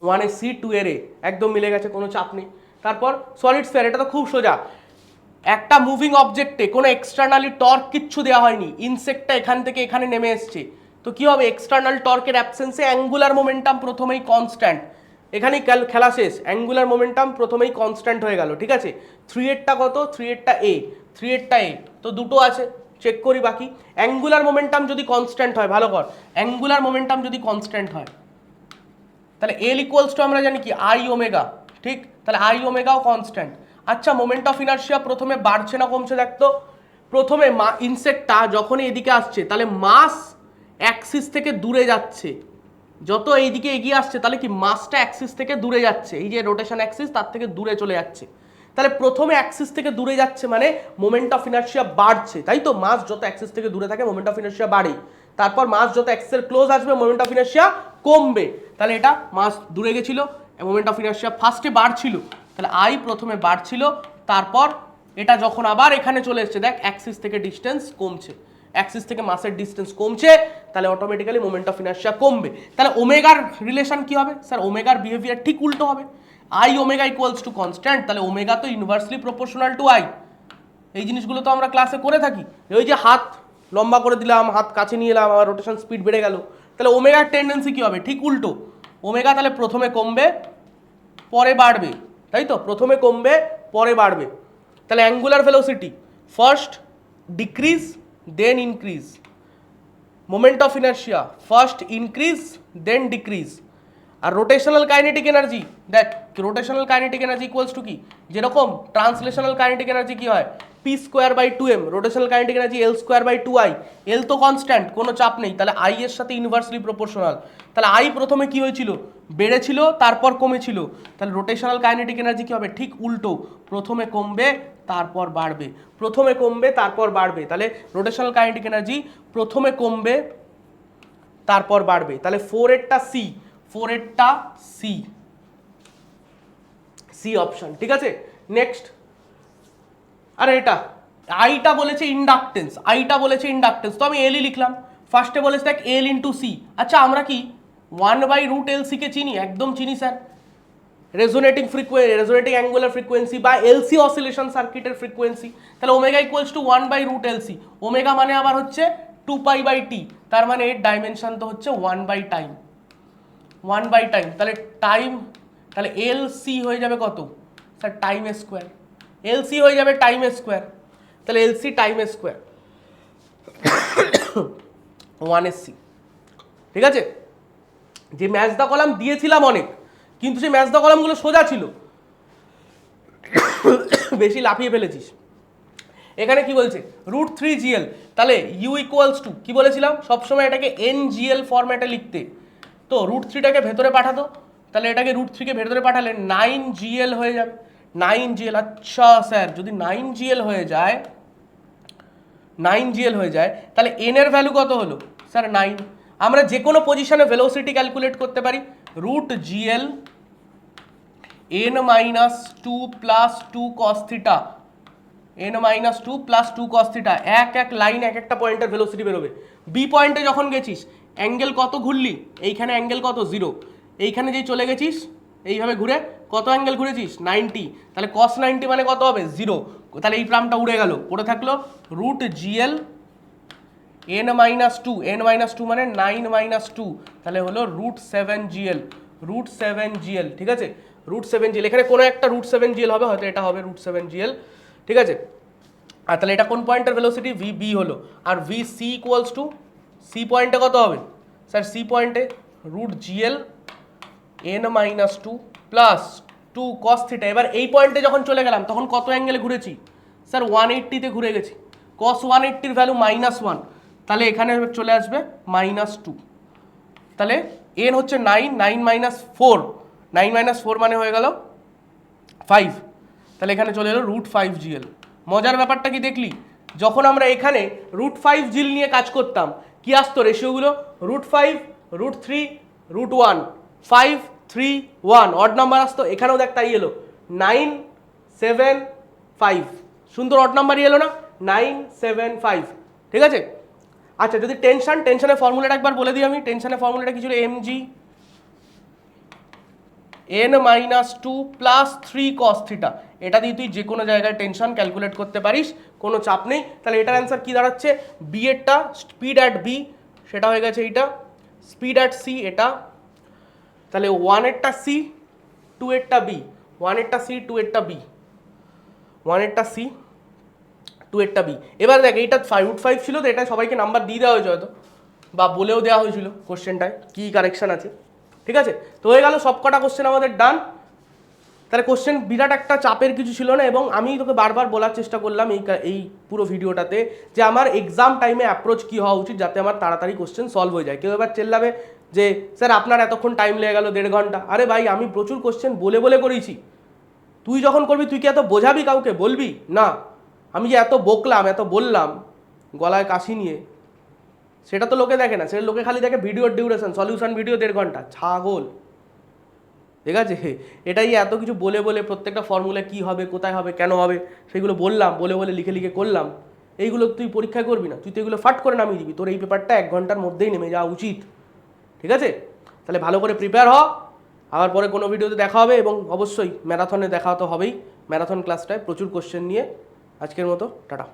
1 এর সি 2 এর এ একদম মিলে গেছে, কোনো চাপ নেই। তারপর সলিড স্ফিয়ার, এটা তো খুব সোজা, একটা মুভিং অবজেক্টে কোনো এক্সটার্নালি টর্ক কিচ্ছু দেওয়া হয়নি, ইনসেক্টটা এখান থেকে এখানে নেমে এসছে, তো কি হবে এক্সটার্নাল টর্কের অ্যাবসেন্সে অ্যাঙ্গুলার মোমেন্টাম প্রথমেই কনস্ট্যান্ট, এখানেই খেলা শেষ, অ্যাঙ্গুলার মোমেন্টাম প্রথমেই কনস্ট্যান্ট হয়ে গেল, ঠিক আছে। 3 এরটা কত, 3 এরটা এ, 3 এরটা এ, তো দুটো আছে, চেক করি বাকি। অ্যাঙ্গুলার মোমেন্টাম যদি কনস্ট্যান্ট হয়, ভালো কর, অ্যাঙ্গুলার মোমেন্টাম যদি কনস্ট্যান্ট হয় তাহলে এল ইকুয়ালস টু আমরা জানি কি আই ওমেগা, ঠিক? তাহলে আই ওমেগাও কনস্ট্যান্ট। আচ্ছা মোমেন্ট অফ ইনার্শিয়া প্রথমে বাড়ছে না কমছে দেখতো। প্রথমে ইনসেক্টটা যখনই এদিকে আসছে তাহলে মাস অ্যাক্সিস থেকে দূরে যাচ্ছে, যত এইদিকে এগিয়ে আসছে তাহলে কি মাসটা অ্যাক্সিস থেকে দূরে যাচ্ছে, এই যে রোটেশন অ্যাক্সিস তার থেকে দূরে চলে যাচ্ছে। তাহলে প্রথমে অ্যাক্সিস থেকে দূরে যাচ্ছে মানে মোমেন্ট অফ ইনার্শিয়া বাড়ছে, তাই তো? মাস যত অ্যাক্সিস থেকে দূরে থাকে মোমেন্ট অফ ইনার্শিয়া বাড়ে। তারপর মাস যত অ্যাক্সিসের ক্লোজ আসবে মোমেন্ট অফ ইনার্শিয়া কমবে। তাহলে এটা মাস দূরে গেছিল, মোমেন্ট অফ ইনার্শিয়া ফার্স্টে বাড়ছিল, তাহলে আই প্রথমে বাড়ছিল, তারপর এটা যখন আবার এখানে চলে এসছে দেখ অ্যাক্সিস থেকে ডিস্টেন্স কমছে, অ্যাক্সিস থেকে মাসের ডিস্টেন্স কমছে, তাহলে অটোমেটিক্যালি মোমেন্ট অফ ইনার্শিয়া কমবে। তাহলে ওমেগার রিলেশন কি হবে স্যার? ওমেগার বিহেভিয়ার ঠিক উল্টো হবে। I omega equals to constant, তাহলে ওমেগা তো ইনভার্সলি প্রপোর্শনাল টু আই। এই জিনিসগুলো তো আমরা ক্লাসে করে থাকি। ওই যে হাত লম্বা করে দিলাম, হাত কাছে নিয়ে এলাম, আমার রোটেশন স্পিড বেড়ে গেল, তাহলে ওমেগার টেন্ডেন্সি কি হবে? ঠিক উল্টো। ওমেগা তাহলে প্রথমে কমবে পরে বাড়বে, তাই তো? প্রথমে কমবে পরে বাড়বে। তাহলে angular velocity first decrease then increase, moment of inertia first increase then decrease. আর রোটেশনাল কাইনেটিক এনার্জি দেখ, rotational kinetic energy equals to কি? যেরকম ট্রান্সলেশনাল কাইনেটিক এনার্জি কি হয়? P square by 2m, rotational kinetic energy L square by 2i। L তো constant, কোনো চাপ নেই, তাহলে আই এর সাথে ইনভার্সলি প্রপোর্শনাল। তাহলে আই প্রথমে কি হয়েছিল? বেড়েছিল, তারপর কমেছিল। তাহলে রোটেশনাল কাইনেটিক এনার্জি কি হবে? ঠিক উল্টো, প্রথমে কমবে তারপর বাড়বে, প্রথমে কমবে তারপর বাড়বে। তাহলে রোটেশনাল কাইনেটিক এনার্জি প্রথমে কমবে তারপর বাড়বে। তাহলে 4 এরটা সি, 4 এরটা সি, সি অপশন, ঠিক আছে? নেক্সট, আরে এটা আইটা বলেছে ইন্ডাকটেন্স, আইটা বলেছে ইন্ডাকটেন্স, তো আমি এলই লিখলাম। ফার্স্টে বলেছে দেখ এল ইন্টু সি। আচ্ছা আমরা কি 1/√LC কে চিনি? একদম চিনি sir. Resonating frequency, resonating angular frequency বা এলসি অসিলেশন সার্কিটের ফ্রিকোয়েন্সি। তাহলে omega equals to 1/√LC। Omega মানে আবার হচ্ছে 2π/t, তার মানে এর ডাইমেনশন তো হচ্ছে 1/টাইম, 1/টাইম। তাহলে টাইম, তাহলে এলসি হয়ে যাবে কত স্যার? Time square. এলসি হয়ে যাবে টাইম স্কোয়ার, তাহলে এলসি টাইম স্কোয়ার 1SC, ঠিক আছে? যে ম্যাচ দা কলাম দিয়েছিলাম অনেক, কিন্তু সেই ম্যাচ দা কলামগুলো সোজা ছিল, বেশি লাফিয়ে ফেলেছিস। এখানে কি বলছে? √3GL, তাহলে ইউ ইকুয়ালস টু কি বলেছিলাম? সবসময় এটাকে NGL ফরম্যাটে লিখতে, তো √3টাকে ভেতরে পাঠাতো, তাহলে এটাকে √3কে ভেতরে পাঠালে 9GL হয়ে যাবে, 9GL। আচ্ছা স্যার, যদি 9GL হয়ে যায়, 9GL হয়ে যায়, তাহলে n এর ভ্যালু কত হলো স্যার? 9। আমরা যে কোনো পজিশনে ভেলোসিটি ক্যালকুলেট করতে পারি, √GL n-2 plus 2 cos theta, n-2 plus 2 cos theta. এক এক লাইন এক একটা পয়েন্টের ভেলোসিটি বেরোবে। বি পয়েন্টে যখন গেছিস অ্যাঙ্গেল কত ঘুরলি? এইখানে অ্যাঙ্গেল কত? 0। এইখানে যেই চলে গেছিস এইভাবে ঘুরে কত অ্যাঙ্গেল ঘুরেছিস? 90। তাহলে cos 90 মানে কত হবে? 0। তাহলে এই প্রামটা উড়ে গেল, পড়ে থাকলো √GL n-2, n-2 মানে 9-2, তাহলে হলো √7GL, √7GL, ঠিক আছে? √7GL, এখানে কোনো একটা √7GL হবে, হয়তো এটা হবে √7GL, ঠিক আছে? আর তাহলে এটা কোন পয়েন্টের ভেলোসিটি? VB হলো। আর VC ইকুয়ালস টু সি পয়েন্টে কত হবে স্যার? সি পয়েন্টে √GL n-2 plus 2 cos theta. এবার এই পয়েন্টে যখন চলে গেলাম তখন কত অ্যাঙ্গেলে ঘুরেছি স্যার? 180-তে ঘুরে গেছি। cos 180-র ভ্যালু -1, তাহলে এখানে চলে আসবে -2। তাহলে n হচ্ছে 9, 9 - 4, 9 - 4 মানে হয়ে গেল 5, তাহলে এখানে চলে এলো √5GL। মজার ব্যাপারটা কি দেখলি? যখন আমরা এখানে √5GL নিয়ে কাজ করতাম কি আসতো রেশিওগুলো? √5, √3, √1, 5, 3, 1, অড নাম্বার আসতো। এখানেও দেখ তাই এলো 9, 7, 5, সুন্দর অড নাম্বারই এলো না? 9, 7, 5, ঠিক আছে? আচ্ছা যদি টেনশনের ফর্মুলাটা একবার বলে দিই আমি। টেনশনের ফর্মুলাটা কি ছিল? mg n-2 plus 3 cos theta. এটা দিয়ে তুই যে কোনো জায়গায় টেনশন ক্যালকুলেট করতে পারিস, কোনো চাপ নেই। তাহলে এটার অ্যান্সার কি দাঁড়াচ্ছে? বি এরটা স্পিড অ্যাট বি, সেটা হয়ে গেছে এইটা, স্পিড অ্যাট সি এটা। তাহলে 1 এরটা সি, 2 এরটা বি, 1 এরটা সি, 2 এরটা বি, 1 এরটা সি, 2 এরটা বি। এবার দেখ এইটা √5 ছিল, তো এটা সবাইকে নাম্বার দিয়ে দেওয়া হয়েছে হয়তো, বা বলেও দেওয়া হয়েছিল কোশ্চেনটায় কি কারেকশন আছে, ঠিক আছে, তো হয়ে গেল সব কটা কোশ্চেন আমাদের ডান। তাহলে কোশ্চেন বিরাট একটা চাপের কিছু ছিল না, এবং আমি তোকে বারবার বলার চেষ্টা করলাম এই পুরো ভিডিওটাতে যে আমার এক্সাম টাইমে অ্যাপ্রোচ কী হওয়া উচিত, যাতে আমার তাড়াতাড়ি কোশ্চেন সলভ হয়ে যায়। কেউ এবার চেল্লাবে যে স্যার আপনার এতক্ষণ টাইম লেগে গেল 1.5 ঘন্টা। আরে ভাই, আমি প্রচুর কোশ্চেন বলে বলে করেছি। তুই যখন করবি তুই কি এত বোঝাবি কাউকে, বলবি না? আমি যে এত বকলাম, এত বললাম গলায় কাশি নিয়ে, সেটা তো লোকে দেখে না। সেটা লোকে খালি দেখে ভিডিওর ডিউরেশন, সলিউশন ভিডিও 1.5 ঘন্টা, ছাগল। ঠিক আছে, এটাই এত কিছু বলে বলে প্রত্যেকটা ফর্মুলা কী হবে, কোথায় হবে, কেন হবে, সেগুলো বললাম, বলে বলে লিখে লিখে করলাম। এইগুলো তুই পরীক্ষায় করবি না, তুই তো এগুলো ফাট করে নামিয়ে দিবি। তোর এই পেপারটা 1 ঘন্টার মধ্যেই নেমে যাওয়া উচিত। ঠিক আছে, তাহলে ভালো করে প্রিপেয়ার হ। আবার পরে কোনো ভিডিওতে দেখা হবে, এবং অবশ্যই ম্যারাথনে দেখা তো হবেই। ম্যারাথন ক্লাসটায় প্রচুর কোশ্চেন নিয়ে। আজকের মতো টাটা।